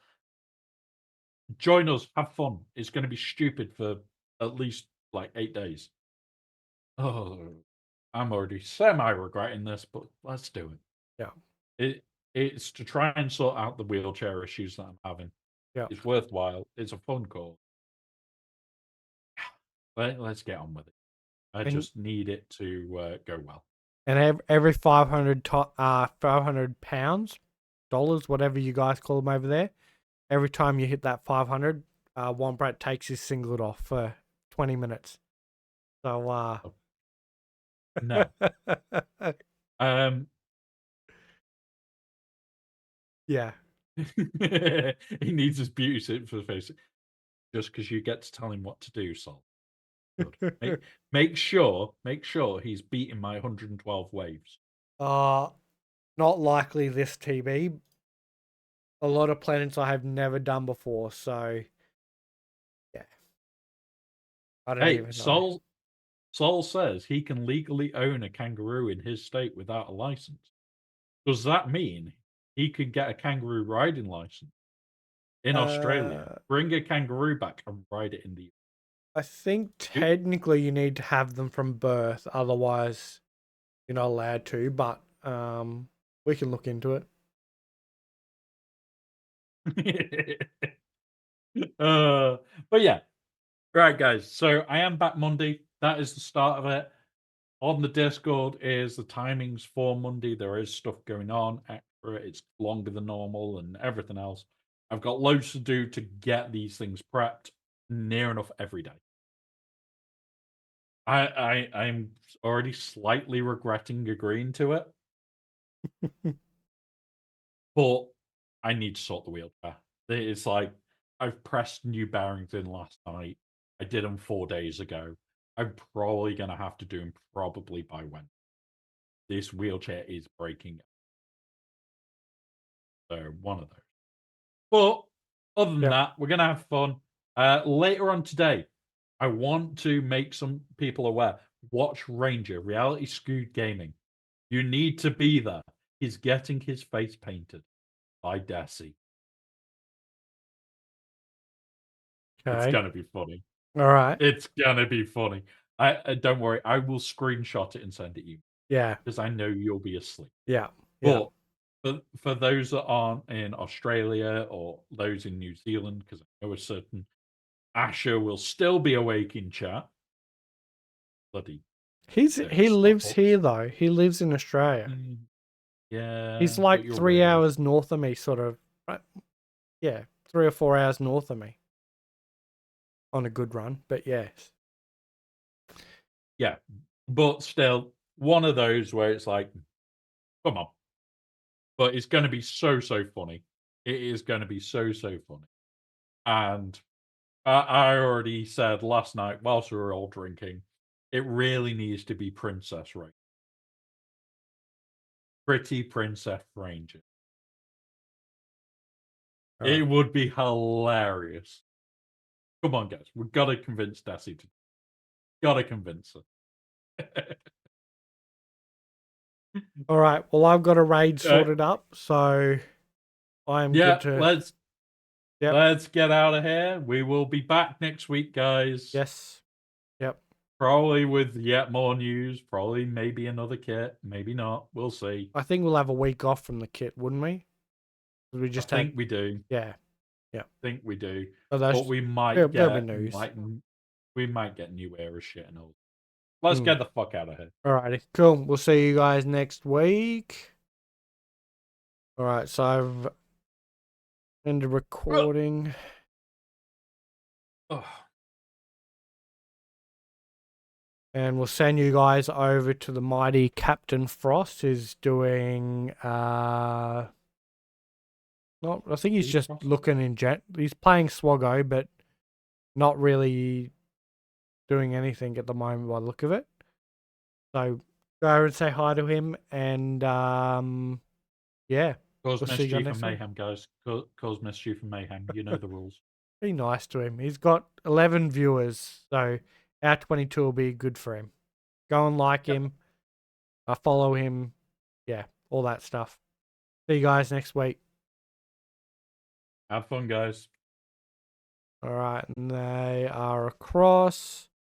Join us. Have fun. It's going to be stupid for at least like 8 days. Oh, I'm already semi regretting this, but let's do it. Yeah. It's to try and sort out the wheelchair issues that I'm having. Yeah. It's worthwhile. It's a fun call. Let's get on with it. I just need it to go well. And every 500 pounds, dollars, whatever you guys call them over there, every time you hit that 500, Wombat takes his singlet off for 20 minutes. So, No. Yeah. He needs his beauty suit for the face. Just because you get to tell him what to do, Sol. Good. Make sure he's beating my 112 waves. Not likely this TB. A lot of planets I have never done before, so yeah. I don't even know. Sol says he can legally own a kangaroo in his state without a license. Does that mean he could get a kangaroo riding license in Australia, bring a kangaroo back and ride it in the I think technically you need to have them from birth, otherwise you're not allowed to, but we can look into it. But yeah. Right, guys. So I am back Monday. That is the start of it. On the Discord is the timings for Monday. There is stuff going on extra. It's longer than normal and everything else. I've got loads to do to get these things prepped near enough every day. I'm already slightly regretting agreeing to it. But I need to sort the wheelchair. It's like I've pressed new bearings in last night. I did them 4 days ago. I'm probably going to have to do them probably by Wednesday. This wheelchair is breaking. So one of those. But other than that, we're going to have fun. Later on today, I want to make some people aware. Watch Ranger, Reality Scoot Gaming. You need to be there. He's getting his face painted by Desi. It's Okay. gonna be funny. All right. It's gonna be funny. I don't worry. I will screenshot it and send it you Yeah. because I know you'll be asleep. Yeah. Yeah. But for those that aren't in Australia or those in New Zealand, because I know a certain Asher will still be awake in chat. Bloody He lives Starbucks. here though. He lives in Australia. Yeah, He's but like you're 3 radios. hours north of me, sort of. Right? Yeah, 3 or 4 hours north of me. On a good run, but yes. Yeah, but still, one of those where it's like, come on. But it's going to be so funny. It is going to be so funny. And I already said last night, whilst we were all drinking, it really needs to be Princess Ray. Pretty Princess Ranger. All It right. would be hilarious. Come on, guys. We've got to convince Dassie to. Got to convince her. All right. Well, I've got a raid Uh, sorted up, so I am good yeah, to. let's Yep. get out of here. We will be back next week, guys. Yes. Yep. Probably with yet more news. Probably maybe another kit. Maybe not. We'll see. I think we'll have a week off from the kit, wouldn't we? 'Cause we I just take. think we do. Yeah. Yeah. Think we do. So But that's we there'll be news. might get new era shit and all. Let's Mm. get the fuck out of here. Alrighty. Cool. We'll see you guys next week. All right. So I've ended recording. Oh, And we'll send you guys over to the mighty Captain Frost, who's doing not I think he's just looking in he's playing SWGoH, but not really doing anything at the moment by the look of it. So go over and say hi to him, and yeah. Cause We'll see you mischief next and week. mayhem, guys. Cause mischief and mayhem. You know the rules. Be nice to him. He's got 11 viewers, so our 22 will be good for him. Go and like Yep. him. Follow him. Yeah, all that stuff. See you guys next week. Have fun, guys. All right, and they are across.